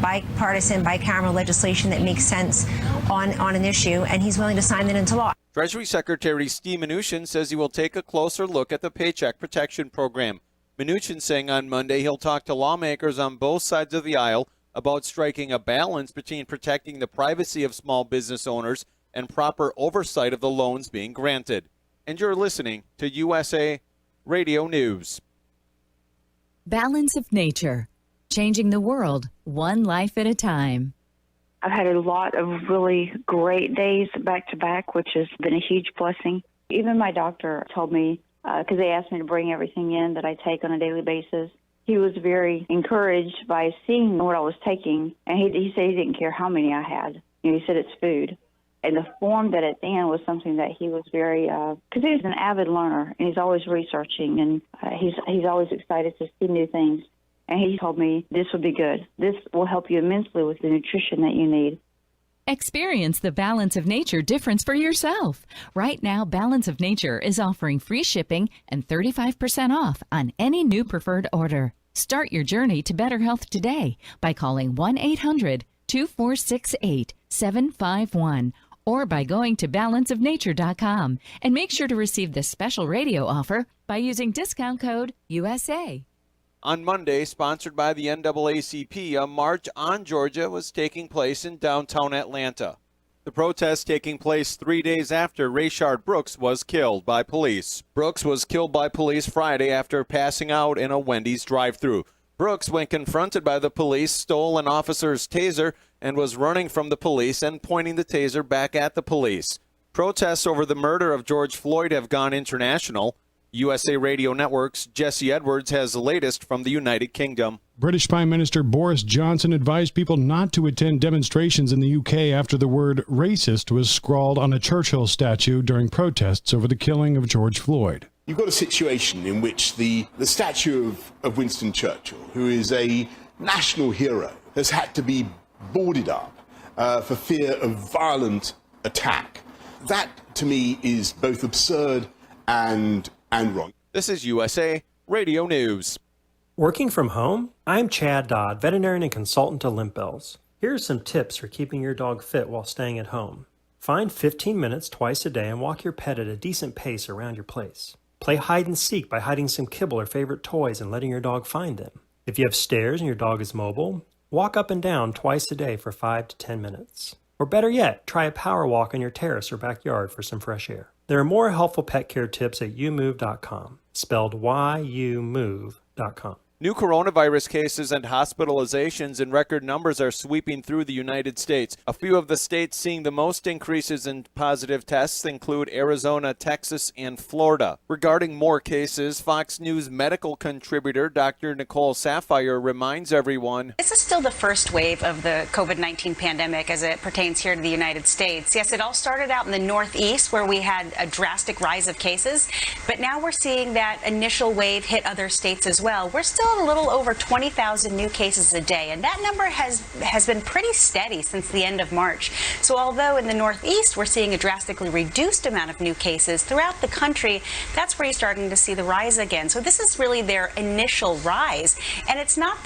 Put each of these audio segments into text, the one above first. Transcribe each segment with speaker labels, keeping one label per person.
Speaker 1: bipartisan, bicameral legislation that makes sense on an issue, and he's willing to sign that into law.
Speaker 2: Treasury Secretary Steve Mnuchin says he will take a closer look at the Paycheck Protection Program. Mnuchin saying on Monday he'll talk to lawmakers on both sides of the aisle about striking a balance between protecting the privacy of small business owners and proper oversight of the loans being granted. And you're listening to USA Radio News.
Speaker 3: Balance of Nature, changing the world one life at a time.
Speaker 4: I've had a lot of really great days back to back, which has been a huge blessing. Even my doctor told me, because they asked me to bring everything in that I take on a daily basis, he was very encouraged by seeing what I was taking, and he said he didn't care how many I had. He said it's food. And the form that it's in was something that he was very, because he's an avid learner, and he's always researching, and he's always excited to see new things. And he told me, this will be good. This will help you immensely with the nutrition that you need.
Speaker 3: Experience the Balance of Nature difference for yourself. Right now, Balance of Nature is offering free shipping and 35% off on any new preferred order. Start your journey to better health today by calling 1-800-2468-751 or by going to balanceofnature.com, and make sure to receive this special radio offer by using discount code USA.
Speaker 2: On Monday, sponsored by the NAACP, a march on Georgia was taking place in downtown Atlanta. The protest taking place 3 days after Rayshard Brooks was killed by police. Brooks was killed by police Friday after passing out in a Wendy's drive-thru. Brooks, when confronted by the police, stole an officer's taser and was running from the police and pointing the taser back at the police. Protests over the murder of George Floyd have gone international. USA Radio Network's Jesse Edwards has the latest from the United Kingdom.
Speaker 5: British Prime Minister Boris Johnson advised people not to attend demonstrations in the UK after the word racist was scrawled on a Churchill statue during protests over the killing of George Floyd.
Speaker 6: You've got a situation in which the statue of Winston Churchill, who is a national hero, has had to be boarded up for fear of violent attack. That, to me, is both absurd and wrong.
Speaker 2: This is USA Radio News.
Speaker 7: Working from home? I'm Chad Dodd, veterinarian and consultant to Limp Bells. Here are some tips for keeping your dog fit while staying at home. Find 15 minutes twice a day and walk your pet at a decent pace around your place. Play hide and seek by hiding some kibble or favorite toys and letting your dog find them. If you have stairs and your dog is mobile, walk up and down twice a day for 5 to 10 minutes. Or better yet, try a power walk on your terrace or backyard for some fresh air. There are more helpful pet care tips at youmove.com, spelled YOUMove.com.
Speaker 2: New coronavirus cases and hospitalizations in record numbers are sweeping through the United States. A few of the states seeing the most increases in positive tests include Arizona, Texas, and Florida. Regarding more cases, Fox News medical contributor Dr. Nicole Saphier reminds everyone,
Speaker 8: this is still the first wave of the COVID-19 pandemic as it pertains here to the United States. Yes, it all started out in the Northeast where we had a drastic rise of cases, but now we're seeing that initial wave hit other states as well. We're still a little over 20,000 new cases a day, and that number has been pretty steady since the end of March. So although in the Northeast we're seeing a drastically reduced amount of new cases, throughout the country, that's where you're starting to see the rise again. So this is really their initial rise, and it's not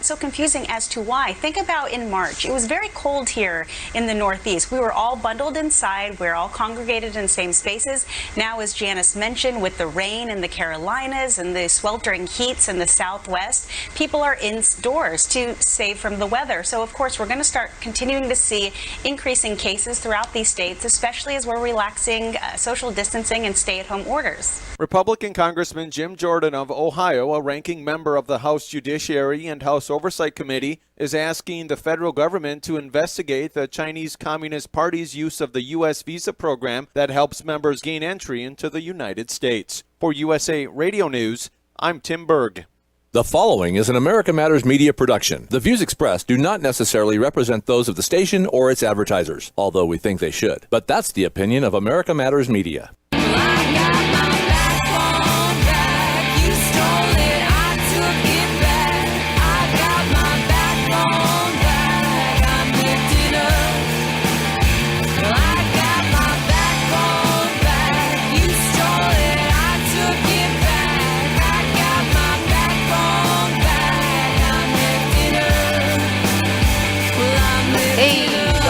Speaker 8: so confusing as to why. Think about in March, it was very cold here in the Northeast. We were all bundled inside, we were all congregated in the same spaces. Now, as Janice mentioned, with the rain in the Carolinas and the sweltering heats in the Southwest, people are indoors to save from the weather. So, of course, we're going to start continuing to see increasing cases throughout these states, especially as we're relaxing social distancing and stay-at-home orders.
Speaker 2: Republican Congressman Jim Jordan of Ohio, a ranking member of the House Judiciary and House Oversight Committee, is asking the federal government to investigate the Chinese Communist Party's use of the U.S. visa program that helps members gain entry into the United States. For USA Radio News, I'm Tim Berg.
Speaker 9: The following is an America Matters media production. The views expressed do not necessarily represent those of the station or its advertisers, although we think they should. But that's the opinion of America Matters Media.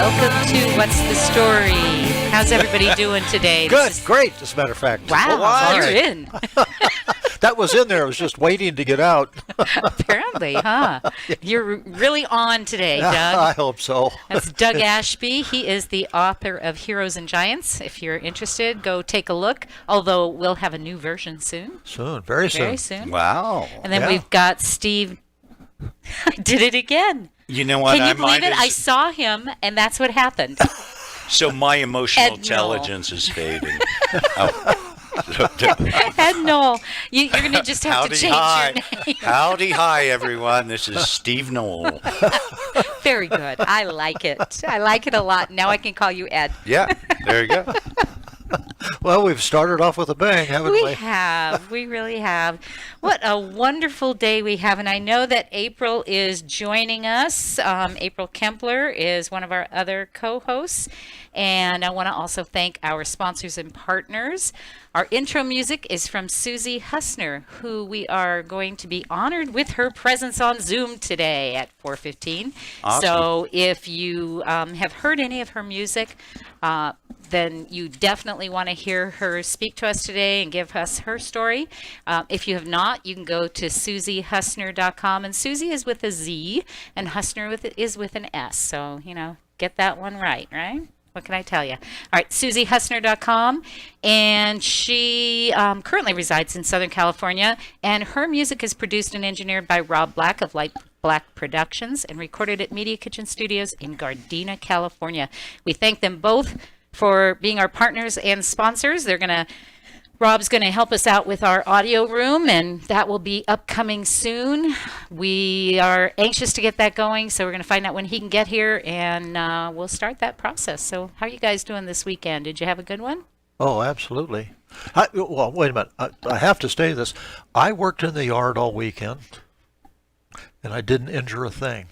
Speaker 10: Welcome to What's the Story? How's everybody doing today?
Speaker 11: Good, great, as a matter of fact.
Speaker 10: Wow, you're in.
Speaker 11: That was in there. I was just waiting to get out.
Speaker 10: Apparently, huh? You're really on today, Doug.
Speaker 11: I hope so.
Speaker 10: That's Doug Ashby. He is the author of Heroes and Giants. If you're interested, go take a look. Although we'll have a new version soon.
Speaker 11: Soon, very soon.
Speaker 10: Very soon.
Speaker 12: Wow.
Speaker 10: And then we've got Steve. I did it again.
Speaker 12: You know what?
Speaker 10: Can you believe it? I saw him, and that's what happened.
Speaker 12: So my emotional
Speaker 10: Ed
Speaker 12: intelligence is fading.
Speaker 10: Ed Knoll, you're going to just have to change your name.
Speaker 12: Howdy, hi, everyone. This is Steve Knoll.
Speaker 10: Very good. I like it. I like it a lot. Now I can call you Ed.
Speaker 12: Yeah, there you go.
Speaker 11: Well, we've started off with a bang, haven't we?
Speaker 10: We have. We really have. What a wonderful day we have. And I know that April is joining us. April Kempler is one of our other co-hosts. And I want to also thank our sponsors and partners. Our intro music is from Susie Hussner, who we are going to be honored with her presence on Zoom today at 4:15.
Speaker 12: Awesome.
Speaker 10: So if you have heard any of her music, then you definitely want to hear her speak to us today and give us her story. If you have not, you can go to SusieHussner.com. And Susie is with a Z, and Hussner is with an S. So, get that one right? What can I tell you? All right, SusieHussner.com, and she currently resides in Southern California, and her music is produced and engineered by Rob Black of Light Black Productions and recorded at Media Kitchen Studios in Gardena, California. We thank them both for being our partners and sponsors. Rob's going to help us out with our audio room, and that will be upcoming soon. We are anxious to get that going, so we're going to find out when he can get here, and we'll start that process. So how are you guys doing this weekend? Did you have a good one?
Speaker 11: Oh, absolutely. Well, wait a minute. I have to say this. I worked in the yard all weekend, and I didn't injure a thing.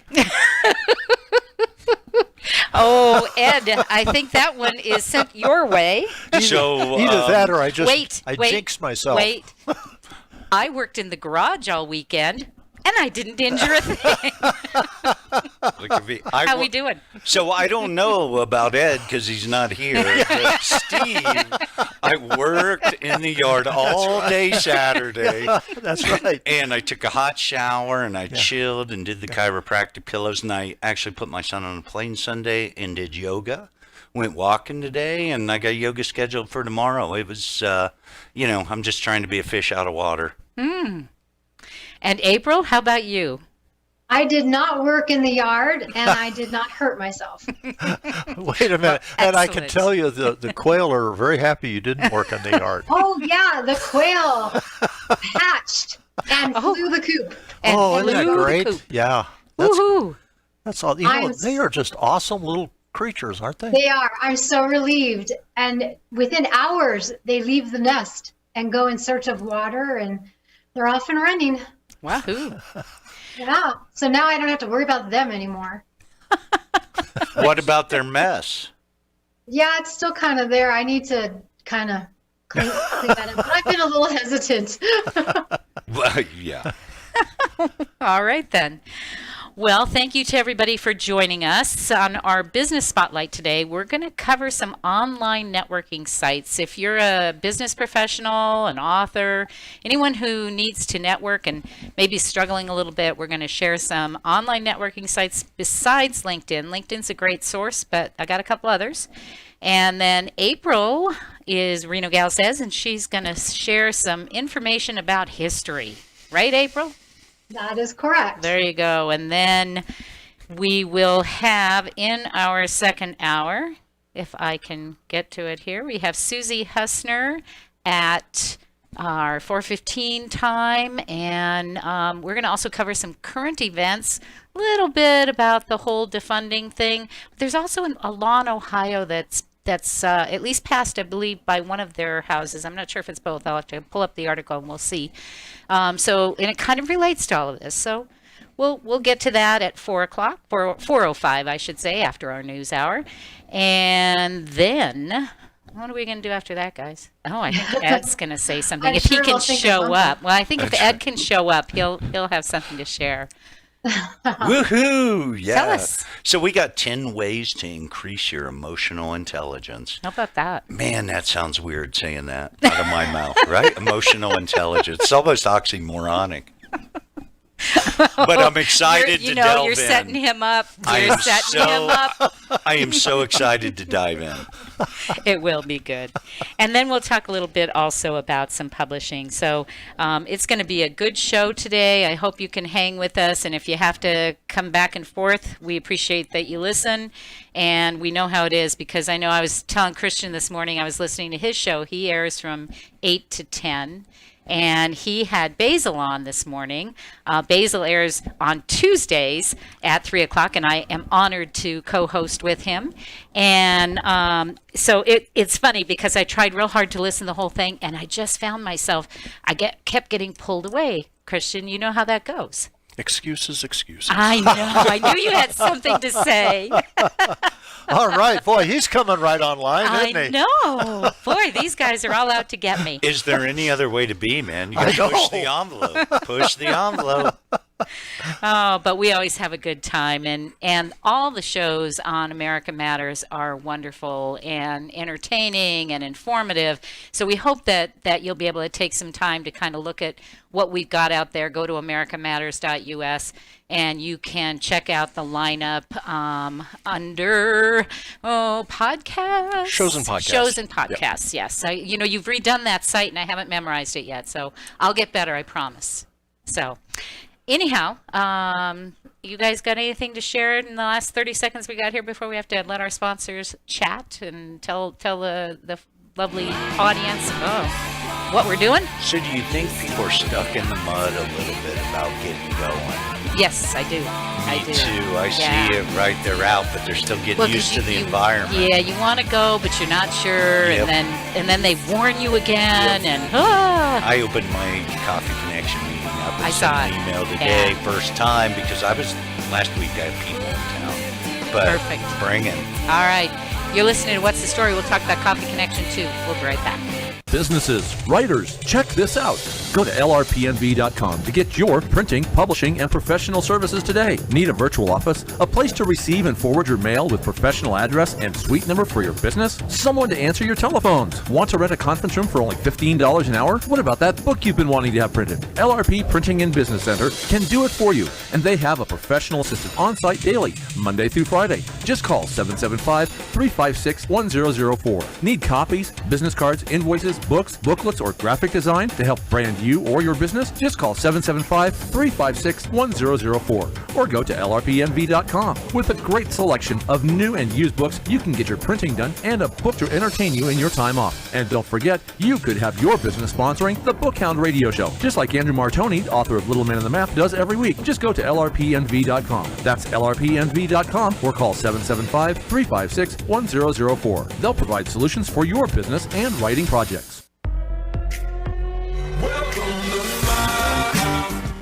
Speaker 10: Oh, Ed, I think that one is sent your way.
Speaker 12: So
Speaker 11: either that or I jinxed myself.
Speaker 10: Wait. I worked in the garage all weekend, and I didn't injure a thing. How we doing?
Speaker 12: So I don't know about Ed because he's not here. But Steve, I worked in the yard all day Saturday.
Speaker 11: That's right.
Speaker 12: And I took a hot shower and I chilled and did the chiropractic pillows. And I actually put my son on a plane Sunday and did yoga. Went walking today, and I got yoga scheduled for tomorrow. It was, I'm just trying to be a fish out of water.
Speaker 10: And April, how about you?
Speaker 13: I did not work in the yard, and I did not hurt myself.
Speaker 11: Wait a minute. And I can tell you the quail are very happy you didn't work in the yard.
Speaker 13: Oh, yeah, the quail hatched and flew the coop.
Speaker 11: Isn't that great? Yeah.
Speaker 10: Woohoo!
Speaker 11: That's all. They are just awesome little creatures, aren't they?
Speaker 13: They are. I'm so relieved. And within hours, they leave the nest and go in search of water, and they're off and running.
Speaker 10: Wahoo!
Speaker 13: Yeah. So now I don't have to worry about them anymore.
Speaker 12: What about their mess?
Speaker 13: Yeah, it's still kind of there. I need to kind of clean that up. But I've been a little hesitant.
Speaker 12: Well, yeah.
Speaker 10: All right, then. Well, thank you to everybody for joining us. On our business spotlight today, we're going to cover some online networking sites. If you're a business professional, an author, anyone who needs to network and maybe struggling a little bit, we're going to share some online networking sites besides LinkedIn. LinkedIn's a great source, but I got a couple others. And then April is Reno Gal Says, and she's going to share some information about history. Right, April?
Speaker 13: That is correct.
Speaker 10: There you go. And then we will have in our second hour, if I can get to it here, we have Susie Hussner at our 4:15 time. And we're going to also cover some current events, a little bit about the whole defunding thing. There's also a law in Ohio that's at least passed, I believe, by one of their houses. I'm not sure if it's both. I'll have to pull up the article and we'll see. And it kind of relates to all of this. So we'll get to that at 4 o'clock, 4:05, I should say, after our news hour. And then what are we going to do after that, guys? Oh, I think Ed's going to say something. If he can show up. Well, I think if Ed can show up, he'll have something to share.
Speaker 12: Woohoo! Yeah.
Speaker 10: Tell us.
Speaker 12: So we got 10 ways to increase your emotional intelligence.
Speaker 10: How about that?
Speaker 12: Man, that sounds weird saying that out of my mouth, right? Emotional intelligence. It's almost oxymoronic. But I'm excited to delve
Speaker 10: you're
Speaker 12: in.
Speaker 10: setting him up. You're setting him up.
Speaker 12: I am so excited to dive in.
Speaker 10: It will be good. And then we'll talk a little bit also about some publishing. So it's going to be a good show today. I hope you can hang with us. And if you have to come back and forth, we appreciate that you listen. And we know how it is, because I know I was telling Christian this morning, I was listening to his show. He airs from 8 to 10. And he had Basil on this morning. Basil airs on Tuesdays at 3 o'clock, and I am honored to co-host with him. And so it's funny, because I tried real hard to listen to the whole thing, and I just found myself, kept getting pulled away. Christian, you know how that goes.
Speaker 11: Excuses.
Speaker 10: I know. I knew you had something to say.
Speaker 11: All right. Boy, he's coming right online, isn't he?
Speaker 10: I know. Boy, these guys are all out to get me.
Speaker 12: Is there any other way to be, man? You got to push the envelope. Push the envelope.
Speaker 10: Oh, but we always have a good time, and all the shows on America Matters are wonderful and entertaining and informative. So we hope that you'll be able to take some time to kind of look at what we've got out there. Go to americamatters.us and you can check out the lineup under podcasts.
Speaker 11: Shows and podcasts.
Speaker 10: Shows and podcasts, yes. You've redone that site and I haven't memorized it yet, so I'll get better, I promise. So anyhow, you guys got anything to share in the last 30 seconds we got here before we have to let our sponsors chat and tell the lovely audience what we're doing?
Speaker 12: So do you think people are stuck in the mud a little bit about getting going?
Speaker 10: Yes, I do.
Speaker 12: Me too. I see it right. They're out, but they're still getting used to the environment.
Speaker 10: Yeah, you want to go, but you're not sure,
Speaker 12: Yep.
Speaker 10: and then they warn you again, and
Speaker 12: I opened my Coffee Connection meeting up and
Speaker 10: I
Speaker 12: sent
Speaker 10: saw
Speaker 12: an
Speaker 10: it.
Speaker 12: email today,
Speaker 10: Yeah.
Speaker 12: first time, because last week I had people in town. But
Speaker 10: Perfect.
Speaker 12: bring it.
Speaker 10: All right. You're listening to What's the Story? We'll talk about Coffee Connection too. We'll be right back.
Speaker 9: Businesses, writers, check this out. Go to lrpnv.com to get your printing, publishing, and professional services today. Need a virtual office? A place to receive and forward your mail with professional address and suite number for your business? Someone to answer your telephones? Want to rent a conference room for only $15 an hour? What about that book you've been wanting to have printed? LRP Printing and Business Center can do it for you, and they have a professional assistant on site daily, Monday through Friday. Just call 775-356-1004. Need copies, business cards, invoices, books, booklets, or graphic design to help brand you or your business? Just call 775-356-1004 or go to lrpnv.com. With a great selection of new and used books, you can get your printing done and a book to entertain you in your time off. And don't forget, you could have your business sponsoring the Book Hound radio show, just like Andrew Martoni, author of Little Man in the Map, does every week. Just go to lrpnv.com. That's lrpnv.com or call 775-356-1004. They'll provide solutions for your business and writing projects.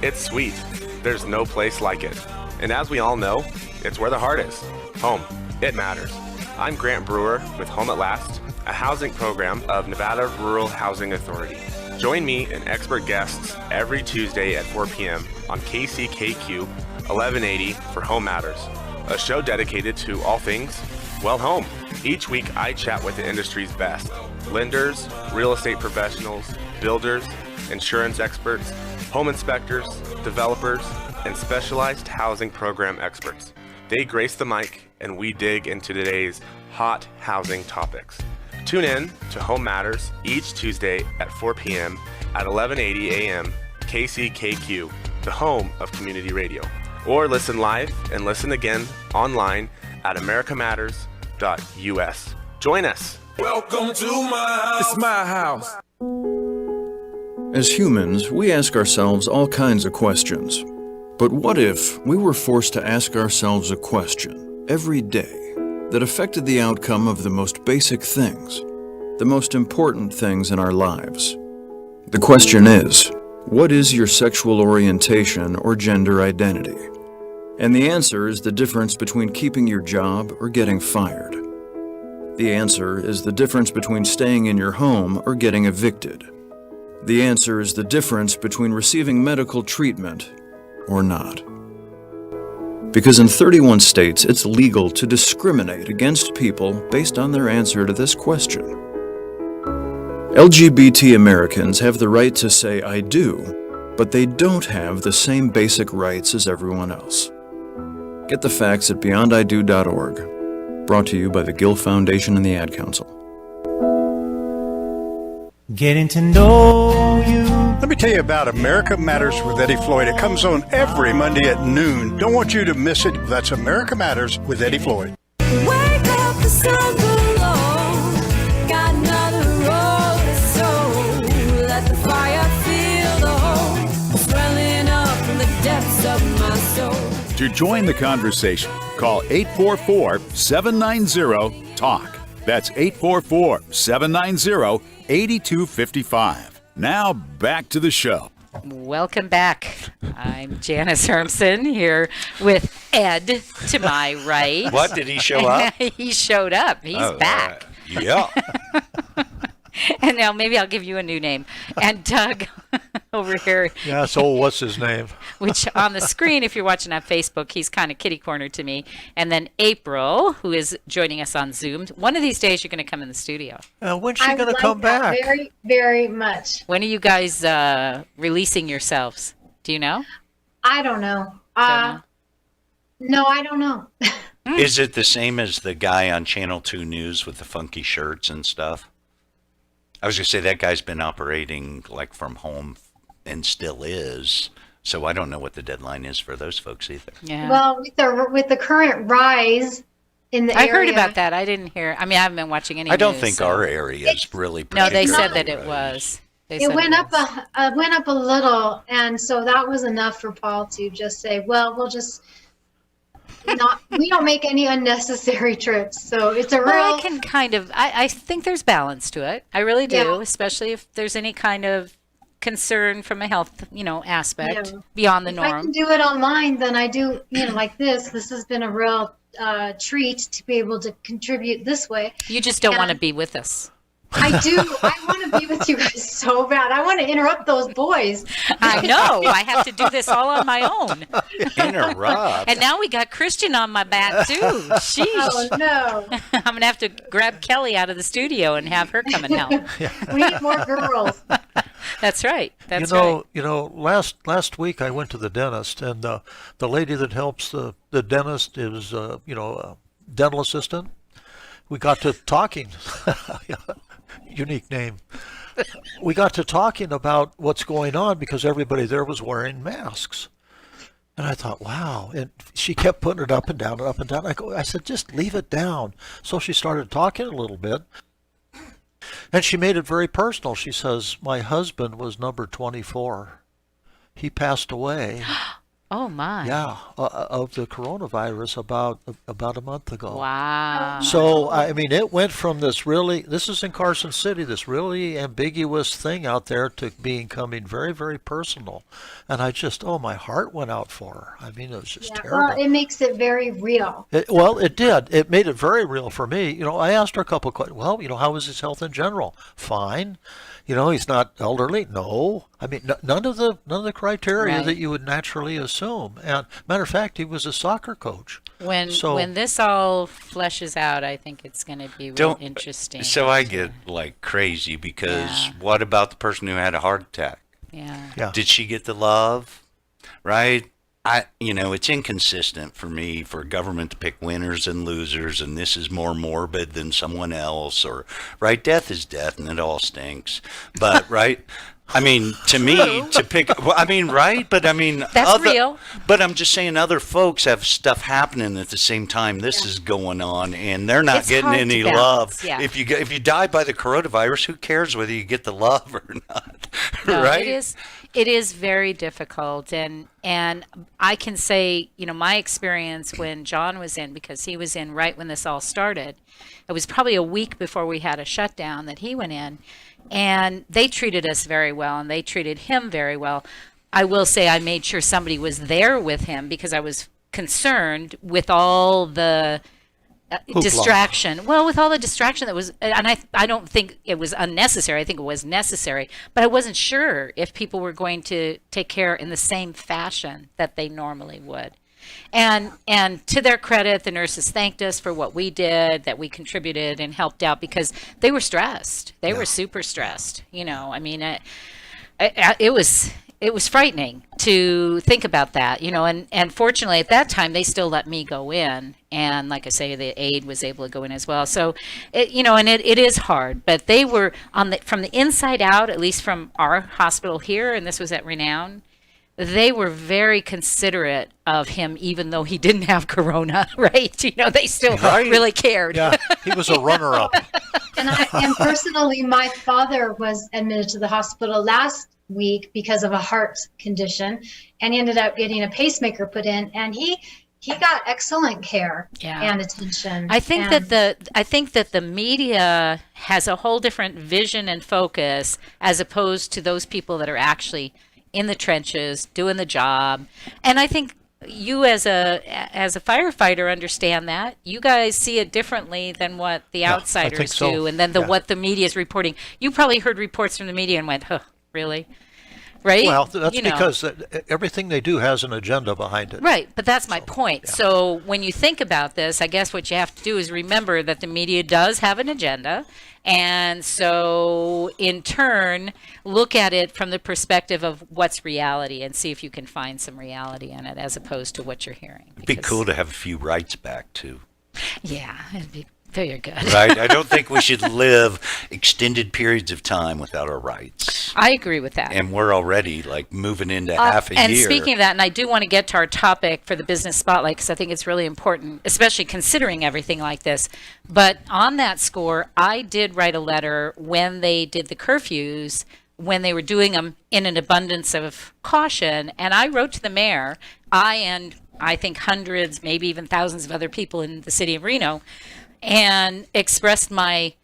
Speaker 14: It's sweet. There's no place like it. And as we all know, it's where the heart is. Home. It matters. I'm Grant Brewer with Home at Last, a housing program of Nevada Rural Housing Authority. Join me and expert guests every Tuesday at 4 p.m. on KCKQ 1180 for Home Matters, a show dedicated to all things, well, home. Each week I chat with the industry's best. Lenders, real estate professionals, builders, insurance experts, home inspectors, developers, and specialized housing program experts. They grace the mic and we dig into today's hot housing topics. Tune in to Home Matters each Tuesday at 4 p.m. at 1180 a.m. KCKQ, the home of community radio. Or listen live and listen again online at americamatters.us. Join us.
Speaker 15: Welcome to my house. It's my house.
Speaker 16: As humans, we ask ourselves all kinds of questions. But what if we were forced to ask ourselves a question every day that affected the outcome of the most basic things, the most important things in our lives? The question is, what is your sexual orientation or gender identity? And the answer is the difference between keeping your job or getting fired. The answer is the difference between staying in your home or getting evicted. The answer is the difference between receiving medical treatment or not. Because in 31 states, it's legal to discriminate against people based on their answer to this question. LGBT Americans have the right to say I do, but they don't have the same basic rights as everyone else. Get the facts at beyondido.org. Brought to you by the Gill Foundation and the Ad Council.
Speaker 17: Getting to know you.
Speaker 18: Let me tell you about America Matters with Eddie Floyd. It comes on every Monday at noon. Don't want you to miss it. That's America Matters with Eddie Floyd.
Speaker 19: Wake up, the sun below. Got another road to sow. Let the fire feel the hope swelling up from the depths of my soul.
Speaker 20: To join the conversation, call 844-790-TALK. That's 844-790-8255. Now back to the show.
Speaker 10: Welcome back. I'm Janice Hermson here with Ed to my right.
Speaker 12: What, did he show up?
Speaker 10: He showed up. He's back.
Speaker 12: Yeah.
Speaker 10: And now maybe I'll give you a new name. And Doug over here.
Speaker 11: Yeah, so what's his name?
Speaker 10: Which on the screen, if you're watching on Facebook, he's kind of kitty corner to me. And then April, who is joining us on Zoom. One of these days, you're going to come in the studio.
Speaker 11: When's she going to come back?
Speaker 13: Very, very much.
Speaker 10: When are you guys releasing yourselves? Do you know?
Speaker 13: I don't know. No, I don't know.
Speaker 12: Is it the same as the guy on Channel 2 News with the funky shirts and stuff? I was going to say that guy's been operating like from home and still is. So I don't know what the deadline is for those folks either.
Speaker 10: Yeah.
Speaker 13: Well, with the current rise in the area.
Speaker 10: I heard about that. I didn't hear. I mean, I haven't been watching any
Speaker 12: I don't
Speaker 10: news,
Speaker 12: think
Speaker 10: so.
Speaker 12: our area is really.
Speaker 10: No, they said that
Speaker 12: particularly
Speaker 10: it was.
Speaker 13: It went up a little, and so that was enough for Paul to just say, "Well, we'll just not. We don't make any unnecessary trips." So it's a real.
Speaker 10: Well, I can kind of. I think there's balance to it. I really do,
Speaker 13: Yeah.
Speaker 10: especially if there's any kind of concern from a health, aspect beyond the
Speaker 13: If I
Speaker 10: norm.
Speaker 13: can do it online, then I do, like this. This has been a real treat to be able to contribute this way.
Speaker 10: You just don't want to be with us.
Speaker 13: I do. I want to be with you guys so bad. I want to interrupt those boys.
Speaker 10: I know. I have to do this all on my own.
Speaker 12: Interrupt.
Speaker 10: And now we got Christian on my back too. Sheesh.
Speaker 13: Oh no.
Speaker 10: I'm gonna have to grab Kelly out of the studio and have her come and help.
Speaker 13: We need more girls.
Speaker 10: That's right. That's right.
Speaker 11: Last week I went to the dentist, and the lady that helps the dentist is a dental assistant. We got to talking. Unique name. We got to talking about what's going on because everybody there was wearing masks. And I thought, wow. And she kept putting it up and down and up and down. I said, just leave it down. So she started talking a little bit. And she made it very personal. She says, my husband was number 24. He passed away.
Speaker 10: Oh my.
Speaker 11: Yeah, of the coronavirus about a month ago.
Speaker 10: Wow.
Speaker 11: So I mean, it went from this is in Carson City, this really ambiguous thing out there to becoming very, very personal, and my heart went out for her. I mean, it was just terrible.
Speaker 13: Well, it makes it very real.
Speaker 11: It did. It made it very real for me. I asked her a couple of questions. Well, how is his health in general? Fine. He's not elderly. No, I mean none of the criteria that you would naturally assume. And matter of fact, he was a soccer coach.
Speaker 10: When this all fleshes out, I think it's going to be real interesting.
Speaker 12: So I get like crazy because what about the person who had a heart attack?
Speaker 10: Yeah.
Speaker 12: Did she get the love? Right? It's inconsistent for me for government to pick winners and losers, and this is more morbid than someone else, or right? Death is death, and it all stinks. But right, I mean, to me, to pick. Well, I mean, right? But I mean,
Speaker 10: that's real.
Speaker 12: But I'm just saying, other folks have stuff happening at the same time. This is going on, and they're not getting any love.
Speaker 10: Yeah.
Speaker 12: If you die by the coronavirus, who cares whether you get the love or not?
Speaker 10: No,
Speaker 12: right?
Speaker 10: It is very difficult, and I can say, my experience when John was in, because he was in right when this all started. It was probably a week before we had a shutdown that he went in, and they treated us very well, and they treated him very well. I will say I made sure somebody was there with him because I was concerned with all the distraction. Well, with all the distraction that was, and I don't think it was unnecessary. I think it was necessary, but I wasn't sure if people were going to take care in the same fashion that they normally would. And to their credit, the nurses thanked us for what we did, that we contributed and helped out, because they were stressed. They were super stressed. I mean, it was frightening to think about that, and fortunately at that time they still let me go in, and like I say, the aide was able to go in as well. So it is hard, but they were from the inside out, at least from our hospital here, and this was at Renown. They were very considerate of him, even though he didn't have corona, right? They still really cared.
Speaker 11: Yeah, he was a runner-up.
Speaker 13: And personally, my father was admitted to the hospital last week because of a heart condition, and he ended up getting a pacemaker put in, and he got excellent care and attention.
Speaker 10: I think that the media has a whole different vision and focus as opposed to those people that are actually in the trenches doing the job. And I think you as a firefighter understand that. You guys see it differently than what the outsiders do, and then what the media is reporting. You probably heard reports from the media and went, "Huh, really?" Right?
Speaker 11: Well, that's because everything they do has an agenda behind it.
Speaker 10: Right, but that's my point. Yeah. So when you think about this, I guess what you have to do is remember that the media does have an agenda, and so in turn, look at it from the perspective of what's reality and see if you can find some reality in it as opposed to what you're hearing.
Speaker 12: It'd be cool to have a few rights back, too.
Speaker 10: Yeah, it'd be very good.
Speaker 12: Right? I don't think we should live extended periods of time without our rights.
Speaker 10: I agree with that.
Speaker 12: And we're already moving into half a year.
Speaker 10: And speaking of that, and I do want to get to our topic for the business spotlight because I think it's really important, especially considering everything like this. But on that score, I did write a letter when they did the curfews, when they were doing them in an abundance of caution, and I wrote to the mayor, and I think hundreds, maybe even thousands of other people in the city of Reno, and expressed my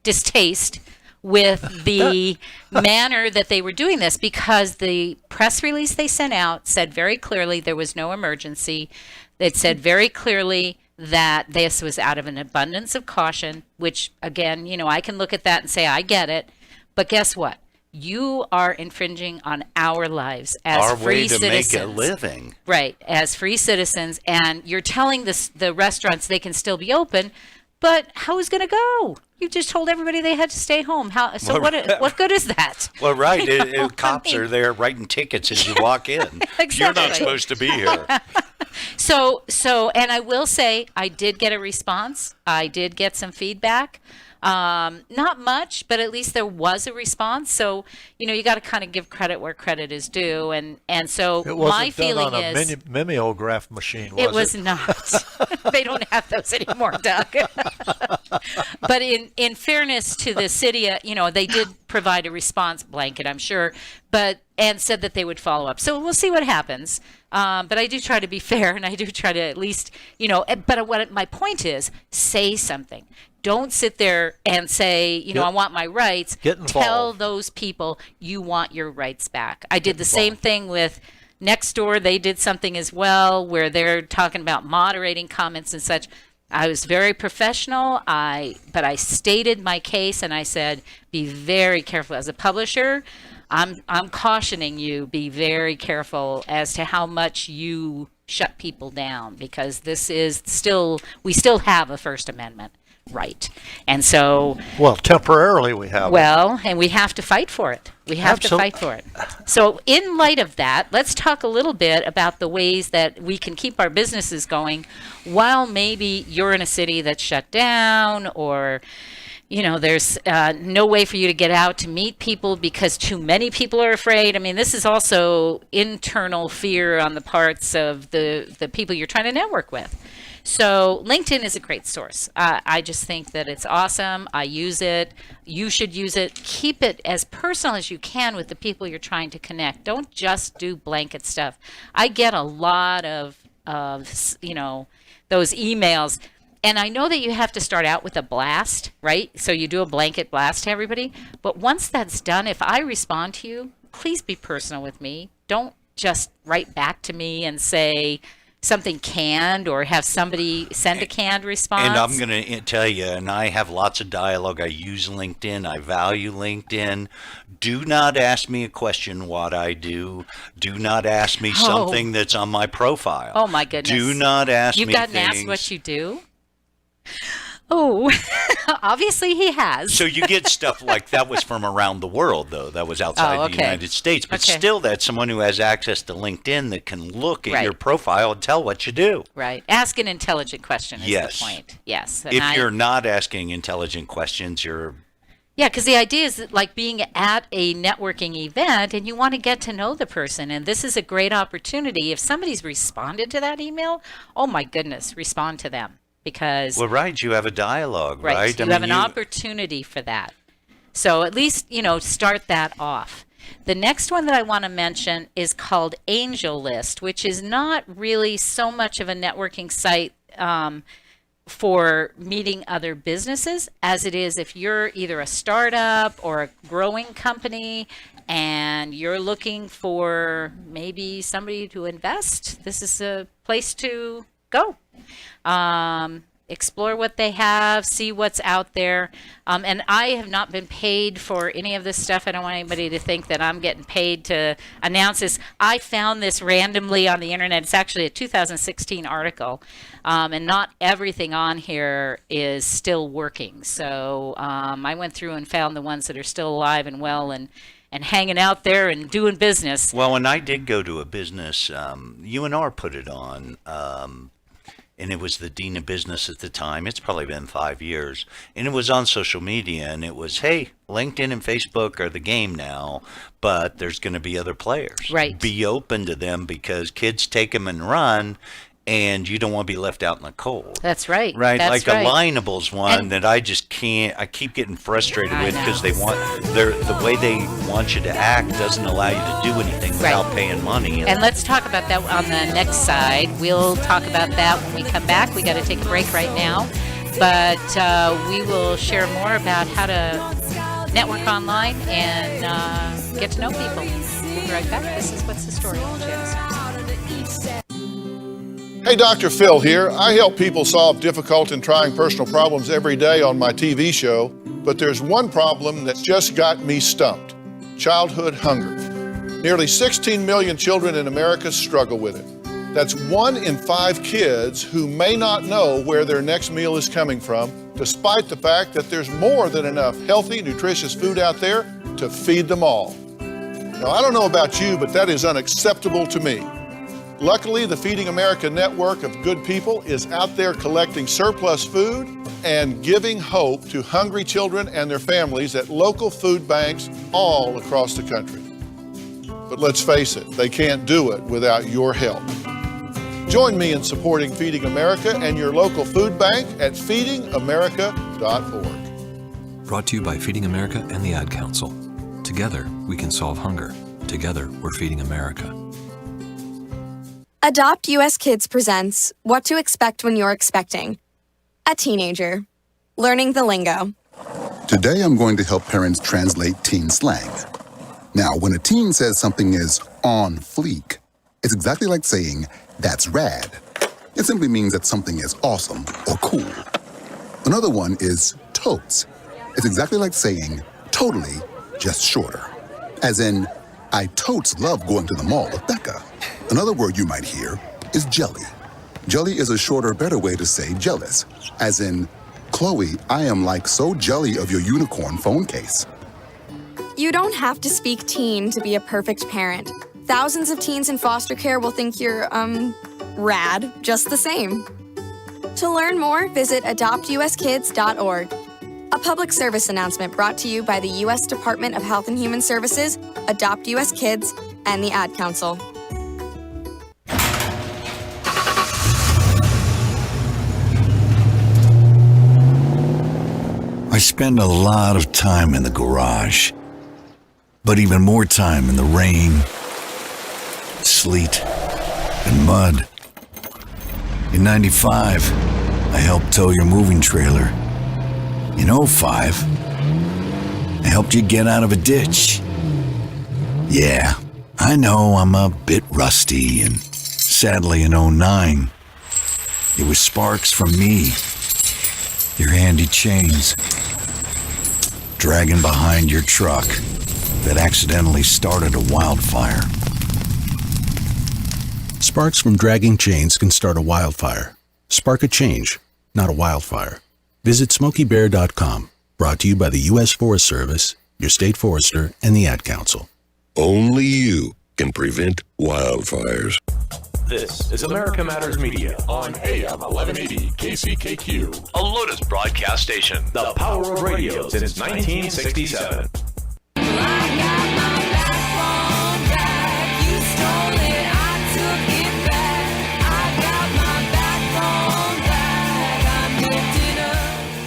Speaker 10: distaste with the manner that they were doing this, because the press release they sent out said very clearly there was no emergency. It said very clearly that this was out of an abundance of caution, which again, I can look at that and say, I get it. But guess what? You are infringing on our lives as
Speaker 12: our
Speaker 10: free
Speaker 12: way to
Speaker 10: citizens.
Speaker 12: Make a living.
Speaker 10: Right, as free citizens, and you're telling the restaurants they can still be open, but who's going to go? You just told everybody they had to stay home. What good is that?
Speaker 12: Well, right. Cops are there writing tickets as you walk in.
Speaker 10: Exactly.
Speaker 12: You're not supposed to be here.
Speaker 10: So, and I will say, I did get a response. I did get some feedback. Not much, but at least there was a response. So, you got to kind of give credit where credit is due. And so my feeling is,
Speaker 11: it wasn't done on a mimeograph machine, was it?
Speaker 10: It was not. They don't have those anymore, Doug. But in fairness to the city, they did provide a response blanket, I'm sure, and said that they would follow up. So we'll see what happens. But I do try to be fair, and I do try to at least, but what my point is, say something. Don't sit there and say, I want my rights.
Speaker 11: Get involved.
Speaker 10: Tell those people you want your rights back. I did the same thing with Nextdoor. They did something as well where they're talking about moderating comments and such. I was very professional, but I stated my case, and I said, be very careful. As a publisher, I'm cautioning you, be very careful as to how much you shut people down, because this is we still have a First Amendment right. And so,
Speaker 11: well, temporarily we have
Speaker 10: and we have to fight for it. We have to fight for it. So in light of that, let's talk a little bit about the ways that we can keep our businesses going while maybe you're in a city that's shut down, or there's no way for you to get out to meet people because too many people are afraid. I mean, this is also internal fear on the parts of the people you're trying to network with. So LinkedIn is a great source. I just think that it's awesome. I use it. You should use it. Keep it as personal as you can with the people you're trying to connect. Don't just do blanket stuff. I get a lot of those emails. And I know that you have to start out with a blast, right? So you do a blanket blast to everybody. But once that's done, if I respond to you, please be personal with me. Don't just write back to me and say, something canned or have somebody send a canned response?
Speaker 12: And I'm going to tell you, and I have lots of dialogue. I use LinkedIn. I value LinkedIn. Do not ask me a question what I do. Do not ask me something that's on my profile.
Speaker 10: Oh, my goodness.
Speaker 12: Do not ask me
Speaker 10: You've gotten asked what you do? Oh, obviously he has.
Speaker 12: So you get stuff like that was from around the world, though. That was outside the United States. But still, that's someone who has access to LinkedIn that can look at your profile and tell what you do.
Speaker 10: Right. Ask an intelligent question is the point. Yes. And
Speaker 12: if you're not asking intelligent questions, you're...
Speaker 10: Yeah, because the idea is like being at a networking event and you want to get to know the person. And this is a great opportunity. If somebody's responded to that email, oh my goodness, respond to them. Because
Speaker 12: you have a dialogue, right?
Speaker 10: You have an opportunity for that. So at least, start that off. The next one that I want to mention is called Angel List, which is not really so much of a networking site for meeting other businesses as it is if you're either a startup or a growing company and you're looking for maybe somebody to invest. This is a place to go. Explore what they have, see what's out there. And I have not been paid for any of this stuff. I don't want anybody to think that I'm getting paid to announce this. I found this randomly on the internet. It's actually a 2016 article. And not everything on here is still working. So I went through and found the ones that are still alive and well and hanging out there and doing business.
Speaker 12: Well, when I did go to a business, UNR put it on. And it was the dean of business at the time. It's probably been 5 years. And it was on social media. And it was, hey, LinkedIn and Facebook are the game now, but there's going to be other players.
Speaker 10: Right.
Speaker 12: Be open to them because kids take them and run, and you don't want to be left out in the cold.
Speaker 10: That's right.
Speaker 12: Right.
Speaker 10: That's
Speaker 12: like
Speaker 10: right.
Speaker 12: Alignables one that I just can't, I keep getting frustrated with because they want, the way they want you to act doesn't allow you to do anything without paying money.
Speaker 10: And let's talk about that on the next side. We'll talk about that when we come back. We got to take a break right now. But we will share more about how to network online and get to know people. We'll be right back. This is What's the Story on Genesis.
Speaker 21: Hey, Dr. Phil here. I help people solve difficult and trying personal problems every day on my TV show, but there's one problem that's just got me stumped: childhood hunger. Nearly 16 million children in America struggle with it. That's 1 in 5 kids who may not know where their next meal is coming from, despite the fact that there's more than enough healthy, nutritious food out there to feed them all. Now, I don't know about you, but that is unacceptable to me. Luckily, the Feeding America network of good people is out there collecting surplus food and giving hope to hungry children and their families at local food banks all across the country. But let's face it, they can't do it without your help. Join me in supporting Feeding America and your local food bank at feedingamerica.org.
Speaker 22: Brought to you by Feeding America and the Ad Council. Together, we can solve hunger. Together, we're feeding America.
Speaker 23: Adopt US Kids presents What to Expect When You're Expecting. A teenager. Learning the lingo.
Speaker 24: Today I'm going to help parents translate teen slang. Now, when a teen says something is on fleek, it's exactly like saying, that's rad. It simply means that something is awesome or cool. Another one is totes. It's exactly like saying, totally, just shorter. As in, I totes love going to the mall with Becca. Another word you might hear is jelly. Jelly is a shorter, better way to say jealous. As in, Chloe, I am like so jelly of your unicorn phone case.
Speaker 23: You don't have to speak teen to be a perfect parent. Thousands of teens in foster care will think you're, rad just the same. To learn more, visit adoptuskids.org. A public service announcement brought to you by the U.S. Department of Health and Human Services, Adopt U.S. Kids, and the Ad Council.
Speaker 25: I spend a lot of time in the garage, but even more time in the rain, sleet, and mud. In 95, I helped tow your moving trailer. In 05, I helped you get out of a ditch. Yeah, I know I'm a bit rusty and Sadly, in '09, it was sparks from me, your handy chains, dragging behind your truck that accidentally started a wildfire.
Speaker 1: Sparks from dragging chains can start a wildfire. Spark a change, not a wildfire. Visit SmokeyBear.com. Brought to you by the U.S. Forest Service, your state forester, and the Ad Council.
Speaker 3: Only you can prevent wildfires.
Speaker 4: This is America Matters Media on AM 1180 KCKQ,
Speaker 9: A Lotus broadcast station.
Speaker 4: the power of radio since 1967.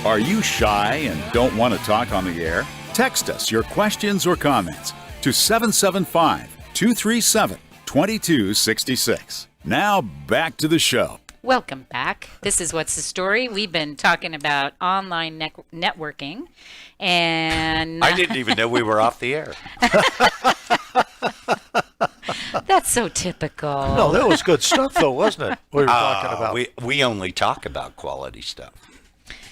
Speaker 20: Are you shy and don't want to talk on the air? Text us your questions or comments to 775-237-2266. Now back to the show.
Speaker 10: Welcome back. This is What's the Story. We've been talking about online networking, and
Speaker 12: I didn't even know we were off the air.
Speaker 10: that's so typical.
Speaker 11: No, that was good stuff, though, wasn't it? We were talking about.
Speaker 12: We only talk about quality stuff.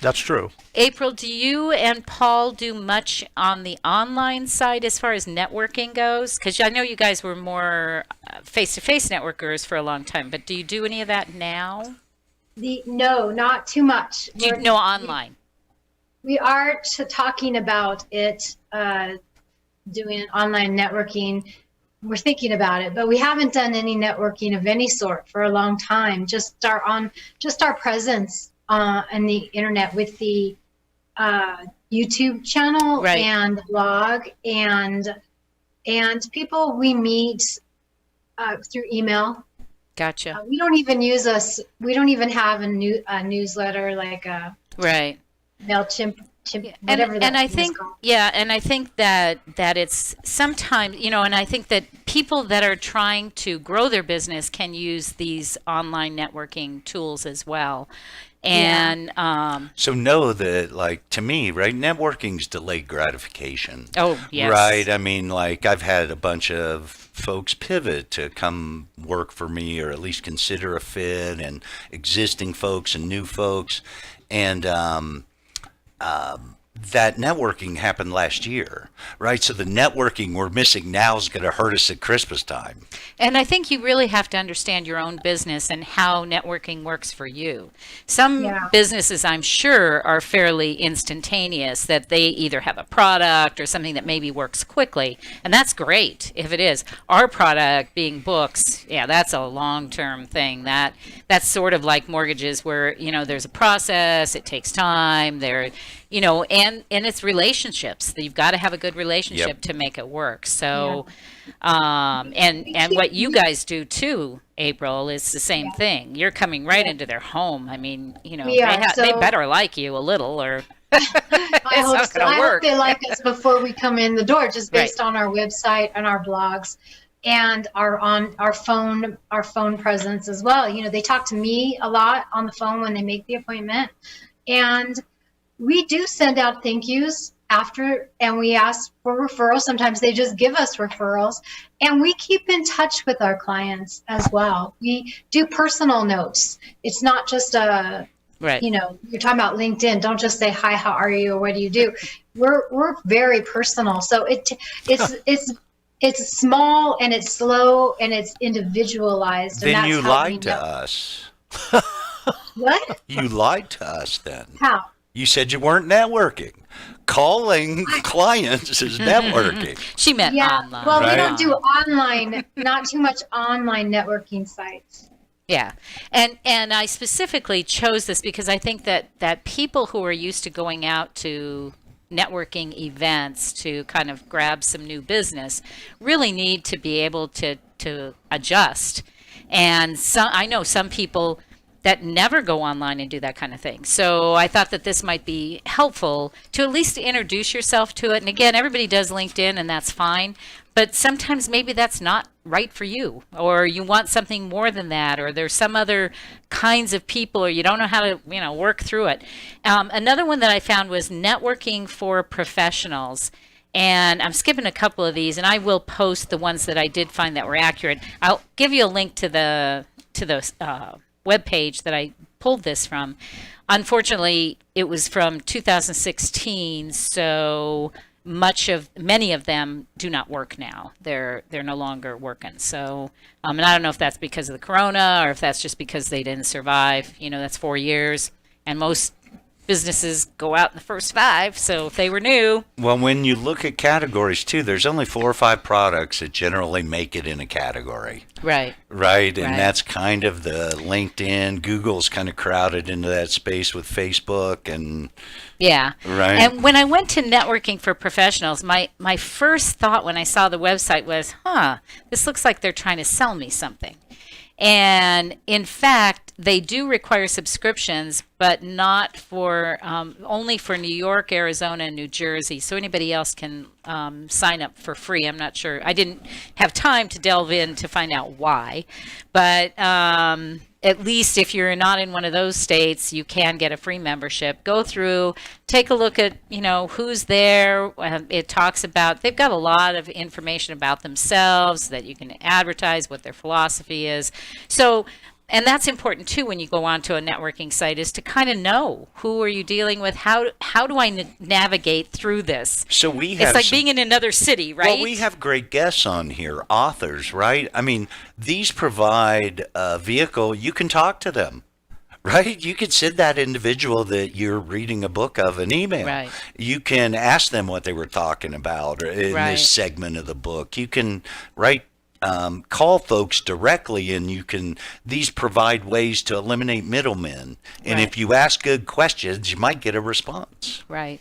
Speaker 11: That's true.
Speaker 10: April, do you and Paul do much on the online side as far as networking goes? Because I know you guys were more face-to-face networkers for a long time, but do you do any of that now?
Speaker 13: No, not too much.
Speaker 10: Do you know online?
Speaker 13: We are talking about it, doing online networking. We're thinking about it, but we haven't done any networking of any sort for a long time. Just our presence on the internet with the YouTube channel and blog and people we meet through email.
Speaker 10: Gotcha.
Speaker 13: We don't even have a newsletter like a MailChimp. Whatever
Speaker 10: and I think that it's sometimes, and I think that people that are trying to grow their business can use these online networking tools as well. And
Speaker 12: so know that, like, to me, right, networking's delayed gratification.
Speaker 10: Oh, yes.
Speaker 12: Right. I mean, like, I've had a bunch of folks pivot to come work for me, or at least consider a fit, and existing folks and new folks. And that networking happened last year, right? So the networking we're missing now is going to hurt us at Christmas time.
Speaker 10: And I think you really have to understand your own business and how networking works for you. Some businesses, I'm sure, are fairly instantaneous, that they either have a product or something that maybe works quickly. And that's great if it is. Our product being books, that's a long-term thing. That's sort of like mortgages where, there's a process, it takes time, and it's relationships. You've got to have a good relationship to make it work. So, and what you guys do too, April, is the same thing. You're coming right into their home. I mean, they better like you a little, or
Speaker 13: I hope so. I hope they like us before we come in the door, just based on our website and our blogs and our phone presence as well. They talk to me a lot on the phone when they make the appointment, and we do send out thank yous after, and we ask for referrals. Sometimes they just give us referrals, and we keep in touch with our clients as well. We do personal notes. It's not just you're talking about LinkedIn. Don't just say, hi, how are you, or what do you do? We're very personal. So it's small, and it's slow, and it's individualized.
Speaker 12: Then
Speaker 13: and
Speaker 12: you lied to us.
Speaker 13: What?
Speaker 12: You lied to us then.
Speaker 13: How?
Speaker 12: You said you weren't networking. Calling clients is networking.
Speaker 10: She meant online.
Speaker 13: Well, we don't do online, not too much online networking sites.
Speaker 10: Yeah. And I specifically chose this because I think that people who are used to going out to networking events to kind of grab some new business really need to be able to adjust. And I know some people that never go online and do that kind of thing. So I thought that this might be helpful to at least introduce yourself to it. And again, everybody does LinkedIn, and that's fine. But sometimes maybe that's not right for you, or you want something more than that, or there's some other kinds of people, or you don't know how to work through it. Another one that I found was networking for professionals. And I'm skipping a couple of these, and I will post the ones that I did find that were accurate. I'll give you a link to the to the web page that I pulled this from. Unfortunately, it was from 2016, so many of them do not work now. They're no longer working. So, and I don't know if that's because of the corona or if that's just because they didn't survive. That's 4 years, and most businesses go out in the first 5. So if they were new.
Speaker 12: Well, when you look at categories too, there's only 4 or 5 products that generally make it in a category.
Speaker 10: Right.
Speaker 12: Right. And that's kind of the LinkedIn. Google's kind of crowded into that space with Facebook and.
Speaker 10: Yeah.
Speaker 12: Right.
Speaker 10: And when I went to Networking for Professionals, my first thought when I saw the website was, this looks like they're trying to sell me something. And in fact, they do require subscriptions, but not for only for New York, Arizona, and New Jersey. So anybody else can sign up for free. I'm not sure. I didn't have time to delve in to find out why, but at least if you're not in one of those states, you can get a free membership. Go through, take a look at, who's there. It talks about, they've got a lot of information about themselves that you can advertise, what their philosophy is. So, and that's important too when you go onto a networking site, is to kind of know who are you dealing with, how do I navigate through this.
Speaker 12: So we have
Speaker 10: it's like being in another city, right?
Speaker 12: Well, we have great guests on here, authors, right? I mean, these provide a vehicle. You can talk to them, right? You can send that individual that you're reading a book of an email.
Speaker 10: Right.
Speaker 12: You can ask them what they were talking about in this segment of the book. You can call folks directly, and these provide ways to eliminate middlemen. And if you ask good questions, you might get a response.
Speaker 10: Right.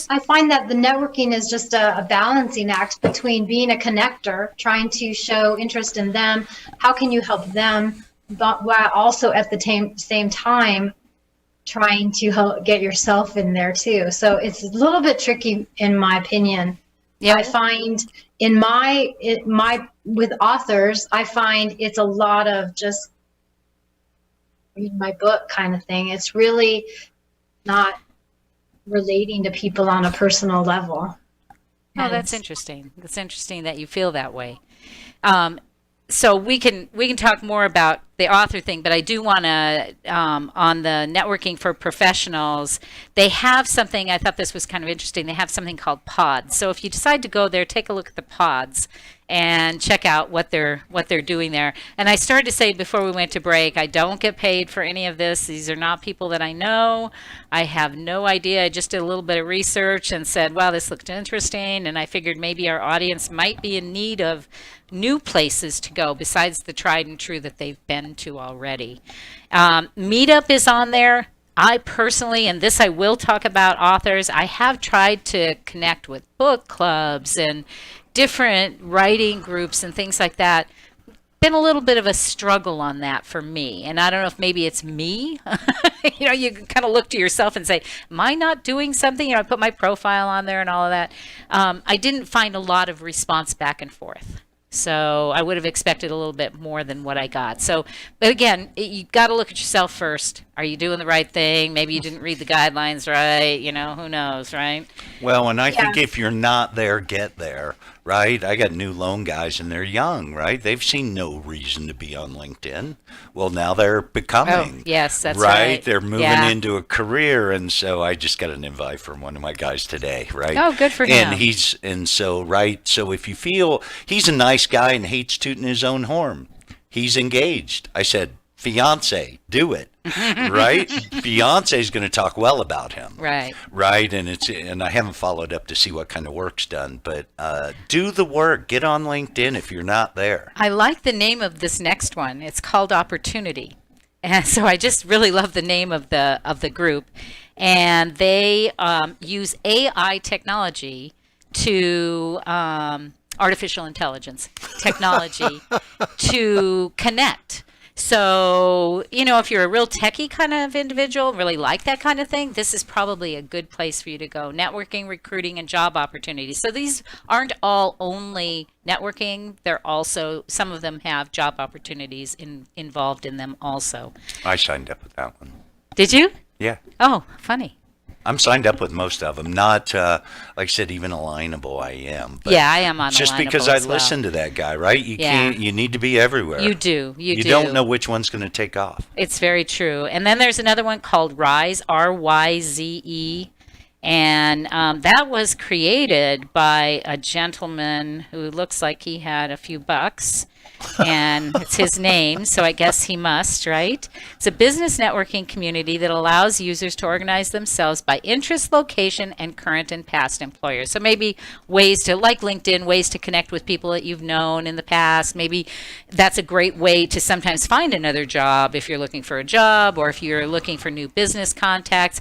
Speaker 13: I find that the networking is just a balancing act between being a connector, trying to show interest in them, how can you help them, but while also at the same time trying to help get yourself in there too. So it's a little bit tricky in my opinion. Yeah. I find in my with authors, I find it's a lot of just read my book kind of thing. It's really not relating to people on a personal level.
Speaker 10: Oh, that's interesting. That's interesting that you feel that way. So we can talk more about the author thing, but I do want to, on the Networking for Professionals, they have something, I thought this was kind of interesting, they have something called pods. So if you decide to go there, take a look at the pods and check out what they're doing there. And I started to say before we went to break, I don't get paid for any of this. These are not people that I know. I have no idea. I just did a little bit of research and said, wow, this looked interesting. And I figured maybe our audience might be in need of new places to go besides the tried and true that they've been to already. Meetup is on there. I personally, and this I will talk about authors, I have tried to connect with book clubs and different writing groups and things like that. Been a little bit of a struggle on that for me. And I don't know if maybe it's me. You can kind of look to yourself and say, am I not doing something? I put my profile on there and all of that. I didn't find a lot of response back and forth. So I would have expected a little bit more than what I got. So, but again, you got to look at yourself first. Are you doing the right thing? Maybe you didn't read the guidelines right. Who knows, right?
Speaker 12: Well, and I think if you're not there, get there, right? I got new loan guys and they're young, right? They've seen no reason to be on LinkedIn. Well, now they're becoming.
Speaker 10: Oh, yes, that's right.
Speaker 12: They're moving into a career. And so I just got an invite from one of my guys today, right?
Speaker 10: Oh, good for him.
Speaker 12: So if you feel he's a nice guy and hates tooting his own horn, he's engaged. I said, fiance, do it. Right? Fiance's going to talk well about him.
Speaker 10: Right.
Speaker 12: Right. And I haven't followed up to see what kind of work's done, but do the work. Get on LinkedIn if you're not there.
Speaker 10: I like the name of this next one. It's called Opportunity. And so I just really love the name of the group. And they use AI technology to artificial intelligence technology to connect. So, if you're a real techie kind of individual, really like that kind of thing, this is probably a good place for you to go. Networking, recruiting, and job opportunities. So these aren't all only networking. They're also, some of them have job opportunities involved in them also.
Speaker 12: I signed up with that one.
Speaker 10: Did you?
Speaker 12: Yeah.
Speaker 10: Oh, funny.
Speaker 12: I'm signed up with most of them. Not, like I said, even Alignable I am. But
Speaker 10: yeah, I am on
Speaker 12: just
Speaker 10: Alignable
Speaker 12: because I
Speaker 10: as well.
Speaker 12: listen to that guy, right? You
Speaker 10: Yeah.
Speaker 12: can't. You need to be everywhere.
Speaker 10: You do. You do.
Speaker 12: don't know which one's going to take off.
Speaker 10: It's very true. And then there's another one called Rise, RYZE. And that was created by a gentleman who looks like he had a few bucks. And it's his name, so I guess he must, right? It's a business networking community that allows users to organize themselves by interest, location, and current and past employers. So maybe ways to, like LinkedIn, ways to connect with people that you've known in the past. Maybe that's a great way to sometimes find another job if you're looking for a job or if you're looking for new business contacts.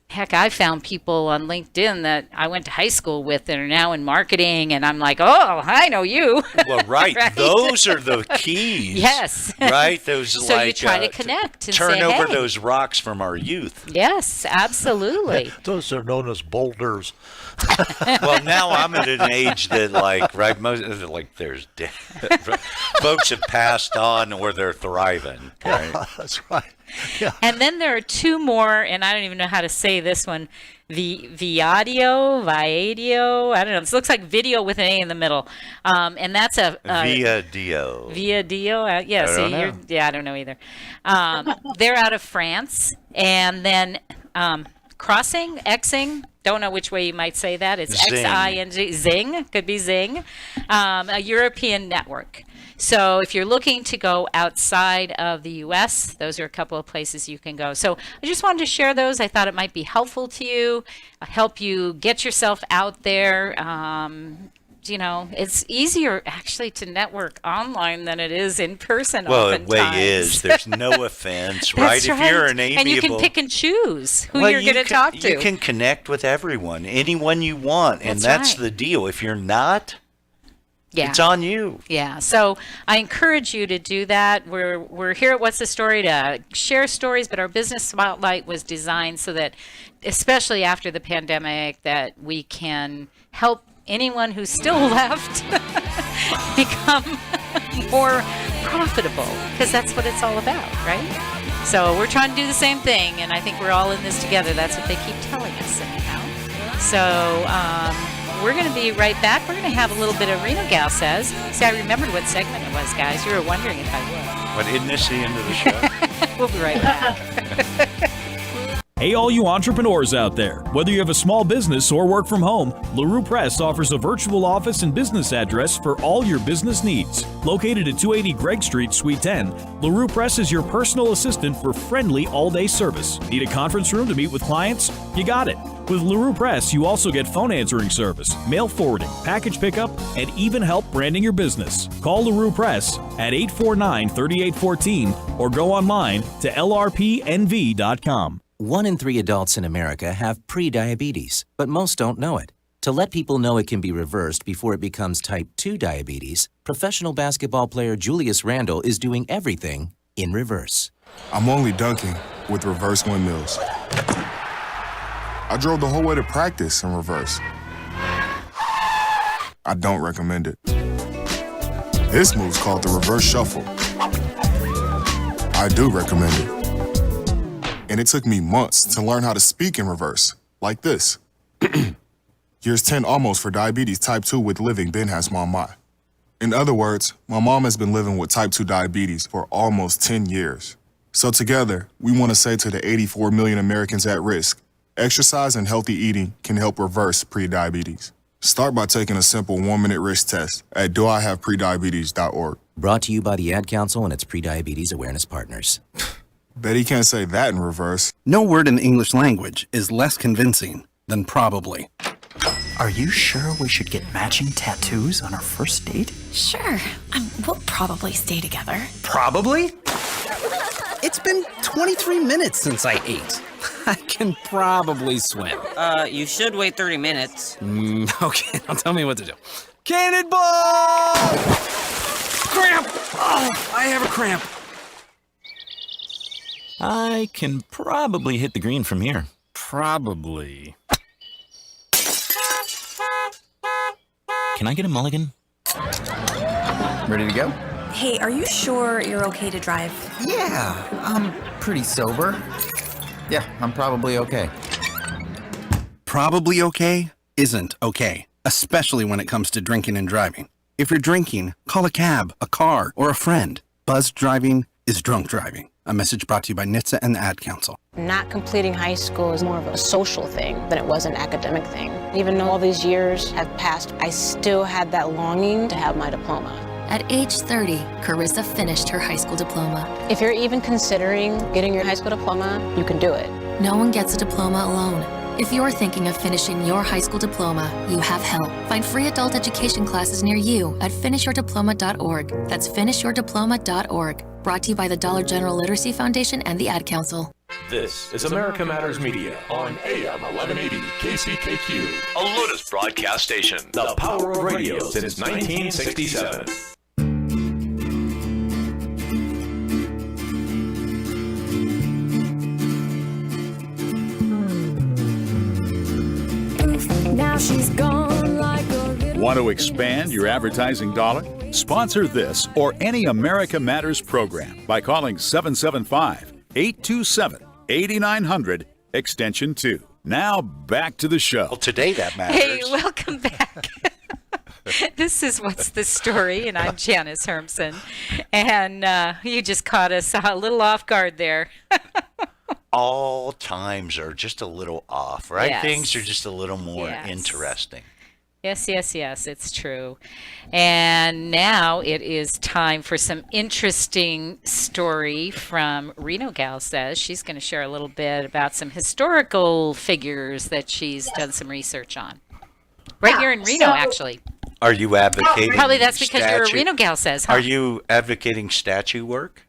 Speaker 10: Heck, I found people on LinkedIn that I went to high school with that are now in marketing, and I'm like, oh, I know you.
Speaker 12: Well, right.
Speaker 10: Right?
Speaker 12: Those are the keys.
Speaker 10: Yes.
Speaker 12: Right? Those
Speaker 10: So
Speaker 12: like
Speaker 10: you try to connect and
Speaker 12: turn
Speaker 10: say,
Speaker 12: over
Speaker 10: hey.
Speaker 12: those rocks from our youth.
Speaker 10: Yes, absolutely.
Speaker 11: Those are known as boulders.
Speaker 12: Well, now I'm at an age that, like, right, most like there's folks have passed on or they're thriving. Right?
Speaker 11: That's right. Yeah.
Speaker 10: And then there are two more, and I don't even know how to say this one. Viadio, I don't know. This looks like video with an A in the middle. And that's a
Speaker 12: Via Dio.
Speaker 10: Via Dio. Yeah,
Speaker 12: I
Speaker 10: see,
Speaker 12: don't know.
Speaker 10: I don't know either. They're out of France. And then Xing, don't know which way you might say that. It's
Speaker 12: Zing.
Speaker 10: Xing, Zing, could be Zing, a European network. So if you're looking to go outside of the U.S., those are a couple of places you can go. So I just wanted to share those. I thought it might be helpful to you, help you get yourself out there. You know, it's easier actually to network online than it is in person.
Speaker 12: Well, the
Speaker 10: oftentimes.
Speaker 12: way is, there's no offense, right?
Speaker 10: That's
Speaker 12: If you're
Speaker 10: right.
Speaker 12: an amiable,
Speaker 10: and you can pick and choose who
Speaker 12: Well,
Speaker 10: you're going to talk to.
Speaker 12: You can connect with everyone, anyone you want, and
Speaker 10: That's
Speaker 12: that's
Speaker 10: right.
Speaker 12: the deal. If you're not,
Speaker 10: Yeah.
Speaker 12: it's on you.
Speaker 10: Yeah, so I encourage you to do that. We're here at What's the Story to share stories, but our business spotlight was designed so that, especially after the pandemic, that we can help anyone who's still left become more profitable, because that's what it's all about, right? So we're trying to do the same thing, and I think we're all in this together. That's what they keep telling us anyhow. So we're going to be right back. We're going to have a little bit of Reno Gal Says. See, I remembered what segment it was, guys. You were wondering if I
Speaker 12: But isn't this the end of the show?
Speaker 10: would. We'll be right back.
Speaker 2: Hey, all you entrepreneurs out there. Whether you have a small business or work from home, LeRue Press offers a virtual office and business address for all your business needs. Located at 280 Gregg Street, Suite 10, LeRue Press is your personal assistant for friendly all-day service. Need a conference room to meet with clients? You got it. With LeRue Press, you also get phone answering service, mail forwarding, package pickup, and even help branding your business. Call LeRue Press at 849-3814 or go online to lrpnv.com.
Speaker 5: 1 in 3 adults in America have pre-diabetes, but most don't know it. To let people know it can be reversed before it becomes type 2 diabetes, professional basketball player Julius Randle is doing everything in reverse.
Speaker 6: I'm only dunking with reverse windmills. I drove the whole way to practice in reverse. I don't recommend it. This move's called the reverse shuffle. I do recommend it. And it took me months to learn how to speak in reverse, like this. Years 10 almost for diabetes type 2 with living Ben has mama. In other words, my mom has been living with type 2 diabetes for almost 10 years. So together, we want to say to the 84 million Americans at risk, exercise and healthy eating can help reverse prediabetes. Start by taking a simple 1-minute risk test at doihaveprediabetes.org.
Speaker 5: Brought to you by the Ad Council and its Prediabetes Awareness Partners.
Speaker 6: Bet he can't say that in reverse.
Speaker 7: No word in the English language is less convincing than probably.
Speaker 8: Are you sure we should get matching tattoos on our first date?
Speaker 26: Sure. We'll probably stay together.
Speaker 7: Probably? It's been 23 minutes since I ate. I can probably swim.
Speaker 27: You should wait 30 minutes.
Speaker 7: Okay, now tell me what to do. Cannonball! Cramp! Oh, I have a cramp.
Speaker 28: I can probably hit the green from here.
Speaker 7: Probably.
Speaker 28: Can I get a mulligan?
Speaker 7: Ready to go?
Speaker 26: Hey, are you sure you're okay to drive?
Speaker 29: Yeah, I'm pretty sober. Yeah, I'm probably okay.
Speaker 14: probably okay isn't okay, especially when it comes to drinking and driving. If you're drinking, call a cab, a car, or a friend. Buzzed driving is drunk driving. A message brought to you by NHTSA and the Ad Council.
Speaker 15: Not completing high school is more of a social thing than it was an academic thing. Even though all these years have passed, I still had that longing to have my diploma.
Speaker 16: At age 30, Carissa finished her high school diploma.
Speaker 15: If you're even considering getting your high school diploma, you can do it.
Speaker 16: No one gets a diploma alone. If you're thinking of finishing your high school diploma, you have help. Find free adult education classes near you at finishyourdiploma.org. That's finishyourdiploma.org. Brought to you by the Dollar General Literacy Foundation and the Ad Council.
Speaker 4: This is America Matters Media on AM 1180 KCKQ, a Lotus broadcast station. The power of radio since 1967.
Speaker 17: Now she's gone like a little...
Speaker 20: Want to expand your advertising dollar? Sponsor this or any America Matters program by calling 775-827-8900, extension 2. Now back to the show.
Speaker 12: Well, today that matters.
Speaker 10: Hey, welcome back. This is What's the Story, and I'm Janice Hermson. And you just caught us a little off guard there.
Speaker 12: All times are just a little off, right?
Speaker 10: Yes.
Speaker 12: Things are just a little more
Speaker 10: Yes.
Speaker 12: interesting.
Speaker 10: Yes, it's true. And now it is time for some interesting story from Reno Gal Says. She's going to share a little bit about some historical figures that she's done some research on. Right here in Reno, actually.
Speaker 12: Are you advocating
Speaker 10: Probably that's because you're a
Speaker 12: statue-
Speaker 10: Reno Gal Says, huh?
Speaker 12: Are you advocating statue work?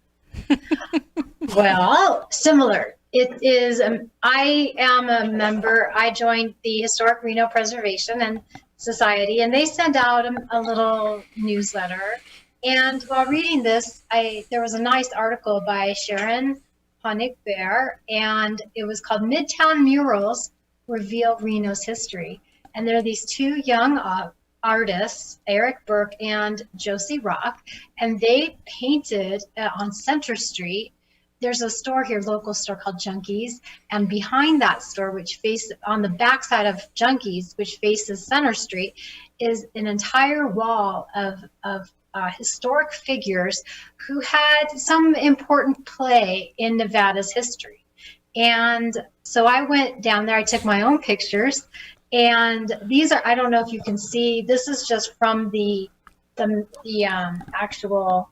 Speaker 13: Well, similar. It is, I am a member, I joined the Historic Reno Preservation and Society, and they send out a little newsletter. And while reading this, there was a nice article by Sharon Honig-Bear, and it was called Midtown Murals Reveal Reno's History. And there are these two young artists, Eric Burke and Josie Rock, and they painted on Center Street. There's a store here, local store called Junkies, and behind that store, which faces on the backside of Junkies, which faces Center Street, is an entire wall of historic figures who had some important play in Nevada's history. And so I went down there. I took my own pictures, and these are, I don't know if you can see. This is just from the actual.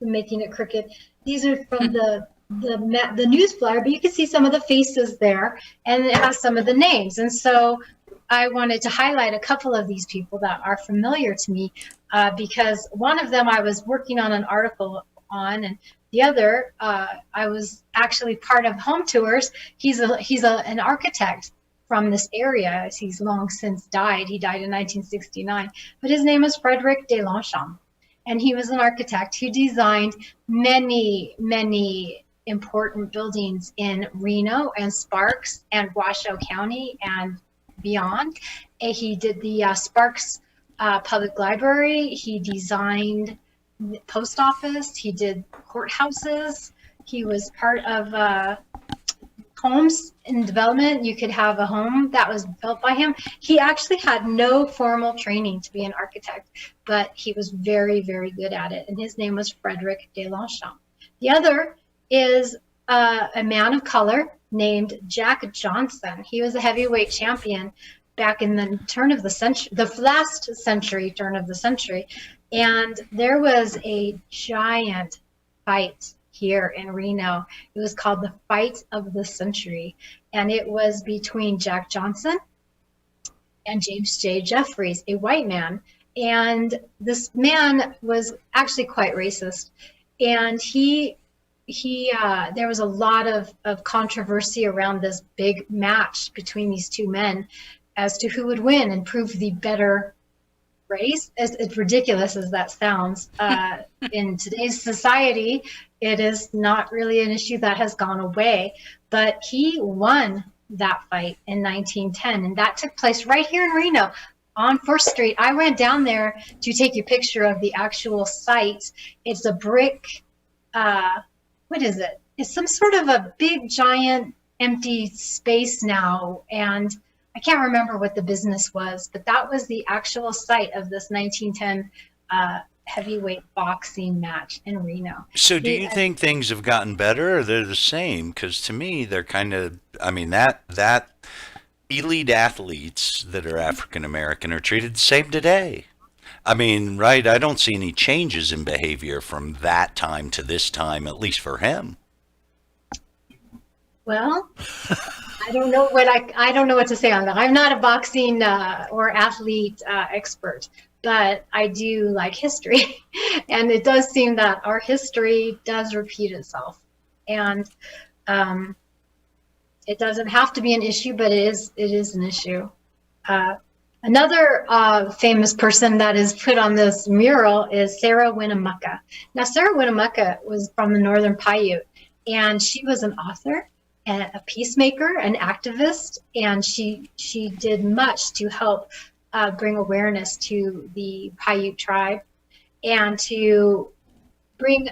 Speaker 13: Making it crooked. These are from the news flyer, but you can see some of the faces there, and it has some of the names. And so I wanted to highlight a couple of these people that are familiar to me, because one of them I was working on an article on, and the other I was actually part of Home Tours. He's an architect from this area. He's long since died. He died in 1969, but his name is Frederick de Longchamp. And he was an architect who designed many, many important buildings in Reno and Sparks and Washoe County and beyond. And he did the Sparks Public Library. He designed the post office. He did courthouses. He was part of homes in development. You could have a home that was built by him. He actually had no formal training to be an architect, but he was very, very good at it. And his name was Frederick de Longchamp. The other is a man of color named Jack Johnson. He was a heavyweight champion back in the turn of the century, the last century, turn of the century. And there was a giant fight here in Reno. It was called the Fight of the Century, and it was between Jack Johnson and James J. Jeffries, a white man. And this man was actually quite racist, and there was a lot of controversy around this big match between these two men as to who would win and prove the better race. As ridiculous as that sounds, in today's society, it is not really an issue that has gone away, but he won that fight in 1910, and that took place right here in Reno on 4th Street. I went down there to take a picture of the actual site. It's a brick, what is it? It's some sort of a big giant empty space now, and I can't remember what the business was, but that was the actual site of this 1910 heavyweight boxing match in Reno.
Speaker 12: So do you think things have gotten better, or they're the same? Because to me, they're kind of, I mean, that elite athletes that are African American are treated the same today. I mean, right? I don't see any changes in behavior from that time to this time, at least for him.
Speaker 13: Well, I don't know what to say on that. I'm not a boxing or athlete expert, but I do like history, and it does seem that our history does repeat itself, and it doesn't have to be an issue, but it is an issue. Another famous person that is put on this mural is Sarah Winnemucca. Now, Sarah Winnemucca was from the Northern Paiute, and she was an author, a peacemaker, an activist, and she did much to help bring awareness to the Paiute tribe and to bring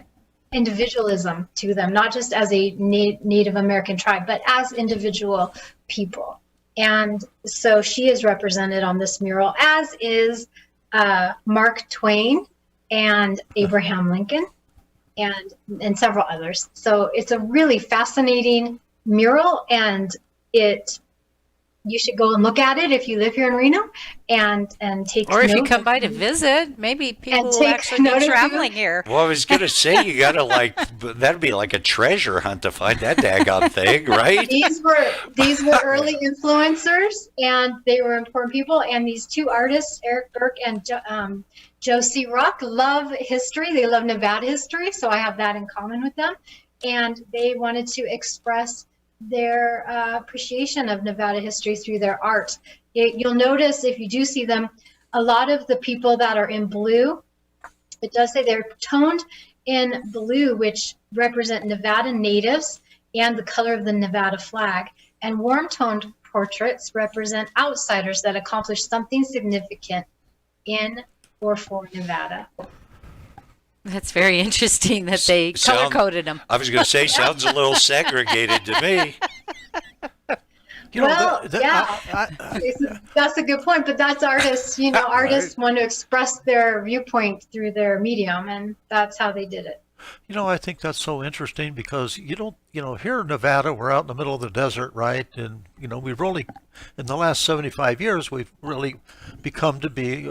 Speaker 13: individualism to them, not just as a Native American tribe, but as individual people. And so she is represented on this mural, as is Mark Twain and Abraham Lincoln and several others. So it's a really fascinating mural, and you should go and look at it if you live here in Reno and take
Speaker 10: or if you
Speaker 13: note.
Speaker 10: come by to visit, maybe people will actually be traveling here.
Speaker 12: Well, I was going to say, you got to that'd be like a treasure hunt to find that daggone thing, right?
Speaker 13: These were early influencers, and they were important people. And these two artists, Eric Burke and Josie Ruck, love history. They love Nevada history, so I have that in common with them. And they wanted to express their appreciation of Nevada history through their art. You'll notice, if you do see them, a lot of the people that are in blue, it does say they're toned in blue, which represent Nevada natives and the color of the Nevada flag. And warm toned portraits represent outsiders that accomplished something significant in or for Nevada.
Speaker 10: That's very interesting that they color-coded them.
Speaker 12: I was going to say, sounds a little segregated to me.
Speaker 13: That's a good point, but that's artists. Artists want to express their viewpoint through their medium, and that's how they did it.
Speaker 11: I think that's so interesting because here in Nevada, we're out in the middle of the desert, right? And, we've really, in the last 75 years, we've really become to be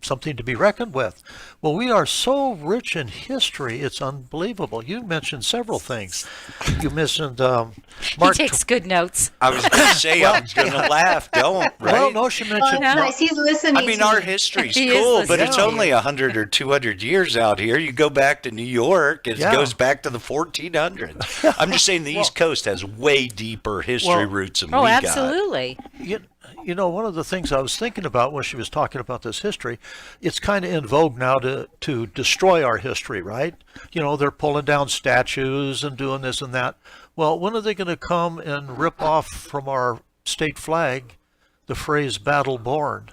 Speaker 11: something to be reckoned with. Well, we are so rich in history, it's unbelievable. You mentioned several things. You mentioned Mark.
Speaker 10: He takes good notes.
Speaker 12: I was going to say, I was going to laugh. Don't, right?
Speaker 11: Well, no, she mentioned.
Speaker 13: Nice. He's listening.
Speaker 12: I mean, our history's cool, but it's only 100 or 200 years out here. You go back to New York, it goes back to the 1400s. I'm just saying the East Coast has way deeper history roots than we got.
Speaker 10: Oh, absolutely.
Speaker 11: One of the things I was thinking about when she was talking about this history, it's kind of in vogue now to destroy our history, right? They're pulling down statues and doing this and that. Well, when are they going to come and rip off from our state flag the phrase battle born?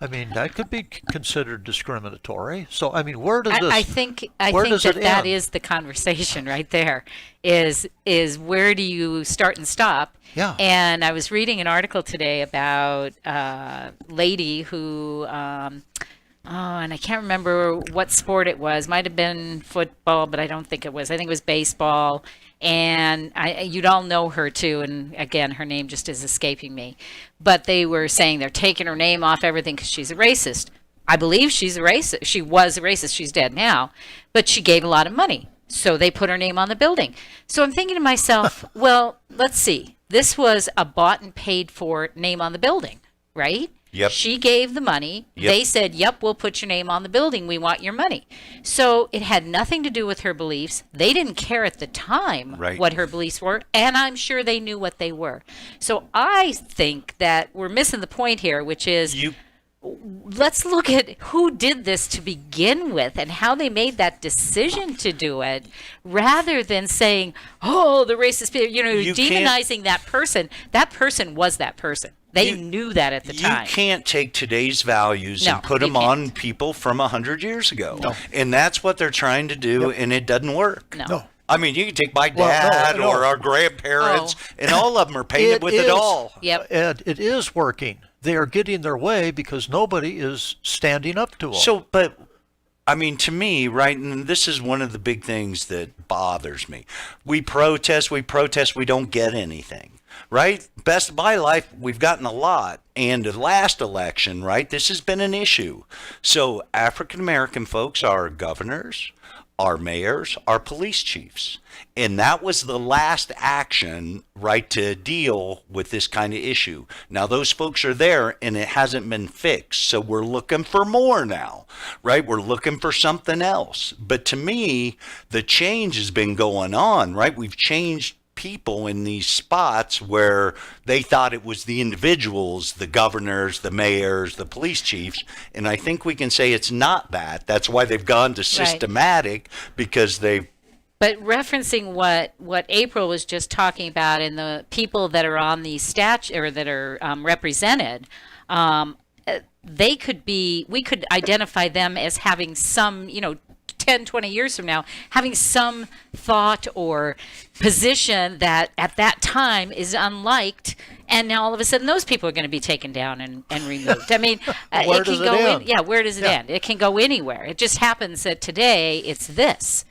Speaker 11: I mean, that could be considered discriminatory. So, I mean, where does this?
Speaker 10: I think that is the conversation right there. Is where do you start and stop?
Speaker 11: Yeah.
Speaker 10: And I was reading an article today about a lady who, and I can't remember what sport it was. Might have been football, but I don't think it was. I think it was baseball. And you'd all know her too, and again, her name just is escaping me. But they were saying they're taking her name off everything because she's a racist. I believe she's a racist. She was a racist. She's dead now. But she gave a lot of money, so they put her name on the building. So I'm thinking to myself, well, let's see. This was a bought and paid for name on the building, right?
Speaker 12: Yep.
Speaker 10: She gave the money.
Speaker 12: Yep.
Speaker 10: They said, yep, we'll put your name on the building. We want your money. So it had nothing to do with her beliefs. They didn't care at the time what her beliefs were, and I'm sure they knew what they were. So I think that we're missing the point here, which is let's look at who did this to begin with and how they made that decision to do it, rather than saying, oh, the racist people, demonizing that person. That person was that person. They knew that at the time.
Speaker 12: You can't take today's values and put them on people from 100 years ago.
Speaker 11: No.
Speaker 12: And that's what they're trying to do, and it doesn't work.
Speaker 10: No.
Speaker 12: I mean, you can take my dad or our grandparents, and all of them are painted with it all.
Speaker 10: Yep.
Speaker 11: And it is working. They are getting their way because nobody is standing up to them.
Speaker 12: So, but, I mean, to me, right, and this is one of the big things that bothers me. We protest, we don't get anything, right? Best of my life, we've gotten a lot. And the last election, right, this has been an issue. So African-American folks are governors, our mayors, our police chiefs. And that was the last action, right, to deal with this kind of issue. Now, those folks are there, and it hasn't been fixed. So we're looking for more now, right? We're looking for something else. But to me, the change has been going on, right? We've changed people in these spots where they thought it was the individuals, the governors, the mayors, the police chiefs, and I think we can say it's not that. That's why they've gone to systematic, because they.
Speaker 10: But referencing what April was just talking about, and the people that are on the statute or that are represented, they could be. We could identify them as having some, 10, 20 years from now, having some thought or position that at that time is unliked, and now all of a sudden those people are going to be taken down and removed. I mean,
Speaker 11: where does it end?
Speaker 10: Where does it end? It can go anywhere. It just happens that today it's this.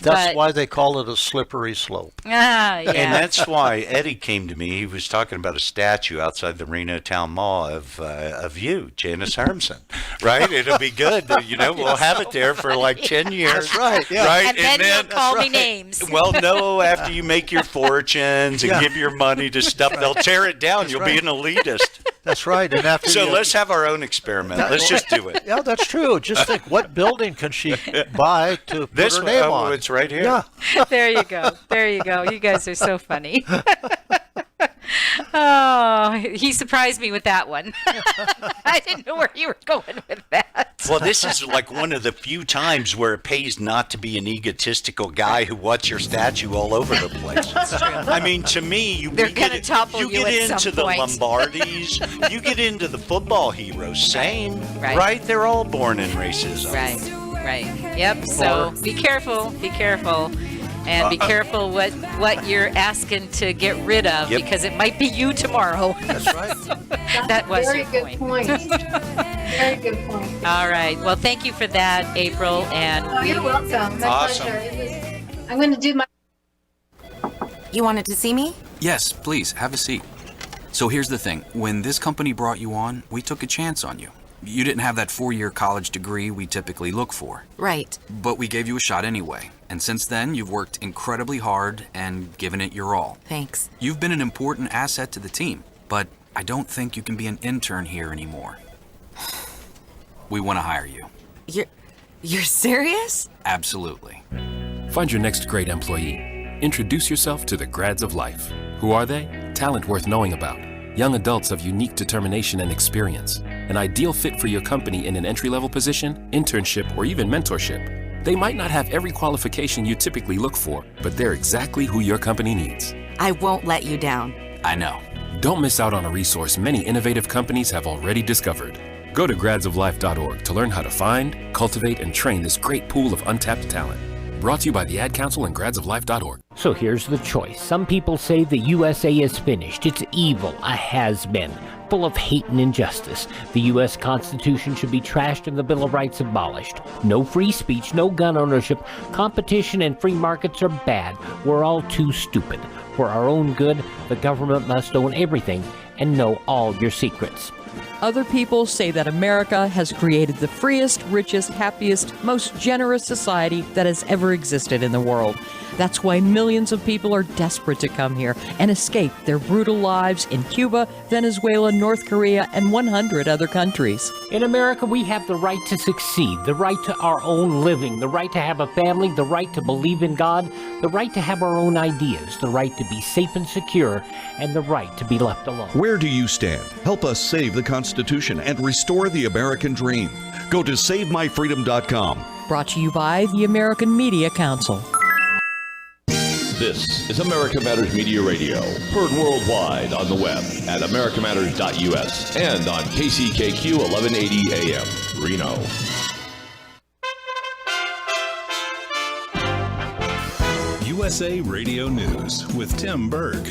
Speaker 11: That's why they call it a slippery slope.
Speaker 10: Yeah.
Speaker 12: And that's why Eddie came to me. He was talking about a statue outside the Reno Town Mall of you, Janice Hermson, right? It'll be good. We'll have it there for like 10 years.
Speaker 11: That's right. Yeah.
Speaker 12: Right?
Speaker 10: And then you'll call me names.
Speaker 12: Well, no, after you make your fortunes and give your money to stuff, they'll tear it down. You'll be an elitist.
Speaker 11: That's right. And after
Speaker 12: let's have our own experiment. Let's just do it.
Speaker 11: Yeah, that's true. Just think, what building can she buy to put her name on?
Speaker 12: It's right here.
Speaker 11: Yeah.
Speaker 10: There you go. There you go. You guys are so funny. Oh, he surprised me with that one. I didn't know where you were going with that.
Speaker 12: Well, this is like one of the few times where it pays not to be an egotistical guy who wants your statue all over the place. I mean, to me, you get into the Lombardis, you get into the football heroes, same, right? They're all born in racism.
Speaker 10: Right. Yep. So be careful. And be careful what you're asking to get rid of, because it might be you tomorrow.
Speaker 11: That's right.
Speaker 10: That was
Speaker 13: very
Speaker 10: your
Speaker 13: good point. Very good point.
Speaker 10: All right. Well, thank you for that, April. And
Speaker 13: you're welcome. My pleasure. I'm going to do my.
Speaker 1: You wanted to see me?
Speaker 18: Yes, please, have a seat. So here's the thing. When this company brought you on, we took a chance on you. You didn't have that 4-year college degree we typically look for.
Speaker 1: Right.
Speaker 18: But we gave you a shot anyway. And since then, you've worked incredibly hard and given it your all.
Speaker 1: Thanks.
Speaker 18: You've been an important asset to the team, but I don't think you can be an intern here anymore. We want to hire you.
Speaker 1: You're serious?
Speaker 18: Absolutely.
Speaker 19: Find your next great employee. Introduce yourself to the Grads of Life. Who are they? Talent worth knowing about. Young adults of unique determination and experience. An ideal fit for your company in an entry-level position, internship, or even mentorship. They might not have every qualification you typically look for, but they're exactly who your company needs.
Speaker 1: I won't let you down.
Speaker 18: I know.
Speaker 19: Don't miss out on a resource many innovative companies have already discovered. Go to gradsoflife.org to learn how to find, cultivate, and train this great pool of untapped talent. Brought to you by the Ad Council and gradsoflife.org.
Speaker 21: So here's the choice. Some people say the USA is finished. It's evil, a has-been, full of hate and injustice. The U.S. Constitution should be trashed and the Bill of Rights abolished. No free speech, no gun ownership. Competition and free markets are bad. We're all too stupid. For our own good, the government must own everything and know all your secrets.
Speaker 22: Other people say that America has created the freest, richest, happiest, most generous society that has ever existed in the world. That's why millions of people are desperate to come here and escape their brutal lives in Cuba, Venezuela, North Korea, and 100 other countries.
Speaker 21: In America, we have the right to succeed, the right to our own living, the right to have a family, the right to believe in God, the right to have our own ideas, the right to be safe and secure, and the right to be left alone.
Speaker 23: Where do you stand? Help us save the Constitution and restore the American dream. Go to SaveMyFreedom.com.
Speaker 22: Brought to you by the American Media Council.
Speaker 4: This is America Matters Media Radio, heard worldwide on the web at americamatters.us and on KCKQ 1180 AM, Reno.
Speaker 20: USA Radio News with Tim Berg.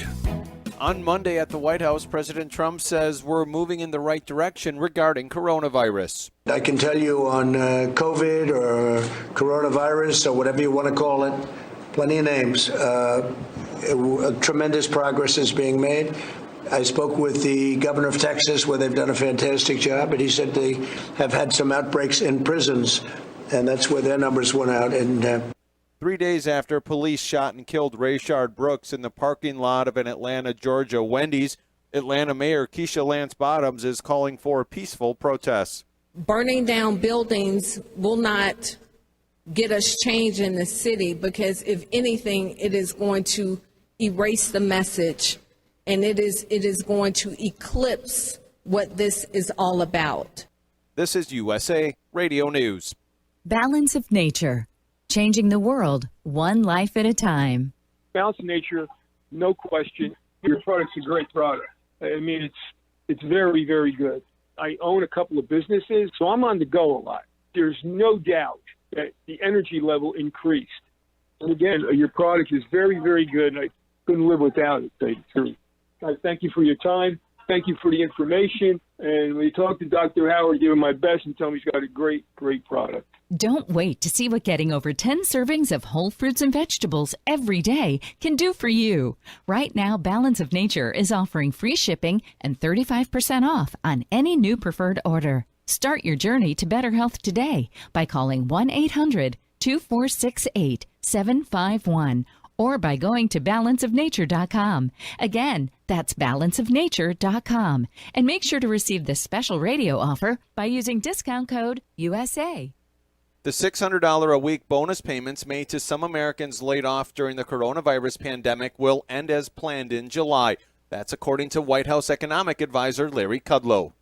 Speaker 2: On Monday at the White House, President Trump says we're moving in the right direction regarding coronavirus.
Speaker 3: I can tell you on COVID or coronavirus or whatever you want to call it, plenty of names, tremendous progress is being made. I spoke with the governor of Texas, where they've done a fantastic job, and he said they have had some outbreaks in prisons, and that's where their numbers went out. And
Speaker 2: 3 days after police shot and killed Rayshard Brooks in the parking lot of an Atlanta, Georgia Wendy's, Atlanta Mayor Keisha Lance Bottoms is calling for peaceful protests.
Speaker 5: Burning down buildings will not get us change in the city, because if anything, it is going to erase the message, and it is going to eclipse what this is all about.
Speaker 2: This is USA Radio News.
Speaker 6: Balance of Nature. Changing the world, one life at a time.
Speaker 8: Balance of Nature, no question. Your product's a great product. I mean, it's very, very good. I own a couple of businesses, so I'm on the go a lot. There's no doubt that the energy level increased. And again, your product is very, very good, and I couldn't live without it, to tell you the truth. I thank you for your time. Thank you for the information. And when you talk to Dr. Howard, give him my best and tell him he's got a great, great product.
Speaker 6: Don't wait to see what getting over 10 servings of whole fruits and vegetables every day can do for you. Right now, Balance of Nature is offering free shipping and 35% off on any new preferred order. Start your journey to better health today by calling 1-800-2468-751 or by going to balanceofnature.com. Again, that's balanceofnature.com. And make sure to receive this special radio offer by using discount code USA.
Speaker 2: The $600 a week bonus payments made to some Americans laid off during the coronavirus pandemic will end as planned in July. That's according to White House economic advisor Larry Kudlow.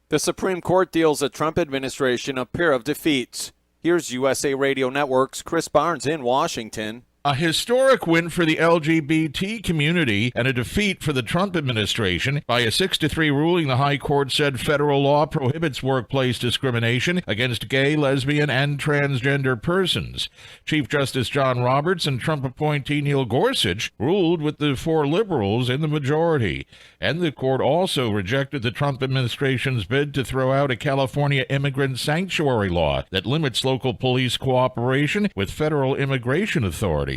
Speaker 2: The Supreme Court deals the Trump administration a pair of defeats. Here's USA Radio Network's Chris Barnes in Washington.
Speaker 9: A historic win for the LGBT community and a defeat for the Trump administration. By a 6-3 ruling, the High Court said federal law prohibits workplace discrimination against gay, lesbian, and transgender persons. Chief Justice John Roberts and Trump appointee Neil Gorsuch ruled with the 4 liberals in the majority. And the court also rejected the Trump administration's bid to throw out a California immigrant sanctuary law that limits local police cooperation with federal immigration authorities.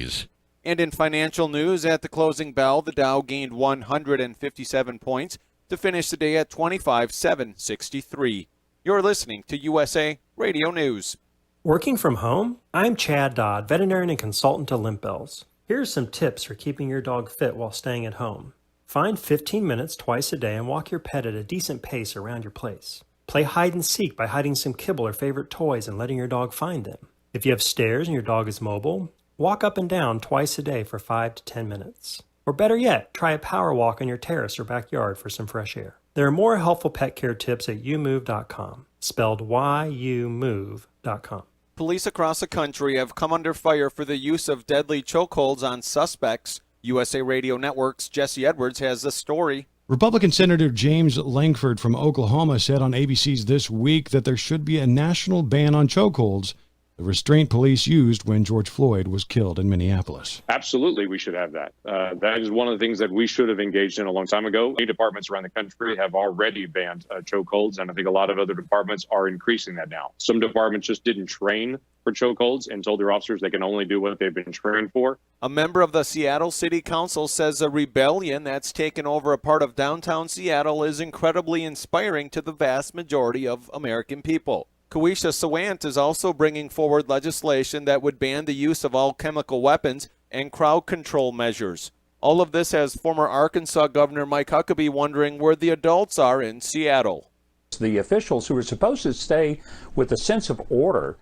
Speaker 2: And in financial news, at the closing bell, the Dow gained 157 points to finish the day at 25,763. You're listening to USA Radio News.
Speaker 24: Working from home? I'm Chad Dodd, veterinarian and consultant to Limp Bells. Here are some tips for keeping your dog fit while staying at home. Find 15 minutes twice a day and walk your pet at a decent pace around your place. Play hide and seek by hiding some kibble or favorite toys and letting your dog find them. If you have stairs and your dog is mobile, walk up and down twice a day for 5 to 10 minutes. Or better yet, try a power walk on your terrace or backyard for some fresh air. There are more helpful pet care tips at youmove.com, spelled youmove.com.
Speaker 2: Police across the country have come under fire for the use of deadly chokeholds on suspects. USA Radio Network's Jesse Edwards has the story.
Speaker 25: Republican Senator James Langford from Oklahoma said on ABC's This Week that there should be a national ban on chokeholds, the restraint police used when George Floyd was killed in Minneapolis.
Speaker 29: Absolutely, we should have that. That is one of the things that we should have engaged in a long time ago. Many departments around the country have already banned chokeholds, and I think a lot of other departments are increasing that now. Some departments just didn't train for chokeholds and told their officers they can only do what they've been trained for.
Speaker 2: A member of the Seattle City Council says a rebellion that's taken over a part of downtown Seattle is incredibly inspiring to the vast majority of American people. Kawisha Sawant is also bringing forward legislation that would ban the use of all chemical weapons and crowd control measures. All of this has former Arkansas Governor Mike Huckabee wondering where the adults are in Seattle.
Speaker 30: The officials who are supposed to stay with a sense of order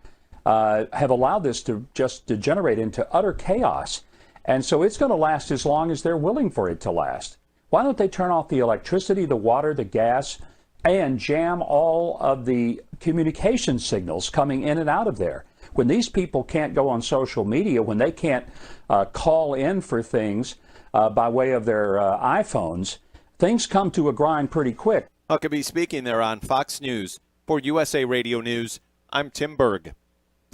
Speaker 30: have allowed this to just degenerate into utter chaos. And so it's going to last as long as they're willing for it to last. Why don't they turn off the electricity, the water, the gas, and jam all of the communication signals coming in and out of there? When these people can't go on social media, when they can't call in for things by way of their iPhones, things come to a grind pretty quick.
Speaker 2: Huckabee speaking there on Fox News. For USA Radio News, I'm Tim Berg.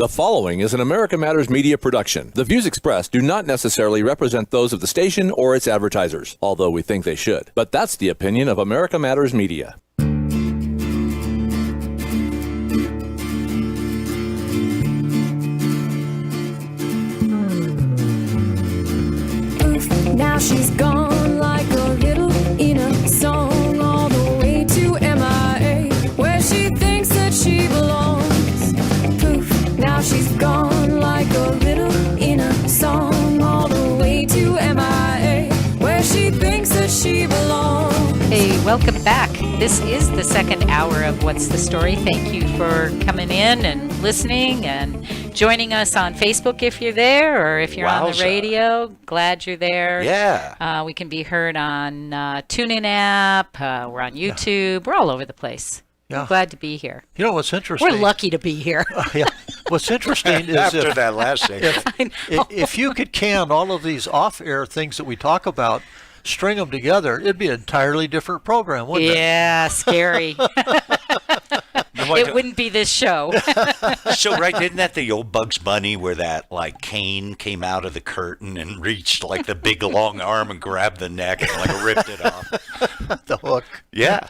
Speaker 7: The following is an America Matters Media production. The views expressed do not necessarily represent those of the station or its advertisers, although we think they should. But that's the opinion of America Matters Media.
Speaker 11: Now she's gone like a little in a song, all the way to MIA, where she thinks that she belongs. Poof, now she's gone like a little in a song, all the way to MIA, where she thinks that she belongs.
Speaker 10: Hey, welcome back. This is the second hour of What's the Story. Thank you for coming in and listening and joining us on Facebook if you're there, or if you're on the radio. Glad you're there.
Speaker 12: Yeah.
Speaker 10: We can be heard on TuneIn app. We're on YouTube. We're all over the place.
Speaker 12: Yeah.
Speaker 10: I'm glad to be here.
Speaker 12: You know what's interesting?
Speaker 10: We're lucky to be here.
Speaker 12: Yeah. What's interesting is
Speaker 14: after that last segment,
Speaker 12: if you could can all of these off-air things that we talk about, string them together, it'd be an entirely different program, wouldn't it?
Speaker 10: Yeah, scary. It wouldn't be this show.
Speaker 14: So, right, isn't that the old Bugs Bunny where that, like, cane came out of the curtain and reached, like, the big long arm and grabbed the neck and, like, ripped it off?
Speaker 12: The hook.
Speaker 14: Yeah.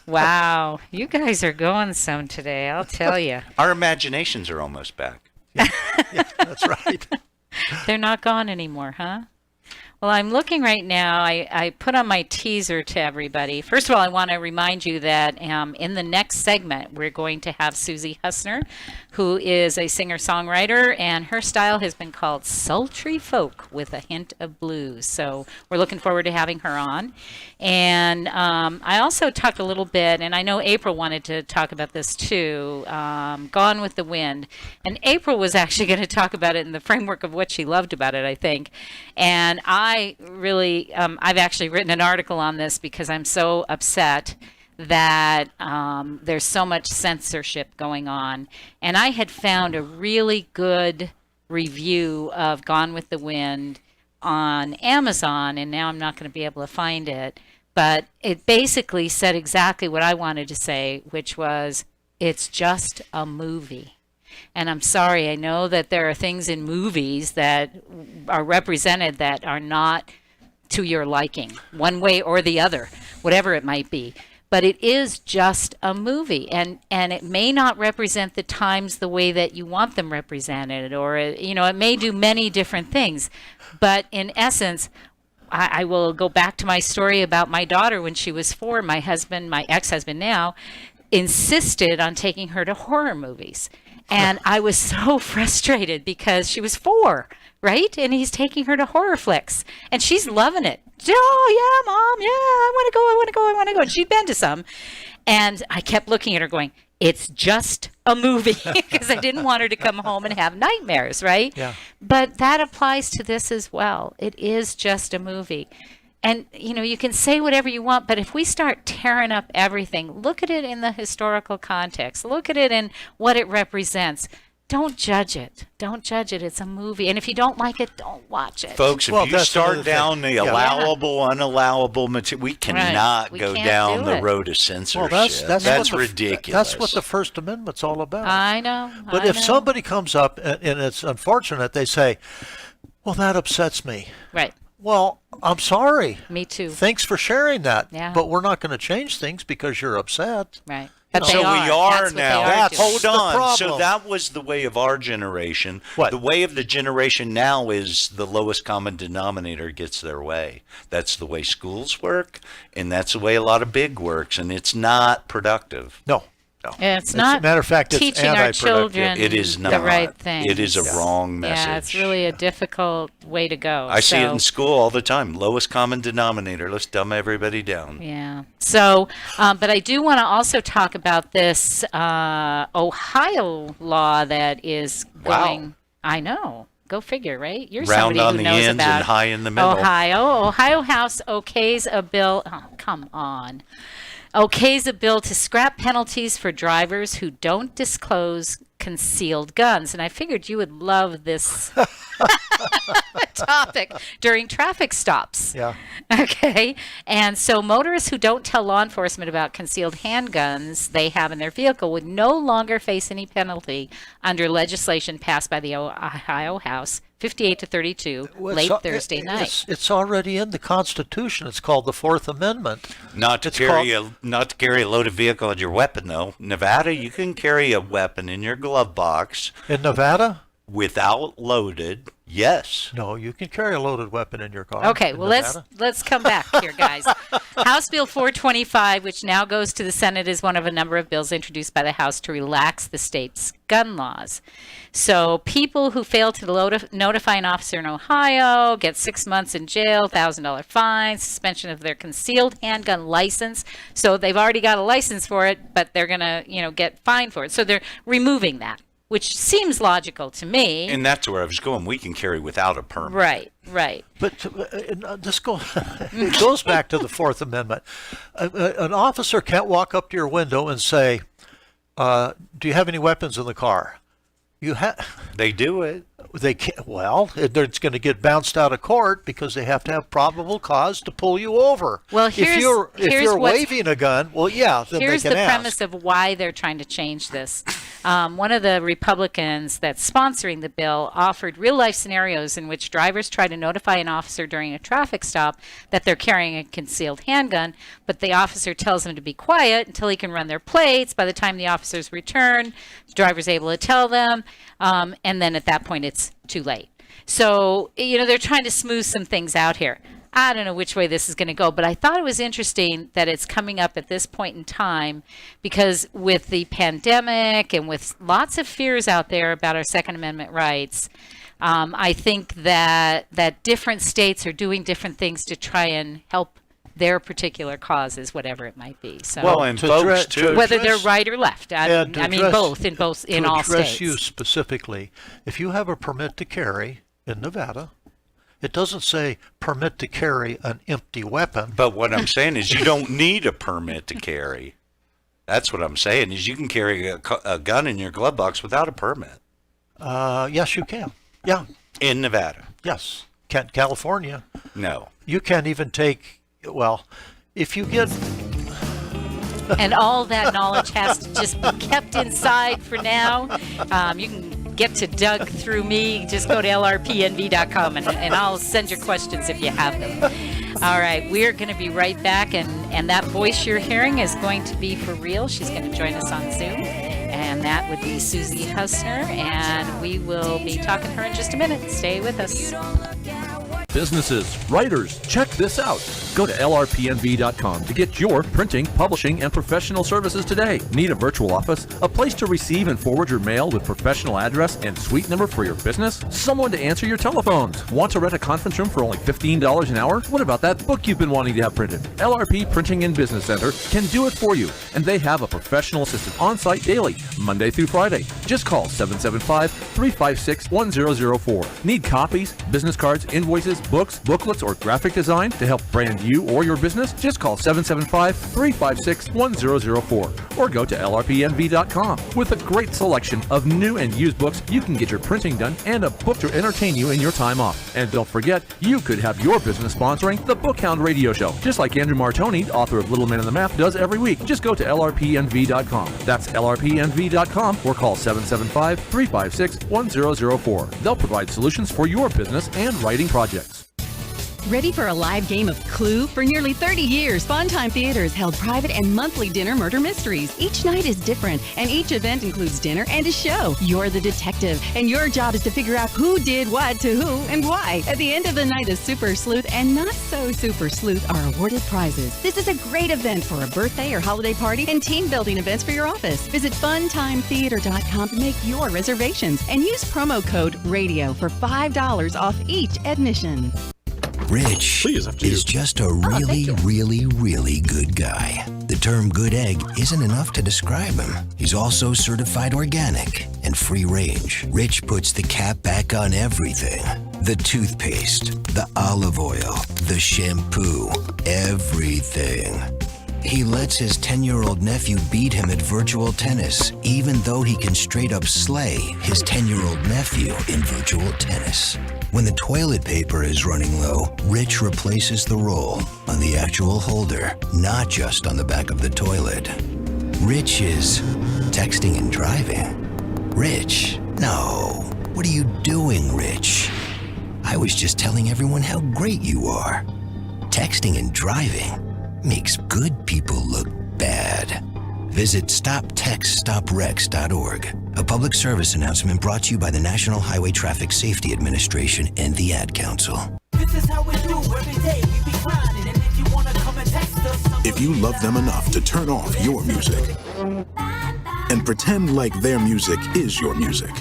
Speaker 10: Wow. You guys are going some today, I'll tell you.
Speaker 14: Our imaginations are almost back.
Speaker 12: Yeah, that's right.
Speaker 10: They're not gone anymore, huh? Well, I'm looking right now. I put on my teaser to everybody. First of all, I want to remind you that in the next segment, we're going to have Susie Hussner, who is a singer-songwriter, and her style has been called sultry folk with a hint of blues. So we're looking forward to having her on. And I also talked a little bit, and I know April wanted to talk about this too, Gone with the Wind. And April was actually going to talk about it in the framework of what she loved about it, I think. And I really, I've actually written an article on this because I'm so upset that there's so much censorship going on. And I had found a really good review of Gone with the Wind on Amazon, and now I'm not going to be able to find it. But it basically said exactly what I wanted to say, which was, it's just a movie. And I'm sorry, I know that there are things in movies that are represented that are not to your liking, one way or the other, whatever it might be. But it is just a movie, and it may not represent the times the way that you want them represented, or, you know, it may do many different things. But in essence, I will go back to my story about my daughter when she was 4. My husband, my ex-husband now, insisted on taking her to horror movies. And I was so frustrated because she was 4, right? And he's taking her to horror flicks. And she's loving it. Oh, yeah, Mom, yeah, I want to go. And she'd been to some. And I kept looking at her going, it's just a movie, because I didn't want her to come home and have nightmares, right?
Speaker 12: Yeah.
Speaker 10: But that applies to this as well. It is just a movie. And, you know, you can say whatever you want, but if we start tearing up everything, look at it in the historical context. Look at it in what it represents. Don't judge it. Don't judge it. It's a movie. And if you don't like it, don't watch it.
Speaker 14: Folks, if you start down the allowable, unallowable material, we cannot go down the road of censorship.
Speaker 12: Well,
Speaker 14: that's ridiculous.
Speaker 12: That's what the First Amendment's all about.
Speaker 10: I know.
Speaker 12: But if somebody comes up, and it's unfortunate, they say, well, that upsets me.
Speaker 10: Right.
Speaker 12: Well, I'm sorry.
Speaker 10: Me too.
Speaker 12: Thanks for sharing that.
Speaker 10: Yeah.
Speaker 12: But we're not going to change things because you're upset.
Speaker 10: Right.
Speaker 12: But
Speaker 14: So we are now. Hold
Speaker 12: the
Speaker 14: on.
Speaker 12: problem.
Speaker 14: So that was the way of our generation.
Speaker 12: What?
Speaker 14: The way of the generation now is the lowest common denominator gets their way. That's the way schools work, and that's the way a lot of big works, and it's not productive.
Speaker 12: No.
Speaker 10: It's not.
Speaker 12: Matter of fact, it's
Speaker 10: teaching our children
Speaker 14: It is not
Speaker 10: the right thing.
Speaker 14: It is a wrong message.
Speaker 10: Yeah, it's really a difficult way to go.
Speaker 14: I see it in school all the time. Lowest common denominator. Let's dumb everybody down.
Speaker 10: Yeah. So, but I do want to also talk about this Ohio law that is going.
Speaker 14: Wow.
Speaker 10: I know. Go figure, right? You're
Speaker 14: Round
Speaker 10: somebody
Speaker 14: on
Speaker 10: who
Speaker 14: the
Speaker 10: knows
Speaker 14: ends
Speaker 10: about
Speaker 14: and high in the middle.
Speaker 10: Ohio House okays a bill. Oh, come on. Okays a bill to scrap penalties for drivers who don't disclose concealed guns. And I figured you would love this topic during traffic stops.
Speaker 12: Yeah.
Speaker 10: Okay. And so motorists who don't tell law enforcement about concealed handguns they have in their vehicle would no longer face any penalty under legislation passed by the Ohio House 58 to 32 late Thursday night.
Speaker 12: It's already in the Constitution. It's called the Fourth Amendment.
Speaker 14: Not to carry a loaded vehicle as your weapon, though. Nevada, you can carry a weapon in your glove box.
Speaker 12: In Nevada?
Speaker 14: Without loaded, yes.
Speaker 12: No, you can carry a loaded weapon in your car.
Speaker 10: Okay, well let's come back here, guys. House Bill 425, which now goes to the Senate, is one of a number of bills introduced by the House to relax the state's gun laws. So people who fail to notify an officer in Ohio get 6 months in jail, $1,000 fine, suspension of their concealed handgun license. So they've already got a license for it, but they're gonna, get fined for it. So they're removing that, which seems logical to me.
Speaker 14: And that's where I was going. We can carry without a permit.
Speaker 10: Right.
Speaker 12: But it goes back to the Fourth Amendment. An officer can't walk up to your window and say, do you have any weapons in the car?
Speaker 14: They do it.
Speaker 12: They can't. Well, it's going to get bounced out of court because they have to have probable cause to pull you over.
Speaker 10: Well,
Speaker 12: if you're waving a gun, well, yeah, then
Speaker 10: here's
Speaker 12: they can
Speaker 10: the
Speaker 12: ask.
Speaker 10: premise of why they're trying to change this. One of the Republicans that's sponsoring the bill offered real-life scenarios in which drivers try to notify an officer during a traffic stop that they're carrying a concealed handgun, but the officer tells them to be quiet until he can run their plates. By the time the officers return, the driver's able to tell them, and then at that point it's too late. So, they're trying to smooth some things out here. I don't know which way this is going to go, but I thought it was interesting that it's coming up at this point in time because with the pandemic and with lots of fears out there about our Second Amendment rights, I think that different states are doing different things to try and help their particular causes, whatever it might be. So,
Speaker 14: well, and folks too.
Speaker 10: Whether they're right or left. I mean, both in all states.
Speaker 12: To address you specifically, if you have a permit to carry in Nevada, it doesn't say permit to carry an empty weapon.
Speaker 14: But what I'm saying is you don't need a permit to carry. That's what I'm saying is you can carry a gun in your glove box without a permit.
Speaker 12: Yes, you can. Yeah.
Speaker 14: In Nevada.
Speaker 12: Yes. California.
Speaker 14: No.
Speaker 12: You can't even take, well, if you get...
Speaker 10: And all that knowledge has to just be kept inside for now. You can get to Doug through me. Just go to lrpnv.com and I'll send your questions if you have them. All right, we're going to be right back, and that voice you're hearing is going to be for real. She's going to join us on Zoom, and that would be Susie Husner, and we will be talking to her in just a minute. Stay with us.
Speaker 7: Businesses, writers, check this out. Go to lrpnv.com to get your printing, publishing, and professional services today. Need a virtual office? A place to receive and forward your mail with professional address and suite number for your business? Someone to answer your telephones? Want to rent a conference room for only $15 an hour? What about that book you've been wanting to have printed? LRP Printing and Business Center can do it for you, and they have a professional assistant on site daily, Monday through Friday. Just call 775-356-1004. Need copies, business cards, invoices, books, booklets, or graphic design to help brand you or your business? Just call 775-356-1004 or go to lrpnv.com. With a great selection of new and used books, you can get your printing done and a book to entertain you in your time off. And don't forget, you could have your business sponsoring the Book Hound radio show, just like Andrew Martoni, author of Little Man in the Map, does every week. Just go to lrpnv.com. That's lrpnv.com or call 775-356-1004. They'll provide solutions for your business and writing projects.
Speaker 6: Ready for a live game of Clue? For nearly 30 years, Funtime Theaters held private and monthly dinner murder mysteries. Each night is different, and each event includes dinner and a show. You're the detective, and your job is to figure out who did what to who and why. At the end of the night, a super sleuth and not so super sleuth are awarded prizes. This is a great event for a birthday or holiday party and team building events for your office. Visit funtimetheater.com to make your reservations and use promo code RADIO for $5 off each admission.
Speaker 1: Rich is just a really good guy. The term good egg isn't enough to describe him. He's also certified organic and free range. Rich puts the cap back on everything. The toothpaste, the olive oil, the shampoo, everything. He lets his 10-year-old nephew beat him at virtual tennis, even though he can straight up slay his 10-year-old nephew in virtual tennis. When the toilet paper is running low, Rich replaces the roll on the actual holder, not just on the back of the toilet. Rich is texting and driving. Rich, no. What are you doing, Rich? I was just telling everyone how great you are. Texting and driving makes good people look bad. Visit StopTextStopWrecks.org. A public service announcement brought to you by the National Highway Traffic Safety Administration and the Ad Council.
Speaker 13: This is how we do every day. We be grinding, and if you wanna come and text us,
Speaker 15: If you love them enough to turn off your music and pretend like their music is your music,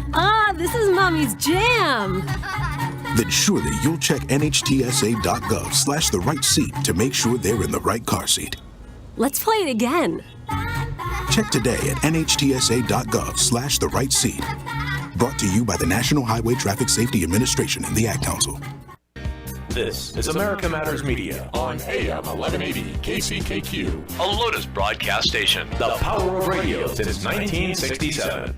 Speaker 16: This is Mommy's jam.
Speaker 15: then surely you'll check nhtsa.gov/the right seat to make sure they're in the right car seat.
Speaker 16: Let's play it again.
Speaker 15: Check today at nhtsa.gov/the right seat. Brought to you by the National Highway Traffic Safety Administration and the Ad Council.
Speaker 4: This is America Matters Media on AM 1180 KCKQ, a Lotus broadcast station. The power of radio since 1967.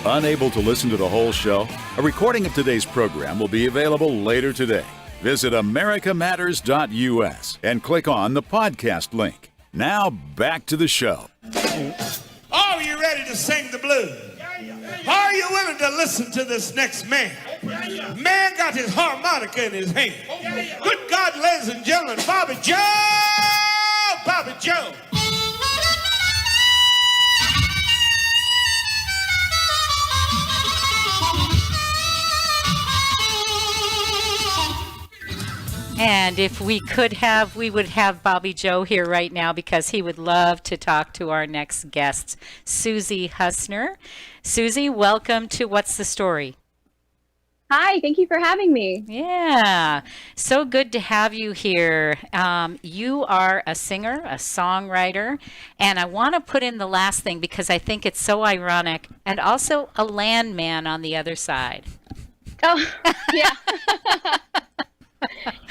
Speaker 20: Unable to listen to the whole show? A recording of today's program will be available later today. Visit americamatters.us and click on the podcast link. Now back to the show.
Speaker 17: Are you ready to sing the blues? Are you willing to listen to this next man? Man got his harmonica in his hand. Good God, ladies and gentlemen, Bobby Joe! Bobby Joe!
Speaker 10: And if we could have, we would have Bobby Joe here right now because he would love to talk to our next guest, Susie Hussner. Susie, welcome to What's the Story?
Speaker 18: Hi, thank you for having me.
Speaker 10: Yeah, so good to have you here. You are a singer, a songwriter, and I want to put in the last thing because I think it's so ironic, and also a landman on the other side.
Speaker 18: Oh, yeah.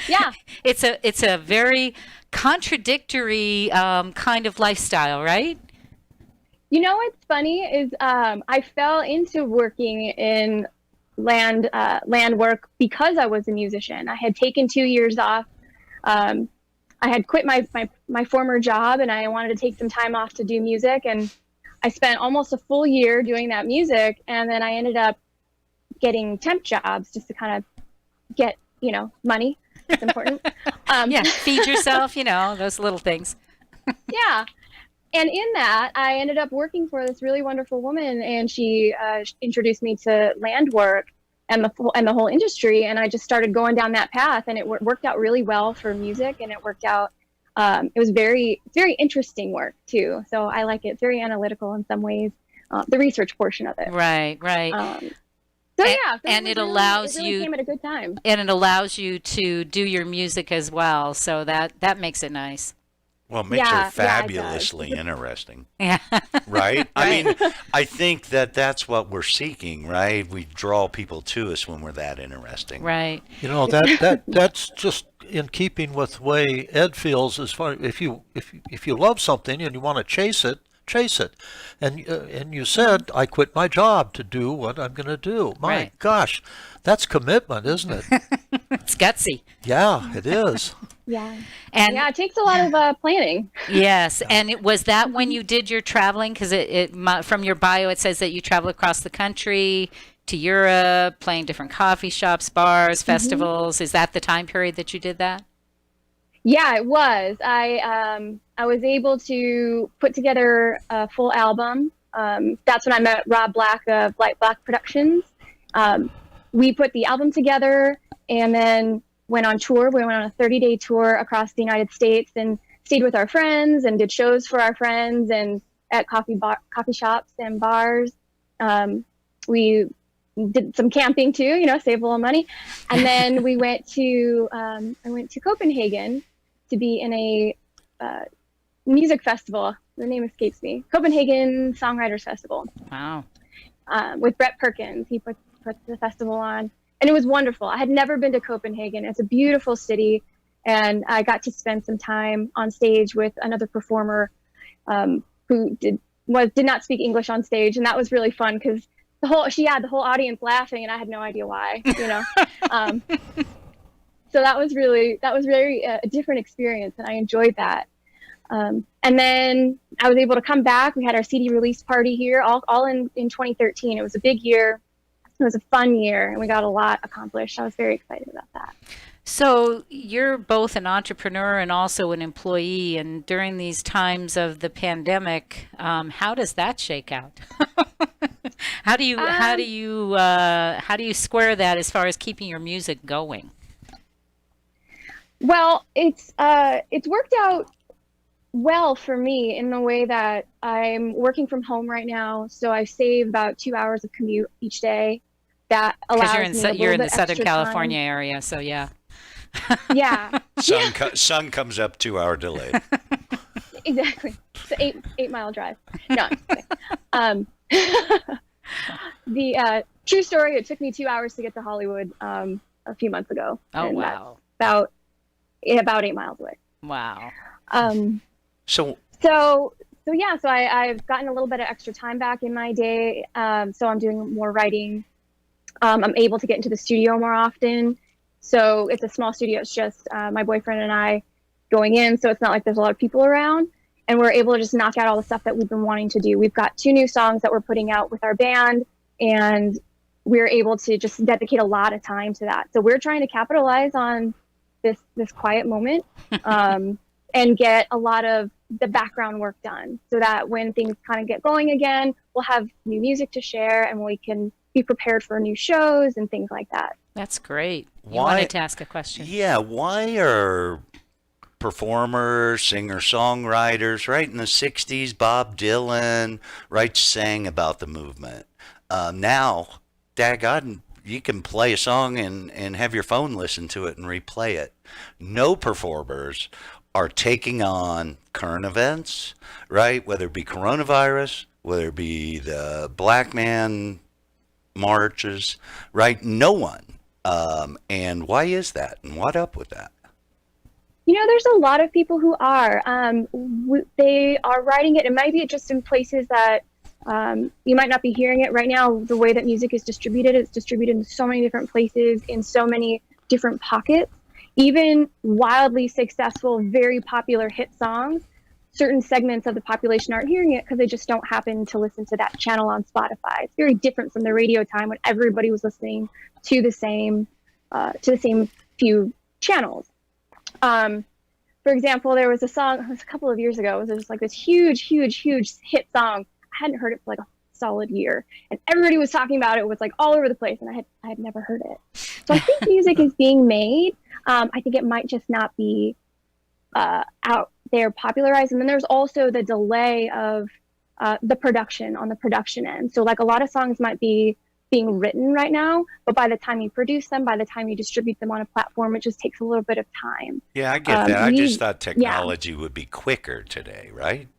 Speaker 18: Yeah.
Speaker 10: It's a very contradictory kind of lifestyle, right?
Speaker 18: You know what's funny is I fell into working in land work because I was a musician. I had taken 2 years off. I had quit my former job and I wanted to take some time off to do music, and I spent almost a full year doing that music, and then I ended up getting temp jobs just to kind of get, money. It's important.
Speaker 10: Yeah, feed yourself, those little things.
Speaker 18: Yeah. And in that, I ended up working for this really wonderful woman, and she introduced me to land work and the whole industry. And I just started going down that path, and it worked out really well for music, and it worked out. It was very interesting work too. So I like it. It's very analytical in some ways. The research portion of it.
Speaker 10: Right.
Speaker 18: So yeah,
Speaker 10: and it allows
Speaker 18: really
Speaker 10: you
Speaker 18: came at a good time.
Speaker 10: And it allows you to do your music as well. So that makes it nice.
Speaker 14: Well, it makes her fabulously interesting.
Speaker 10: Yeah.
Speaker 14: Right? I mean, I think that's what we're seeking, right? We draw people to us when we're that interesting.
Speaker 10: Right.
Speaker 12: That's just in keeping with the way Ed feels. As far if you love something and you want to chase it. And you said, I quit my job to do what I'm going to do. My gosh, that's commitment, isn't it?
Speaker 10: It's gutsy.
Speaker 12: Yeah, it is.
Speaker 18: Yeah.
Speaker 10: And
Speaker 18: it takes a lot of planning.
Speaker 10: Yes. And was that when you did your traveling? Because from your bio, it says that you travel across the country to Europe, playing different coffee shops, bars, festivals. Is that the time period that you did that?
Speaker 18: Yeah, it was. I was able to put together a full album. That's when I met Rob Black of Light Black Productions. We put the album together and then went on tour. We went on a 30-day tour across the United States and stayed with our friends and did shows for our friends and at coffee shops and bars. We did some camping too, save a little money. And then we went to I went to Copenhagen to be in a music festival. The name escapes me. Copenhagen Songwriters Festival.
Speaker 10: Wow.
Speaker 18: with Brett Perkins. He put the festival on, and it was wonderful. I had never been to Copenhagen. It's a beautiful city, and I got to spend some time on stage with another performer who did not speak English on stage, and that was really fun because she had the whole audience laughing, and I had no idea why. So that was very a different experience, and I enjoyed that. And then I was able to come back. We had our CD release party here, all in 2013. It was a big year. It was a fun year, and we got a lot accomplished. I was very excited about that.
Speaker 10: So you're both an entrepreneur and also an employee, and during these times of the pandemic, how does that shake out? How do you square that as far as keeping your music going?
Speaker 18: Well, it's worked out well for me in the way that I'm working from home right now, so I save about 2 hours of commute each day. That allows
Speaker 10: you're in the Southern California area, so yeah.
Speaker 18: Yeah.
Speaker 14: Sun comes up 2 hour delay.
Speaker 18: Exactly. It's an 8-mile drive. No, I'm kidding. The true story, it took me 2 hours to get to Hollywood a few months ago.
Speaker 10: Oh,
Speaker 18: and
Speaker 10: wow.
Speaker 18: That's about 8 miles away.
Speaker 10: Wow.
Speaker 18: So I've gotten a little bit of extra time back in my day. So I'm doing more writing. I'm able to get into the studio more often. So it's a small studio. It's just my boyfriend and I going in. So it's not like there's a lot of people around. And we're able to just knock out all the stuff that we've been wanting to do. We've got 2 new songs that we're putting out with our band. And we're able to just dedicate a lot of time to that. So we're trying to capitalize on this quiet moment and get a lot of the background work done so that when things kind of get going again, we'll have new music to share and we can be prepared for new shows and things like that.
Speaker 10: That's great. You wanted to ask a question.
Speaker 14: Yeah, why are performers, singer-songwriters, right in the 60s, Bob Dylan, right, sang about the movement. Now, daggone, you can play a song and have your phone listen to it and replay it. No performers are taking on current events, right? Whether it be coronavirus, whether it be the black man marches, right? No one. And why is that? And what up with that?
Speaker 18: There's a lot of people who are. They are writing it. It might be just in places that you might not be hearing it right now. The way that music is distributed, it's distributed in so many different places, in so many different pockets. Even wildly successful, very popular hit songs, certain segments of the population aren't hearing it because they just don't happen to listen to that channel on Spotify. It's very different from the radio time when everybody was listening to the same few channels. For example, there was a song, it was a couple of years ago, it was just like this huge hit song. I hadn't heard it for like a solid year, and everybody was talking about it. It was like all over the place, and I had never heard it. So I think music is being made. I think it might just not be out there popularized. And then there's also the delay of the production on the production end. So like a lot of songs might be being written right now, but by the time you produce them, by the time you distribute them on a platform, it just takes a little bit of time.
Speaker 14: Yeah, I get that. I just thought technology would be quicker today, right?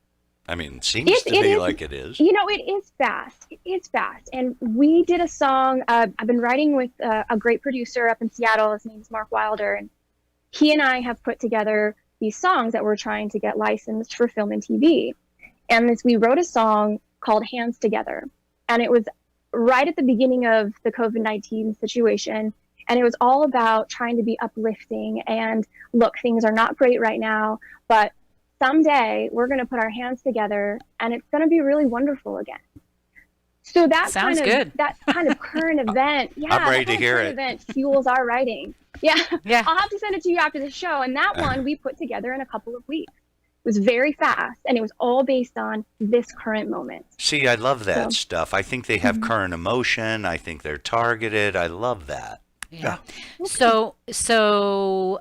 Speaker 14: I mean, it seems to me like it is.
Speaker 18: It is fast. It is fast. And we did a song. I've been writing with a great producer up in Seattle. His name is Mark Wilder. And he and I have put together these songs that we're trying to get licensed for film and TV. And we wrote a song called Hands Together. And it was right at the beginning of the COVID-19 situation. And it was all about trying to be uplifting and look, things are not great right now, but someday we're going to put our hands together and it's going to be really wonderful again. So that
Speaker 10: sounds good.
Speaker 18: That kind of current event,
Speaker 14: I'm ready to hear it.
Speaker 18: Event fuels our writing. Yeah. I'll have to send it to you after the show. And that one we put together in a couple of weeks. It was very fast, and it was all based on this current moment.
Speaker 14: See, I love that stuff. I think they have current emotion. I think they're targeted. I love that.
Speaker 10: Yeah. Okay. So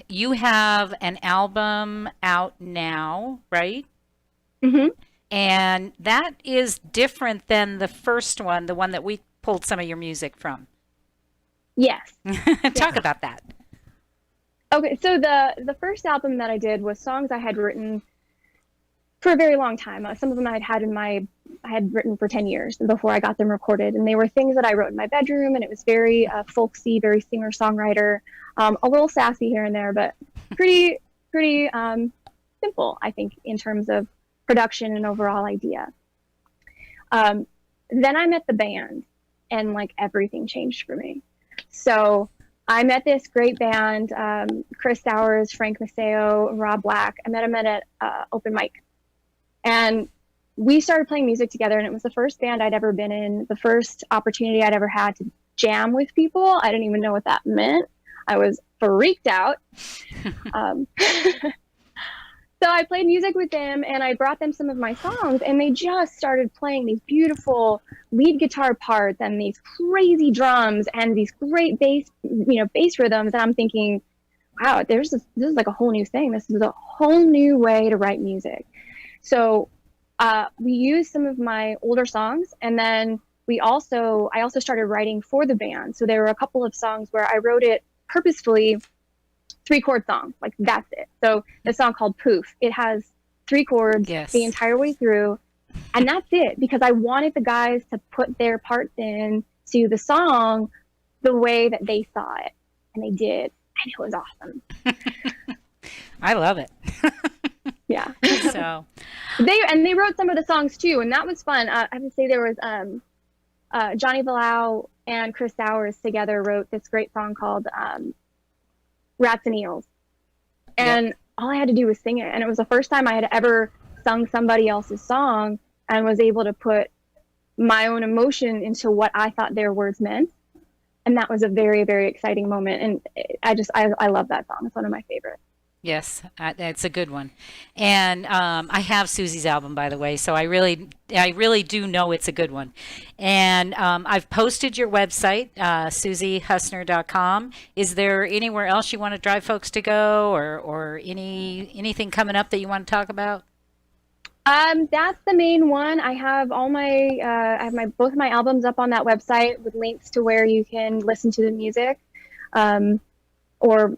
Speaker 10: you have an album out now, right?
Speaker 18: Mm-hmm.
Speaker 10: And that is different than the first one, the one that we pulled some of your music from.
Speaker 18: Yes.
Speaker 10: Talk about that.
Speaker 18: Okay, so the first album that I did was songs I had written for a very long time. Some of them I had written for 10 years before I got them recorded. And they were things that I wrote in my bedroom, and it was very folksy, very singer-songwriter, a little sassy here and there, but pretty simple, I think, in terms of production and overall idea. Then I met the band, and like everything changed for me. So I met this great band, Chris Sowers, Frank Maceo, Rob Black. I met them at an open mic. And we started playing music together, and it was the first band I'd ever been in, the first opportunity I'd ever had to jam with people. I didn't even know what that meant. I was freaked out. So I played music with them, and I brought them some of my songs, and they just started playing these beautiful lead guitar parts and these crazy drums and these great bass rhythms. And I'm thinking, wow, this is like a whole new thing. This is a whole new way to write music. So we used some of my older songs, and then I also started writing for the band. So there were a couple of songs where I wrote it purposefully 3-chord song, like that's it. So the song called Poof, it has 3 chords the entire way through, and that's it, because I wanted the guys to put their parts in to the song the way that they saw it, and they did, and it was awesome.
Speaker 10: I love it.
Speaker 18: Yeah.
Speaker 10: So
Speaker 18: they wrote some of the songs too, and that was fun. I have to say there was Johnny Villau and Chris Sowers together wrote this great song called Rats and Eels, and all I had to do was sing it, and it was the first time I had ever sung somebody else's song and was able to put my own emotion into what I thought their words meant, and that was a very, very exciting moment. And I love that song. It's one of my favorites.
Speaker 10: Yes, it's a good one. And I have Susie's album, by the way, so I really do know it's a good one. And I've posted your website, SusieHussner.com. Is there anywhere else you want to drive folks to go, or anything coming up that you want to talk about?
Speaker 18: That's the main one. I have both my albums up on that website with links to where you can listen to the music. Where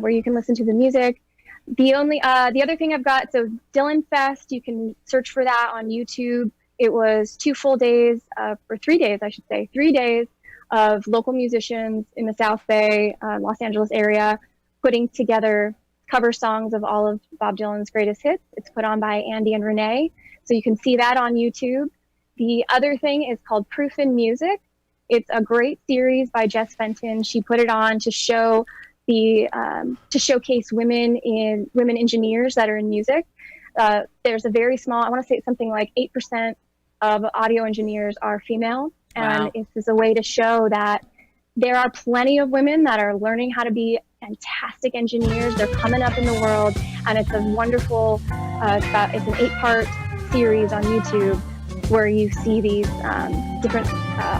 Speaker 18: you can listen to the music. The other thing I've got, so Dylan Fest, you can search for that on YouTube. It was 2 full days, or 3 days, I should say, 3 days of local musicians in the South Bay, Los Angeles area, putting together cover songs of all of Bob Dylan's greatest hits. It's put on by Andy and Renee, so you can see that on YouTube. The other thing is called Proof in Music. It's a great series by Jess Fenton. She put it on to show to showcase women engineers that are in music. There's a very small, I want to say it's something like 8% of audio engineers are female. And
Speaker 10: Wow.
Speaker 18: It's just a way to show that there are plenty of women that are learning how to be fantastic engineers. They're coming up in the world, and it's a wonderful, it's an 8-part series on YouTube where you see these different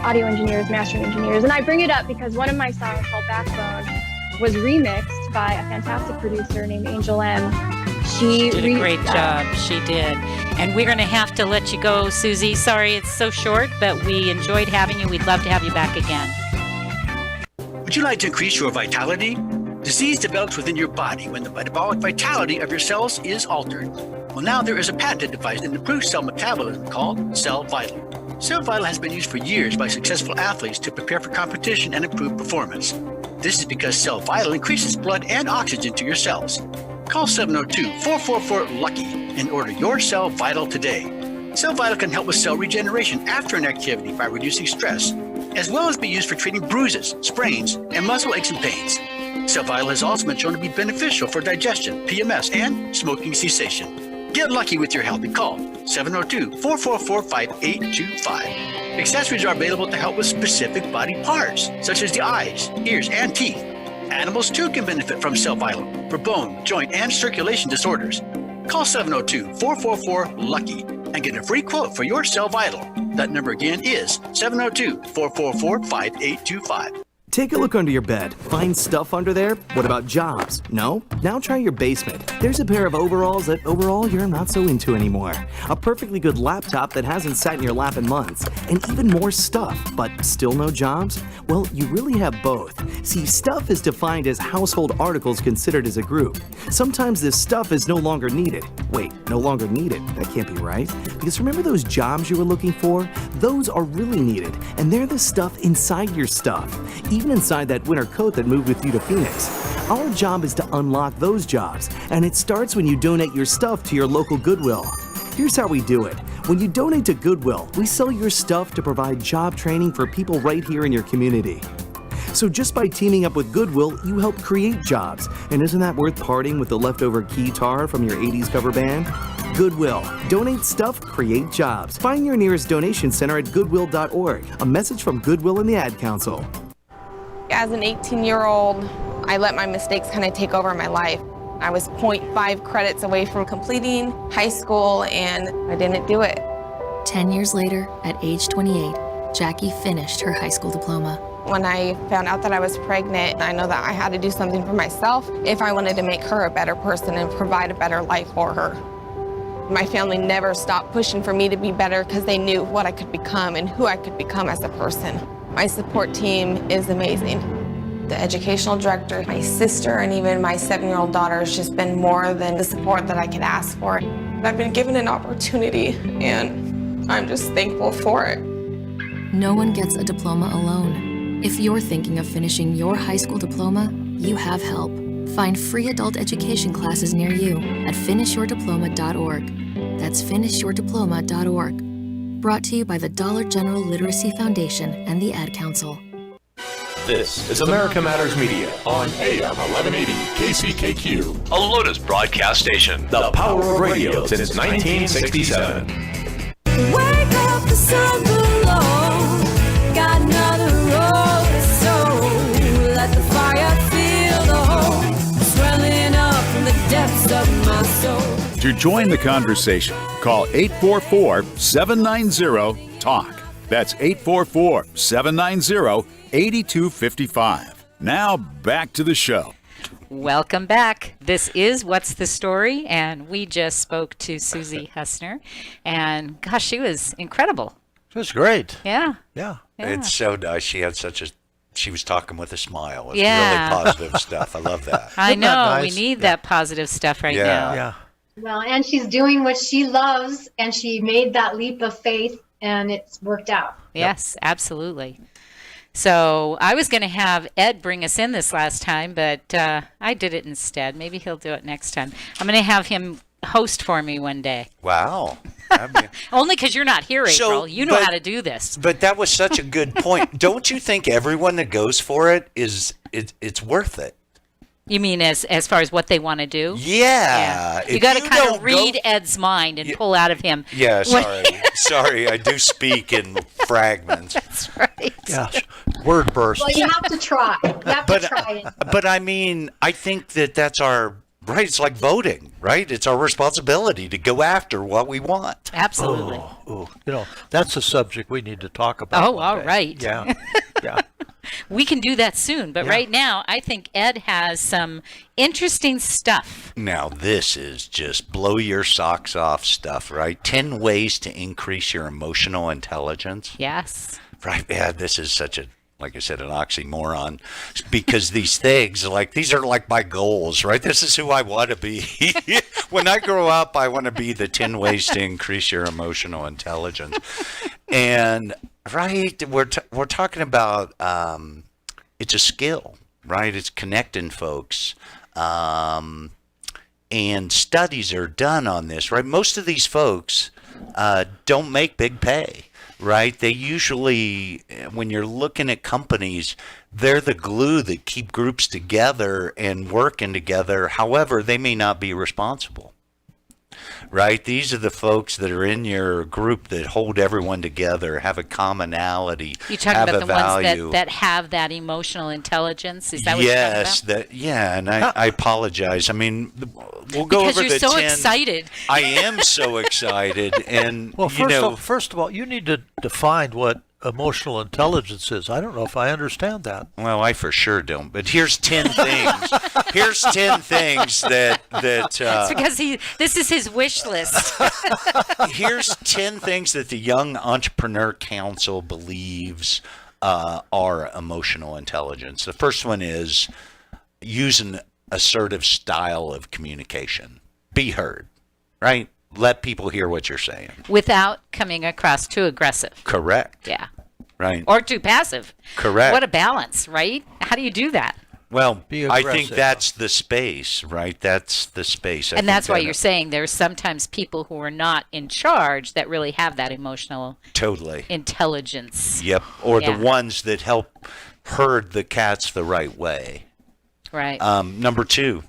Speaker 18: audio engineers, mastering engineers. And I bring it up because one of my songs called Backbone was remixed by a fantastic producer named Angel M.
Speaker 10: She did a great job. She did. And we're going to have to let you go, Susie. Sorry it's so short, but we enjoyed having you. We'd love to have you back again.
Speaker 3: Would you like to increase your vitality? Disease develops within your body when the metabolic vitality of your cells is altered. Well, now there is a patented device that improves cell metabolism called Cell Vital. Cell Vital has been used for years by successful athletes to prepare for competition and improve performance. This is because Cell Vital increases blood and oxygen to your cells. Call 702-444-LUCKY and order your Cell Vital today. Cell Vital can help with cell regeneration after an activity by reducing stress, as well as be used for treating bruises, sprains, and muscle aches and pains. Cell Vital has also been shown to be beneficial for digestion, PMS, and smoking cessation. Get lucky with your health and call 702-444-5825. Accessories are available to help with specific body parts, such as the eyes, ears, and teeth. Animals too can benefit from Cell Vital for bone, joint, and circulation disorders. Call 702-444-LUCKY and get a free quote for your Cell Vital. That number again is 702-444-5825.
Speaker 5: Take a look under your bed. Find stuff under there? What about jobs? No? Now try your basement. There's a pair of overalls that overall you're not so into anymore. A perfectly good laptop that hasn't sat in your lap in months. And even more stuff, but still no jobs? Well, you really have both. See, stuff is defined as household articles considered as a group. Sometimes this stuff is no longer needed. Wait, no longer needed? That can't be right. Because remember those jobs you were looking for? Those are really needed, and they're the stuff inside your stuff. Even inside that winter coat that moved with you to Phoenix. Our job is to unlock those jobs, and it starts when you donate your stuff to your local Goodwill. Here's how we do it. When you donate to Goodwill, we sell your stuff to provide job training for people right here in your community. So just by teaming up with Goodwill, you help create jobs. And isn't that worth parting with the leftover keytar from your 80s cover band? Goodwill. Donate stuff, create jobs. Find your nearest donation center at goodwill.org. A message from Goodwill and the Ad Council.
Speaker 8: As an 18-year-old, I let my mistakes kind of take over my life. I was 0.5 credits away from completing high school, and I didn't do it.
Speaker 9: 10 years later, at age 28, Jackie finished her high school diploma.
Speaker 8: When I found out that I was pregnant, I know that I had to do something for myself if I wanted to make her a better person and provide a better life for her. My family never stopped pushing for me to be better because they knew what I could become and who I could become as a person. My support team is amazing. The educational director, my sister, and even my 7-year-old daughter has just been more than the support that I could ask for. I've been given an opportunity, and I'm just thankful for it.
Speaker 9: No one gets a diploma alone. If you're thinking of finishing your high school diploma, you have help. Find free adult education classes near you at finishyourdiploma.org. That's finishyourdiploma.org. Brought to you by the Dollar General Literacy Foundation and the Ad Council.
Speaker 4: This is America Matters Media on AM 1180 KCKQ, a Lotus broadcast station. The power of radio since 1967.
Speaker 11: Wake up, the sun below. Got another road to sow. Let the fire feel the hope swelling up from the depths of my soul.
Speaker 20: To join the conversation, call 844-790-TALK. That's 844-790-8255. Now back to the show.
Speaker 10: Welcome back. This is What's the Story, and we just spoke to Susie Hessner, and gosh, she was incredible.
Speaker 12: It was great.
Speaker 10: Yeah.
Speaker 12: Yeah.
Speaker 14: It's so nice. She had she was talking with a smile. It's
Speaker 10: Yeah.
Speaker 14: really positive stuff. I love that.
Speaker 10: I
Speaker 12: Isn't that
Speaker 10: know.
Speaker 12: nice?
Speaker 10: We need that positive stuff right now.
Speaker 12: Yeah.
Speaker 19: Well, and she's doing what she loves, and she made that leap of faith, and it's worked out.
Speaker 10: Yes, absolutely. So I was going to have Ed bring us in this last time, but I did it instead. Maybe he'll do it next time. I'm going to have him host for me one day.
Speaker 14: Wow.
Speaker 10: Only because you're not here, April. You know how to do this.
Speaker 14: But that was such a good point. Don't you think everyone that goes for it it's worth it?
Speaker 10: You mean as far as what they want to do?
Speaker 14: Yeah.
Speaker 10: You got to kind of read Ed's mind and pull out of him.
Speaker 14: Yeah, sorry. I do speak in fragments.
Speaker 10: That's right.
Speaker 12: Yeah. Word bursts.
Speaker 19: Well, you have to try. You have to try it.
Speaker 14: But I mean, I think that's our right. It's like voting, right? It's our responsibility to go after what we want.
Speaker 10: Absolutely.
Speaker 12: Oh, that's a subject we need to talk about.
Speaker 10: Oh, all right.
Speaker 12: Yeah. Yeah.
Speaker 10: We can do that soon, but right now, I think Ed has some interesting stuff.
Speaker 14: Now, this is just blow your socks off stuff, right? 10 ways to increase your emotional intelligence.
Speaker 10: Yes.
Speaker 14: Right. Yeah, this is such like I said, an oxymoron, because these things, these are like my goals, right? This is who I want to be. When I grow up, I want to be the 10 ways to increase your emotional intelligence. And right, we're talking about it's a skill, right? It's connecting folks, and studies are done on this, right? Most of these folks don't make big pay, right? They usually, when you're looking at companies, they're the glue that keep groups together and working together. However, they may not be responsible. Right? These are the folks that are in your group that hold everyone together, have a commonality,
Speaker 10: You're talking
Speaker 14: have
Speaker 10: about
Speaker 14: a
Speaker 10: the
Speaker 14: value.
Speaker 10: ones that have that emotional intelligence? Is that what you're talking about?
Speaker 14: And I apologize. I mean, we'll go
Speaker 10: because
Speaker 14: over
Speaker 10: you're
Speaker 14: the
Speaker 10: so
Speaker 14: 10.
Speaker 10: excited.
Speaker 14: I am so excited. And,
Speaker 12: Well, first of all, you need to define what emotional intelligence is. I don't know if I understand that.
Speaker 14: Well, I for sure don't. But here's 10 things. Here's 10 things that
Speaker 10: It's because this is his wish list.
Speaker 14: Here's 10 things that the Young Entrepreneur Council believes are emotional intelligence. The first one is use an assertive style of communication. Be heard, right? Let people hear what you're saying.
Speaker 10: Without coming across too aggressive.
Speaker 14: Correct.
Speaker 10: Yeah.
Speaker 14: Right.
Speaker 10: Or too passive.
Speaker 14: Correct.
Speaker 10: What a balance, right? How do you do that?
Speaker 14: Well, I think that's the space, right? That's the space.
Speaker 10: And that's why you're saying there's sometimes people who are not in charge that really have that emotional intelligence.
Speaker 14: Yep. Or
Speaker 10: Yeah.
Speaker 14: the ones that help herd the cats the right way.
Speaker 10: Right.
Speaker 14: Number 2,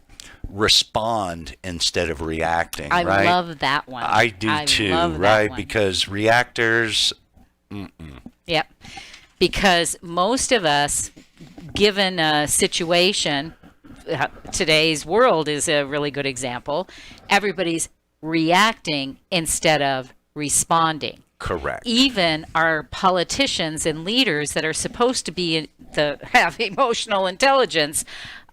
Speaker 14: respond instead of reacting.
Speaker 10: I
Speaker 14: right?
Speaker 10: love that one.
Speaker 14: I do too,
Speaker 10: love that
Speaker 14: right?
Speaker 10: one.
Speaker 14: Because reactors.
Speaker 10: Yep. Because most of us, given a situation, today's world is a really good example, everybody's reacting instead of responding.
Speaker 14: Correct.
Speaker 10: Even our politicians and leaders that are supposed to have emotional intelligence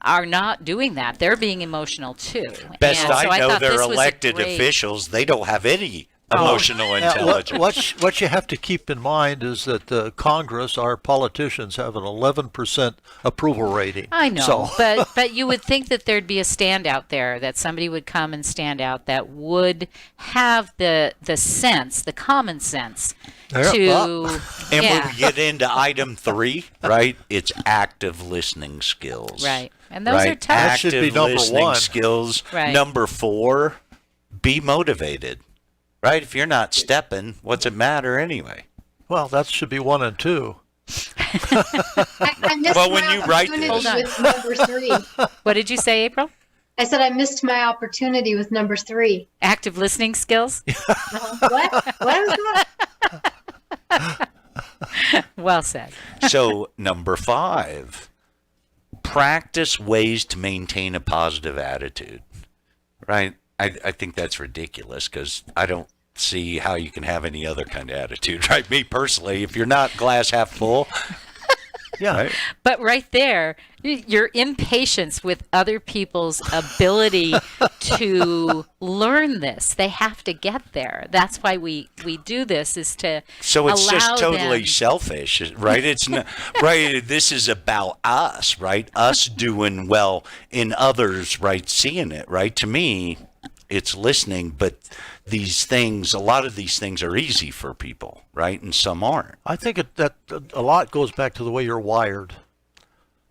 Speaker 10: are not doing that. They're being emotional too.
Speaker 14: Best
Speaker 10: And so
Speaker 14: I know,
Speaker 10: thought
Speaker 14: they're
Speaker 10: this was a
Speaker 14: elected
Speaker 10: great-
Speaker 14: officials. They don't have any emotional intelligence.
Speaker 12: What you have to keep in mind is that the Congress, our politicians, have an 11% approval rating.
Speaker 10: I know,
Speaker 12: So.
Speaker 10: but you would think that there'd be a standout there, that somebody would come and stand out that would have the sense, the common sense to.
Speaker 14: And
Speaker 10: yeah.
Speaker 14: when we get into item 3, right? It's active listening skills.
Speaker 10: Right. And those are tough. That
Speaker 12: should be
Speaker 14: Active
Speaker 12: number
Speaker 14: listening
Speaker 12: 1.
Speaker 14: skills.
Speaker 10: Right.
Speaker 14: Number 4, be motivated. Right? If you're not stepping, what's it matter anyway?
Speaker 12: Well, that should be 1 and 2.
Speaker 19: I missed
Speaker 14: Well,
Speaker 19: my
Speaker 14: when you write
Speaker 19: opportunity
Speaker 10: Hold on.
Speaker 19: with number 3.
Speaker 10: What did you say, April?
Speaker 19: I said I missed my opportunity with number 3.
Speaker 10: Active listening skills?
Speaker 19: What? What was that?
Speaker 10: Well said.
Speaker 14: So, number 5, practice ways to maintain a positive attitude. Right? I think that's ridiculous because I don't see how you can have any other kind of attitude, right? Me personally, if you're not glass half full,
Speaker 12: yeah.
Speaker 14: Right?
Speaker 10: But right there, your impatience with other people's ability to learn this, they have to get there. That's why we do this, is to
Speaker 14: So it's just
Speaker 10: allow
Speaker 14: totally
Speaker 10: them.
Speaker 14: selfish, right? It's not, right. This is about us, right? Us doing well in others, right? Seeing it, right? To me, it's listening, but these things, a lot of these things are easy for people, right? And some aren't.
Speaker 12: I think that a lot goes back to the way you're wired.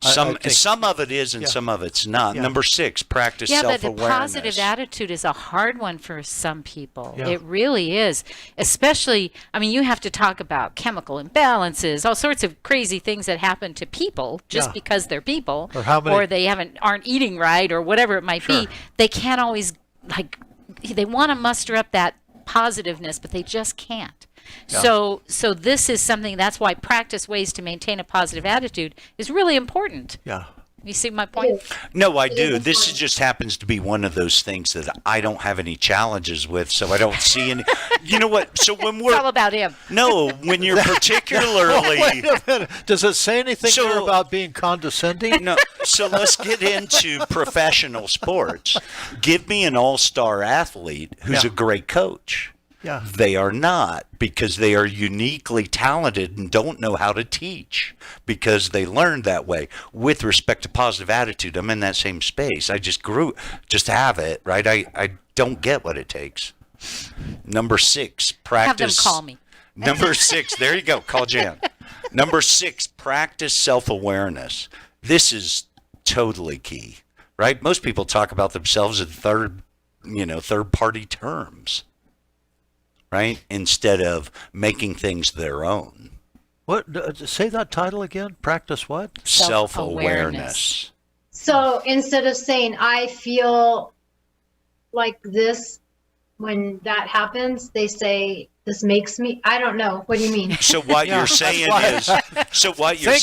Speaker 14: Some of it is and some of it's not.
Speaker 12: Yeah.
Speaker 14: Number 6, practice
Speaker 10: Yeah, but
Speaker 14: self-awareness.
Speaker 10: the positive attitude is a hard one for some people.
Speaker 12: Yeah.
Speaker 10: It really is. Especially, I mean, you have to talk about chemical imbalances, all sorts of crazy things that happen to people just
Speaker 12: Yeah.
Speaker 10: because they're people,
Speaker 12: Or how many-
Speaker 10: they aren't eating right, or whatever it might be. They can't always, they want to muster up that positiveness, but they just can't.
Speaker 12: Yeah.
Speaker 10: So this is something, that's why practice ways to maintain a positive attitude is really important.
Speaker 12: Yeah.
Speaker 10: You see my point?
Speaker 14: No, I do. This just happens to be one of those things that I don't have any challenges with, so I don't see any. You know what? So when we're
Speaker 10: It's all about him.
Speaker 14: No, when you're particularly.
Speaker 12: Wait a minute. Does it say anything
Speaker 14: So-
Speaker 12: there about being condescending?
Speaker 14: No, so let's get into professional sports. Give me an all-star athlete who's
Speaker 12: Yeah.
Speaker 14: a great coach.
Speaker 12: Yeah.
Speaker 14: They are not, because they are uniquely talented and don't know how to teach because they learned that way. With respect to positive attitude, I'm in that same space. I just just have it, right? I don't get what it takes. Number 6, practice.
Speaker 10: Have them call me.
Speaker 14: Number 6, there you go. Call Jan. Number 6, practice self-awareness. This is totally key, right? Most people talk about themselves in third-party terms, right? Instead of making things their own.
Speaker 12: What? Say that title again. Practice what?
Speaker 14: Self-awareness.
Speaker 19: So instead of saying, I feel like this when that happens, they say, this makes me, I don't know. What do you mean?
Speaker 14: So what you're saying is,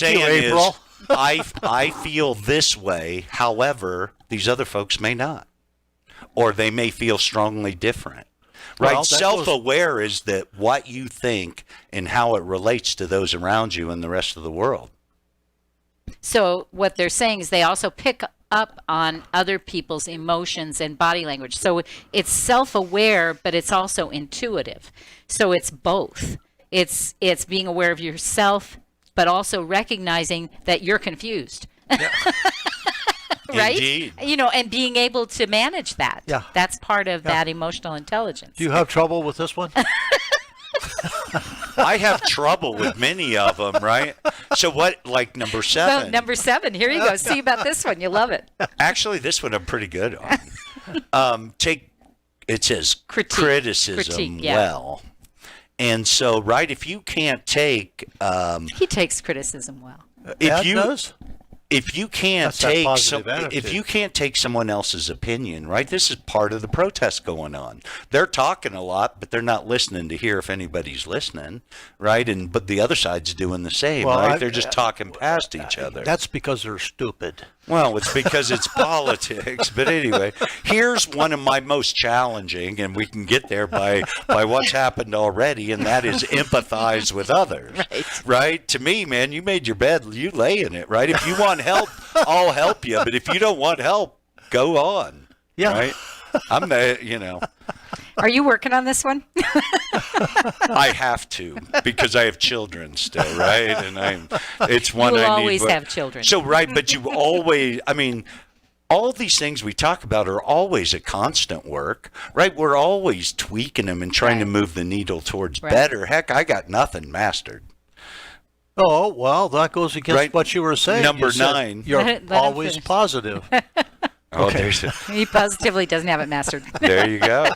Speaker 12: April.
Speaker 14: I feel this way. However, these other folks may not, or they may feel strongly different. right?
Speaker 12: Well, that
Speaker 14: Self-aware is that what you think and how it relates to those around you and the rest of the world.
Speaker 10: So what they're saying is they also pick up on other people's emotions and body language. So it's self-aware, but it's also intuitive. So it's both. It's being aware of yourself, but also recognizing that you're confused. Right?
Speaker 14: Indeed.
Speaker 10: You know, and being able to manage that.
Speaker 12: Yeah.
Speaker 10: That's part of that emotional intelligence.
Speaker 12: Do you have trouble with this one?
Speaker 14: I have trouble with many of them, right? So what, like number 7?
Speaker 10: Well, number 7, here you go. See about this one. You love it.
Speaker 14: Actually, this one I'm pretty good on. It says criticism well. And so, right, if you can't take...
Speaker 10: he takes criticism well.
Speaker 14: If you can't take someone else's opinion, right? This is part of the protest going on. They're talking a lot, but they're not listening to hear if anybody's listening, right? But the other side's doing the same, right? They're just talking past each other.
Speaker 12: That's because they're stupid.
Speaker 14: Well, it's because it's politics. But anyway, here's one of my most challenging, and we can get there by what's happened already, and that is empathize with others. Right? To me, man, you made your bed, you lay in it, right? If you want help, I'll help you. But if you don't want help, go on.
Speaker 12: Yeah.
Speaker 14: Right? I'm the,
Speaker 10: Are you working on this one?
Speaker 14: I have to, because I have children still, right? And it's one I need.
Speaker 10: You always have children.
Speaker 14: So, right, but you always, all these things we talk about are always a constant work, right? We're always tweaking them and trying to move the needle towards better. Heck, I got nothing mastered.
Speaker 12: Oh, well, that goes against what you were saying.
Speaker 14: Number 9.
Speaker 12: You're always positive.
Speaker 14: Okay.
Speaker 10: He positively doesn't have it mastered.
Speaker 14: There you go.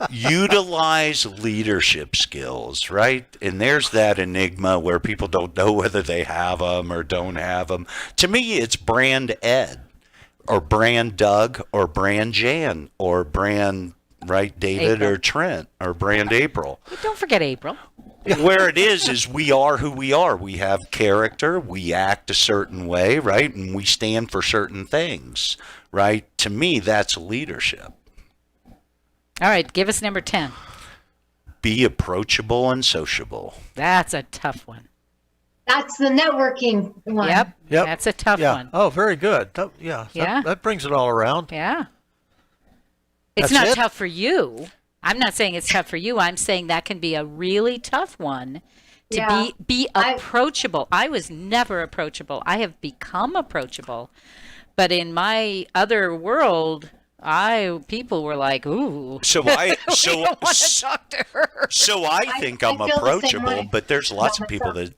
Speaker 14: Utilize leadership skills, right? And there's that enigma where people don't know whether they have them or don't have them. To me, it's brand Ed or brand Doug or brand Jan or brand, right, David
Speaker 10: April.
Speaker 14: or Trent or brand April.
Speaker 10: Don't forget April.
Speaker 14: Where it is we are who we are. We have character. We act a certain way, right? And we stand for certain things, right? To me, that's leadership.
Speaker 10: All right, give us number 10.
Speaker 14: Be approachable and sociable.
Speaker 10: That's a tough one.
Speaker 19: That's the networking one.
Speaker 10: Yep. That's a tough one.
Speaker 12: Oh, very good. That brings it all around.
Speaker 10: Yeah. It's
Speaker 12: That's
Speaker 10: not tough for you. I'm not saying it's tough for you. I'm saying that can be a really tough one to be approachable. I was never approachable. I have become approachable. But in my other world, people were like, ooh.
Speaker 14: So I
Speaker 10: don't want to talk to her.
Speaker 14: So I think I'm
Speaker 19: feel the same
Speaker 14: approachable,
Speaker 19: way
Speaker 14: but there's lots of people
Speaker 12: that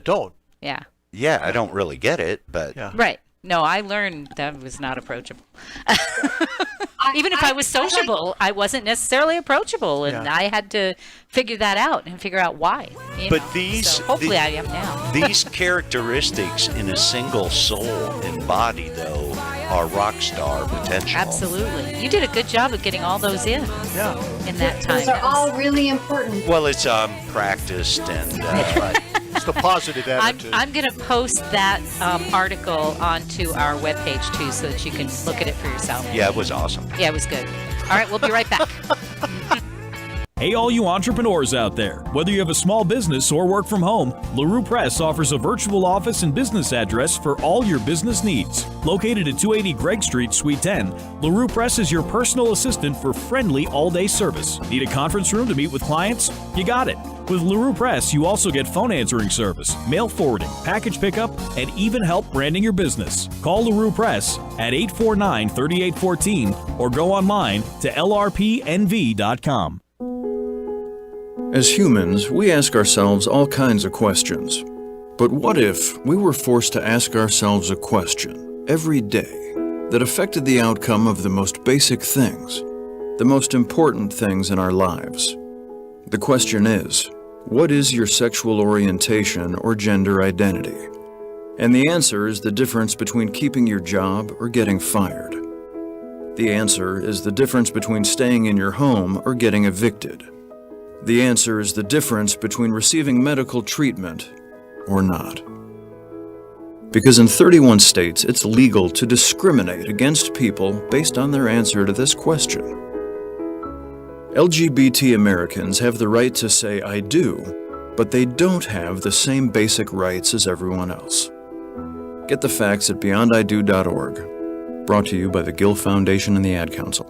Speaker 12: don't.
Speaker 10: Yeah.
Speaker 14: Yeah, I don't really get it, but
Speaker 10: Right. No, I learned that was not approachable. Even if I was sociable, I wasn't necessarily approachable, and I had to figure that out and figure out why.
Speaker 14: But
Speaker 10: so hopefully I am now.
Speaker 14: These characteristics in a single soul and body, though, are rock star potential.
Speaker 10: Absolutely. You did a good job of getting all those in that time.
Speaker 19: Those are all really important.
Speaker 14: Well, it's practiced and
Speaker 12: it's the positive attitude.
Speaker 10: I'm going to post that article onto our webpage too, so that you can look at it for yourself.
Speaker 14: Yeah, it was awesome.
Speaker 10: Yeah, it was good. All right, we'll be right back.
Speaker 21: Hey, all you entrepreneurs out there. Whether you have a small business or work from home, LeRue Press offers a virtual office and business address for all your business needs. Located at 280 Gregg Street, Suite 10, LeRue Press is your personal assistant for friendly all-day service. Need a conference room to meet with clients? You got it. With LeRue Press, you also get phone answering service, mail forwarding, package pickup, and even help branding your business. Call LeRue Press at 849-3814 or go online to lrpnv.com.
Speaker 22: As humans, we ask ourselves all kinds of questions. But what if we were forced to ask ourselves a question every day that affected the outcome of the most basic things, the most important things in our lives? The question is, what is your sexual orientation or gender identity? And the answer is the difference between keeping your job or getting fired. The answer is the difference between staying in your home or getting evicted. The answer is the difference between receiving medical treatment or not. Because in 31 states, it's legal to discriminate against people based on their answer to this question. LGBT Americans have the right to say I do, but they don't have the same basic rights as everyone else. Get the facts at beyondido.org. Brought to you by the Gill Foundation and the Ad Council.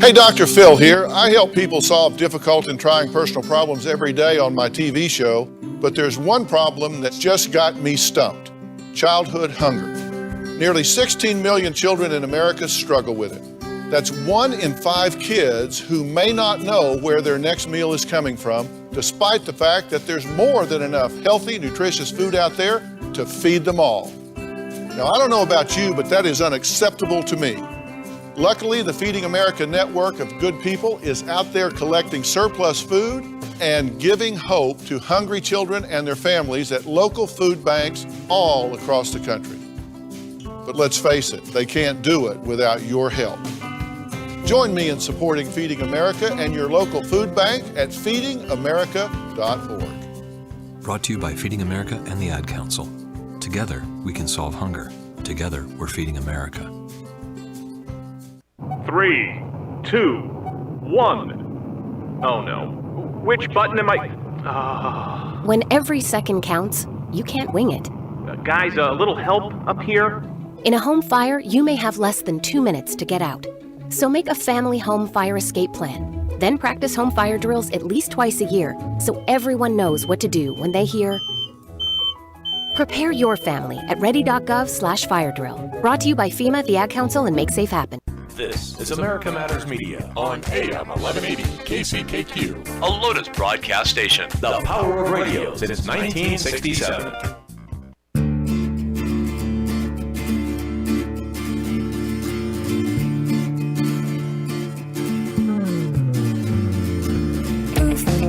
Speaker 2: Hey, Dr. Phil here. I help people solve difficult and trying personal problems every day on my TV show, but there's one problem that's just got me stumped: childhood hunger. Nearly 16 million children in America struggle with it. That's 1 in 5 kids who may not know where their next meal is coming from, despite the fact that there's more than enough healthy, nutritious food out there to feed them all. Now, I don't know about you, but that is unacceptable to me. Luckily, the Feeding America network of good people is out there collecting surplus food and giving hope to hungry children and their families at local food banks all across the country. But let's face it, they can't do it without your help. Join me in supporting Feeding America and your local food bank at feedingamerica.org.
Speaker 7: Brought to you by Feeding America and the Ad Council. Together, we can solve hunger. Together, we're feeding America.
Speaker 4: 3, 2, 1. Oh no. Which button am I?
Speaker 16: When every second counts, you can't wing it.
Speaker 4: Guys, a little help up here?
Speaker 16: In a home fire, you may have less than 2 minutes to get out. So make a family home fire escape plan. Then practice home fire drills at least twice a year so everyone knows what to do when they hear. Prepare your family at ready.gov/fire drill. Brought to you by FEMA, the Ad Council, and Make Safe Happen.
Speaker 4: This is America Matters Media on AM 1180 KCKQ, a Lotus broadcast station. The power of radio since 1967.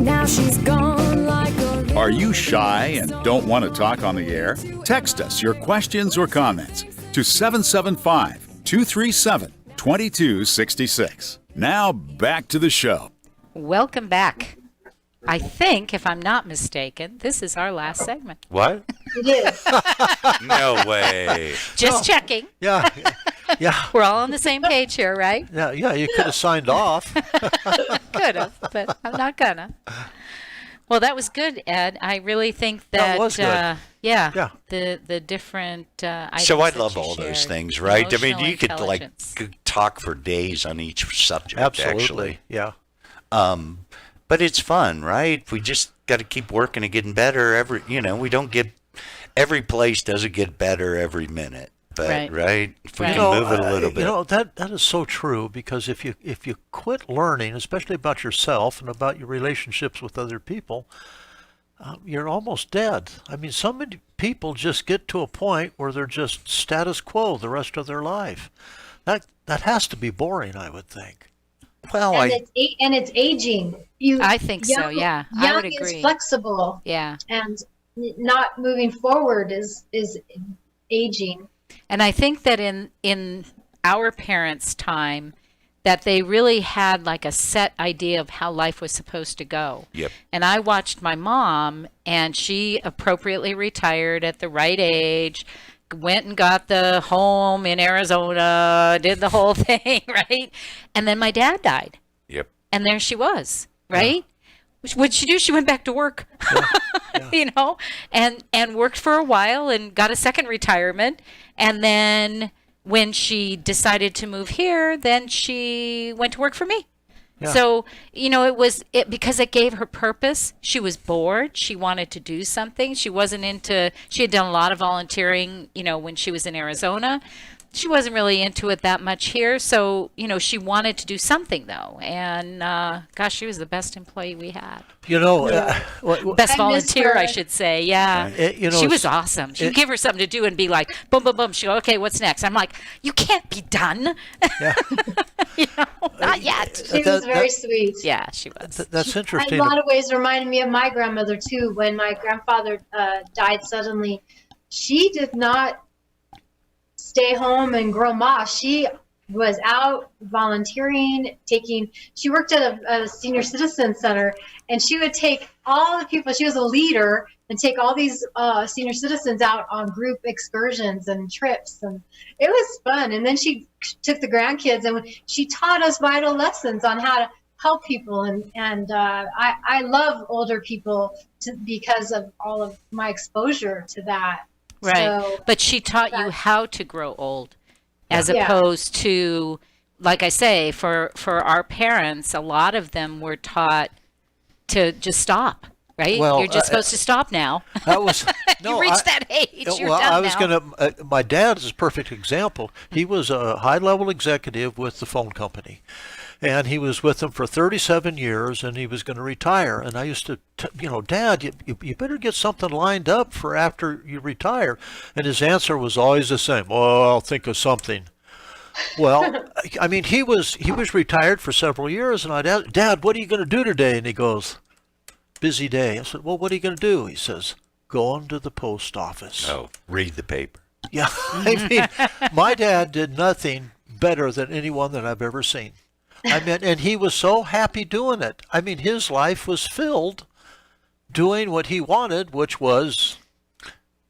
Speaker 11: Now she's gone like a...
Speaker 20: Are you shy and don't want to talk on the air? Text us your questions or comments to 775-237-2266. Now back to the show.
Speaker 10: Welcome back. I think, if I'm not mistaken, this is our last segment.
Speaker 14: What?
Speaker 19: It is.
Speaker 14: No way.
Speaker 10: Just checking.
Speaker 12: Yeah. Yeah.
Speaker 10: We're all on the same page here, right?
Speaker 12: Yeah, you could have signed off.
Speaker 10: Could have, but I'm not gonna. Well, that was good, Ed. I really think that
Speaker 12: was good.
Speaker 10: Yeah. The different items
Speaker 14: So I
Speaker 10: that
Speaker 14: love
Speaker 10: you
Speaker 14: all those
Speaker 10: shared.
Speaker 14: things, right? I mean,
Speaker 10: Emotional
Speaker 14: you could
Speaker 10: intelligence.
Speaker 14: talk for days on each subject.
Speaker 12: Absolutely.
Speaker 14: Actually.
Speaker 12: Yeah.
Speaker 14: But it's fun, right? We just got to keep working and getting better. We don't get, every place doesn't get better every minute. But right. If we can move it a little bit.
Speaker 12: That is so true, because if you quit learning, especially about yourself and about your relationships with other people, you're almost dead. I mean, so many people just get to a point where they're just status quo the rest of their life. That has to be boring, I would think.
Speaker 14: Well,
Speaker 19: it's aging.
Speaker 10: I think so. Yeah, I would agree.
Speaker 19: Is flexible.
Speaker 10: Yeah,
Speaker 19: and not moving forward is aging.
Speaker 10: And I think that in our parents' time, that they really had like a set idea of how life was supposed to go.
Speaker 14: Yep.
Speaker 10: And I watched my mom, and she appropriately retired at the right age, went and got the home in Arizona, did the whole thing, right? And then my dad died.
Speaker 14: Yep.
Speaker 10: And there she was, right? Yeah. What'd she do? She went back to work, and worked for a while and got a second retirement. And then when she decided to move here, then she went to work for me. Yeah. So, it was because it gave her purpose. She was bored. She wanted to do something. She had done a lot of volunteering, when she was in Arizona. She wasn't really into it that much here. So, she wanted to do something, though. And, gosh, she was the best employee we had. Best volunteer, I should say. Yeah. She was awesome. She'd give her something to do and be like, boom, boom, boom. She'd go, okay, what's next? I'm like, you can't be done.
Speaker 12: Yeah.
Speaker 10: Not yet.
Speaker 19: She was very sweet.
Speaker 10: Yeah, she was.
Speaker 12: That's interesting.
Speaker 19: In a lot of ways reminded me of my grandmother, too. When my grandfather died suddenly, she did not stay home and grow moss. She was out volunteering, she worked at a senior citizen center, and she would take all the people, she was a leader, and take all these senior citizens out on group excursions and trips, and it was fun. And then she took the grandkids and she taught us vital lessons on how to help people, and I love older people because of all of my exposure to that.
Speaker 10: Right.
Speaker 19: So,
Speaker 10: but she taught you how to grow old, as
Speaker 19: Yeah.
Speaker 10: opposed to, like I say, for our parents, a lot of them were taught to just stop. Right?
Speaker 12: Well,
Speaker 10: You're just supposed to stop now.
Speaker 12: That was
Speaker 10: you reached that age. You're
Speaker 12: well,
Speaker 10: done
Speaker 12: I was
Speaker 10: now.
Speaker 12: going to. My dad is a perfect example. He was a high-level executive with the phone company, and he was with them for 37 years, and he was going to retire. And I used to, Dad, you better get something lined up for after you retire. And his answer was always the same. Oh, I'll think of something. Well, I mean, he was retired for several years, and I'd ask, Dad, what are you going to do today? And he goes, busy day. I said, well, what are you going to do? He says, going to the post office.
Speaker 14: Oh, read the paper.
Speaker 12: Yeah, I mean, my dad did nothing better than anyone that I've ever seen. I mean, and he was so happy doing it. I mean, his life was filled doing what he wanted, which was...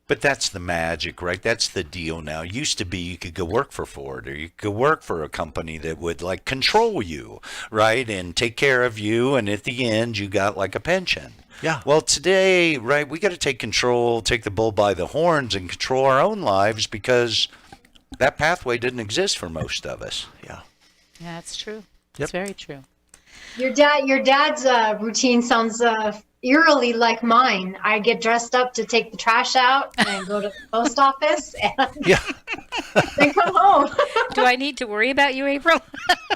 Speaker 14: But that's the magic, right? That's the deal now. It used to be you could go work for Ford, or you could work for a company that would like control you, right? And take care of you, and at the end you got like a pension.
Speaker 12: Yeah.
Speaker 14: Well, today, right, we got to take the bull by the horns and control our own lives, because that pathway didn't exist for most of us.
Speaker 12: Yeah.
Speaker 10: Yeah, that's true. It's very true.
Speaker 19: Your dad's routine sounds eerily like mine. I get dressed up to take the trash out and go to the post office and then come home.
Speaker 10: Do I need to worry about you, April?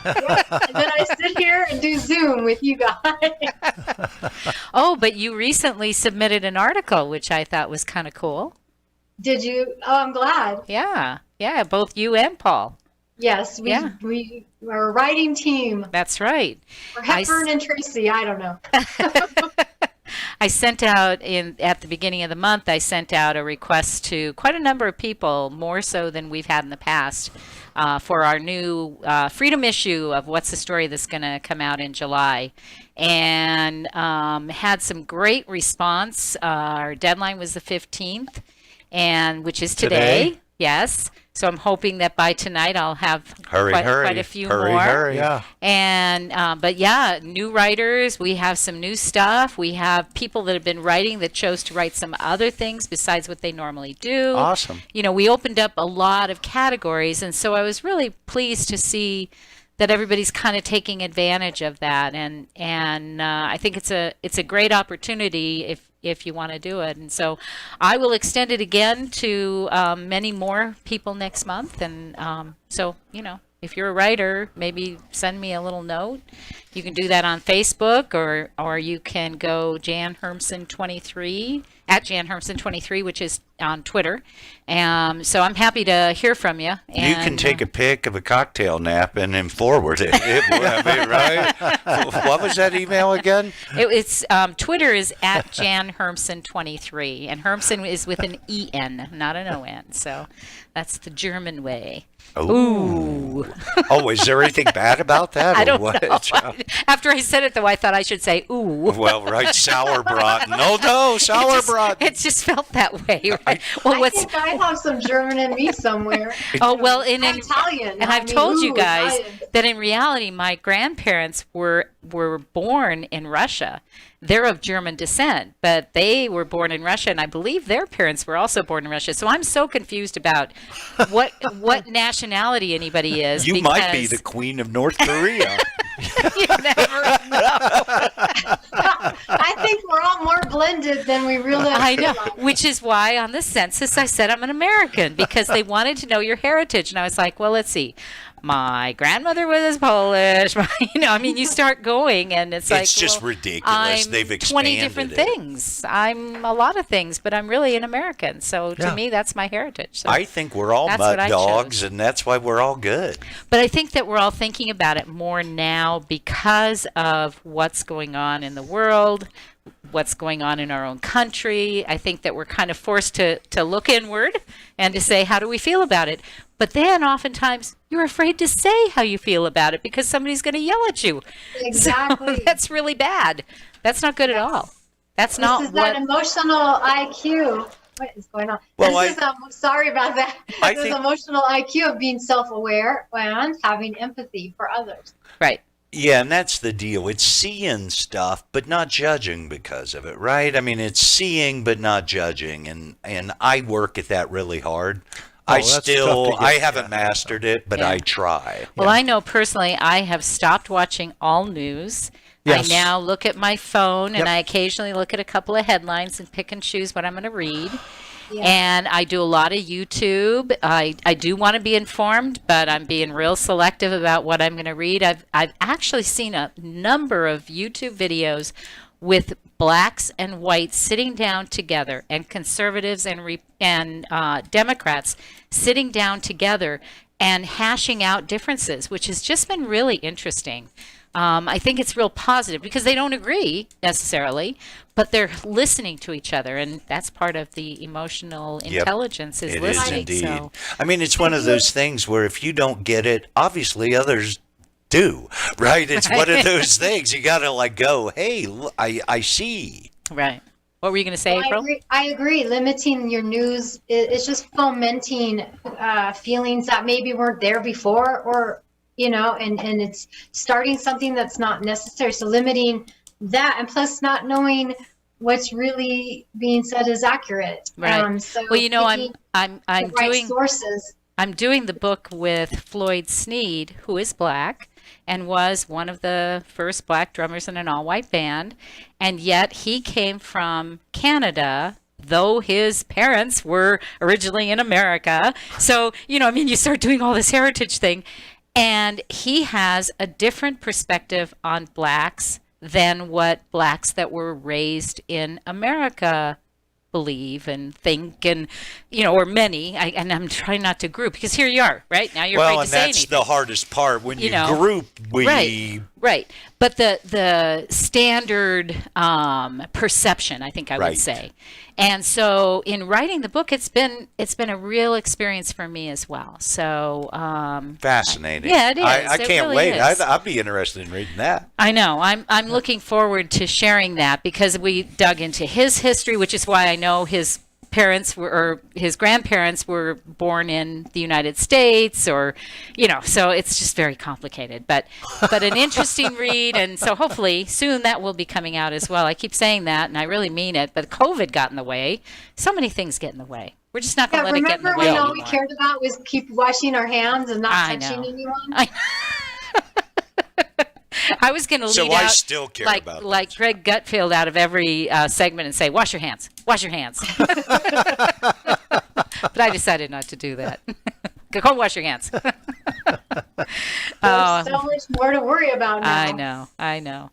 Speaker 19: And then I sit here and do Zoom with you guys.
Speaker 10: Oh, but you recently submitted an article, which I thought was kind of cool.
Speaker 19: Did you? Oh, I'm glad.
Speaker 10: Yeah, both you and Paul.
Speaker 19: Yes, we are a writing team.
Speaker 10: That's right.
Speaker 19: Or Hepburn and Tracy, I don't know.
Speaker 10: I sent out at the beginning of the month, I sent out a request to quite a number of people, more so than we've had in the past, for our new Freedom issue of What's the Story that's going to come out in July. And had some great response. Our deadline was the 15th, which is today. Yes. So I'm hoping that by tonight I'll have quite a few more.
Speaker 14: Hurry.
Speaker 12: Yeah.
Speaker 10: And but yeah, new writers. We have some new stuff. We have people that have been writing that chose to write some other things besides what they normally do.
Speaker 14: Awesome.
Speaker 10: We opened up a lot of categories, and so I was really pleased to see that everybody's kind of taking advantage of that, and I think it's a great opportunity if you want to do it. And so I will extend it again to many more people next month. And so, if you're a writer, maybe send me a little note. You can do that on Facebook, or you can go Jan Hermsen 23 at Jan Hermsen 23, which is on Twitter. So I'm happy to hear from you. And,
Speaker 14: you can take a pic of a cocktail napkin and forward it. Right? What was that email again?
Speaker 10: It's Twitter is at Jan Hermsen 23, and Hermsen is with an E-N, not an O-N. So that's the German way. Ooh.
Speaker 14: Oh, is there anything bad about that?
Speaker 10: I don't
Speaker 14: what?
Speaker 10: know. After I said it, though, I thought I should say ooh.
Speaker 14: Well, right, sauerbraten. No, sauerbraten.
Speaker 10: It just felt that way, right? Well,
Speaker 19: I think I have some German in me somewhere.
Speaker 10: Oh, well, I'm
Speaker 19: Italian.
Speaker 10: And I've told you guys
Speaker 19: Italian.
Speaker 10: that in reality, my grandparents were born in Russia. They're of German descent, but they were born in Russia, and I believe their parents were also born in Russia. So I'm so confused about what nationality anybody is.
Speaker 14: You might be the Queen of North Korea.
Speaker 10: You never know.
Speaker 19: I think we're all more blended than we really
Speaker 10: I know,
Speaker 19: realize.
Speaker 10: which is why on the census I said I'm an American, because they wanted to know your heritage. And I was like, well, let's see. My grandmother was Polish. You start going, and it's like,
Speaker 14: just
Speaker 10: well,
Speaker 14: ridiculous.
Speaker 10: I'm
Speaker 14: They've expanded
Speaker 10: 20 different things. I'm a lot of things, but I'm really an American. So to me, that's my heritage. So
Speaker 14: I think we're all mud dogs, and that's why we're all good.
Speaker 10: But I think that we're all thinking about it more now because of what's going on in the world, what's going on in our own country. I think that we're kind of forced to look inward and to say, how do we feel about it? But then oftentimes you're afraid to say how you feel about it because somebody's going to yell at you.
Speaker 19: Exactly.
Speaker 10: So that's really bad. That's not good at all. That's not
Speaker 19: This is
Speaker 10: what...
Speaker 19: that emotional IQ. What is going on?
Speaker 14: Well,
Speaker 19: This is, sorry about that. This is emotional IQ of being self-aware and having empathy for others.
Speaker 10: Right.
Speaker 14: Yeah, and that's the deal. It's seeing stuff, but not judging because of it, right? I mean, it's seeing, but not judging. And I work at that really hard. I haven't mastered it, but I try.
Speaker 10: Well, I know personally I have stopped watching all news.
Speaker 14: Yes.
Speaker 10: I now look at my phone and I occasionally look at a couple of headlines and pick and choose what I'm going to read. Yeah. And I do a lot of YouTube. I do want to be informed, but I'm being real selective about what I'm going to read. I've actually seen a number of YouTube videos with blacks and whites sitting down together, and conservatives and Democrats sitting down together and hashing out differences, which has just been really interesting. I think it's real positive because they don't agree necessarily, but they're listening to each other, and that's part of the emotional intelligence is listening.
Speaker 14: It is indeed.
Speaker 10: So.
Speaker 14: I mean, it's one of those things where if you don't get it, obviously others do, right? It's one of those things. You got to go, hey, I see.
Speaker 10: Right. What were you going to say, April?
Speaker 19: I agree. Limiting your news is just fomenting feelings that maybe weren't there before, or and it's starting something that's not necessary. So limiting that, and plus not knowing what's really being said is accurate.
Speaker 10: Right.
Speaker 19: Well,
Speaker 10: I'm doing
Speaker 19: sources.
Speaker 10: I'm doing the book with Floyd Sneed, who is black and was one of the first black drummers in an all-white band, and yet he came from Canada, though his parents were originally in America. So, you start doing all this heritage thing. And he has a different perspective on blacks than what blacks that were raised in America believe and think, and or many. And I'm trying not to group, because here you are, right now you're afraid to say anything.
Speaker 14: Well, and that's the hardest part when you group.
Speaker 10: Right. But the standard perception, I think I would say. And so in writing the book, it's been a real experience for me as well. So
Speaker 14: fascinating.
Speaker 10: Yeah, it is.
Speaker 14: I can't
Speaker 10: really
Speaker 14: wait.
Speaker 10: Is.
Speaker 14: I'd be interested in reading that.
Speaker 10: I know. I'm looking forward to sharing that, because we dug into his history, which is why I know his parents or his grandparents were born in the United States, or so it's just very complicated, but an interesting read. And so hopefully soon that will be coming out as well. I keep saying that, and I really mean it, but COVID got in the way. So many things get in the way. We're just not going to let it get in the way.
Speaker 19: Remember when all we cared about was keep washing our hands and not touching anyone?
Speaker 10: I was going to lead
Speaker 14: I
Speaker 10: out
Speaker 14: still care about
Speaker 10: like Greg Gutfield out of every segment and say, wash your hands, wash your hands. But I decided not to do that. Go wash your hands.
Speaker 19: There's so much more to worry about now.
Speaker 10: I know.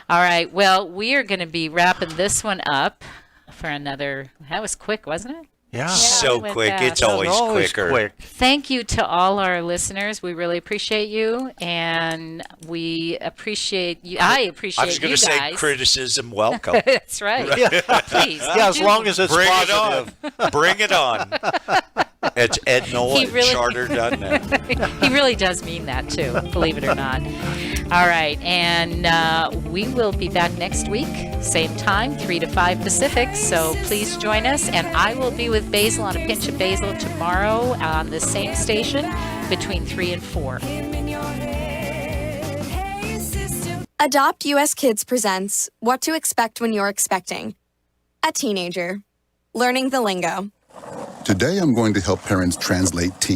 Speaker 10: All right. Well, we are going to be wrapping this one up for another. That was quick, wasn't it?
Speaker 14: Yeah. So quick. It's always quicker.
Speaker 10: Thank you to all our listeners. We really appreciate you, and we appreciate you. I appreciate you guys.
Speaker 14: I was going to say criticism, welcome.
Speaker 10: That's right. Please.
Speaker 12: Yeah, as long as it's
Speaker 14: Bring
Speaker 12: positive.
Speaker 14: it on. Bring it on. It's Ed Noel at Charter.net.
Speaker 10: He really does mean that, too, believe it or not. All right, and we will be back next week, same time, 3 to 5 Pacific, so please join us. And I will be with Basil on A Pinch of Basil tomorrow on the same station between 3 and 4.
Speaker 1: Adopt US Kids presents What to Expect When You're Expecting. A teenager. Learning the lingo.
Speaker 15: Today I'm going to help parents translate teen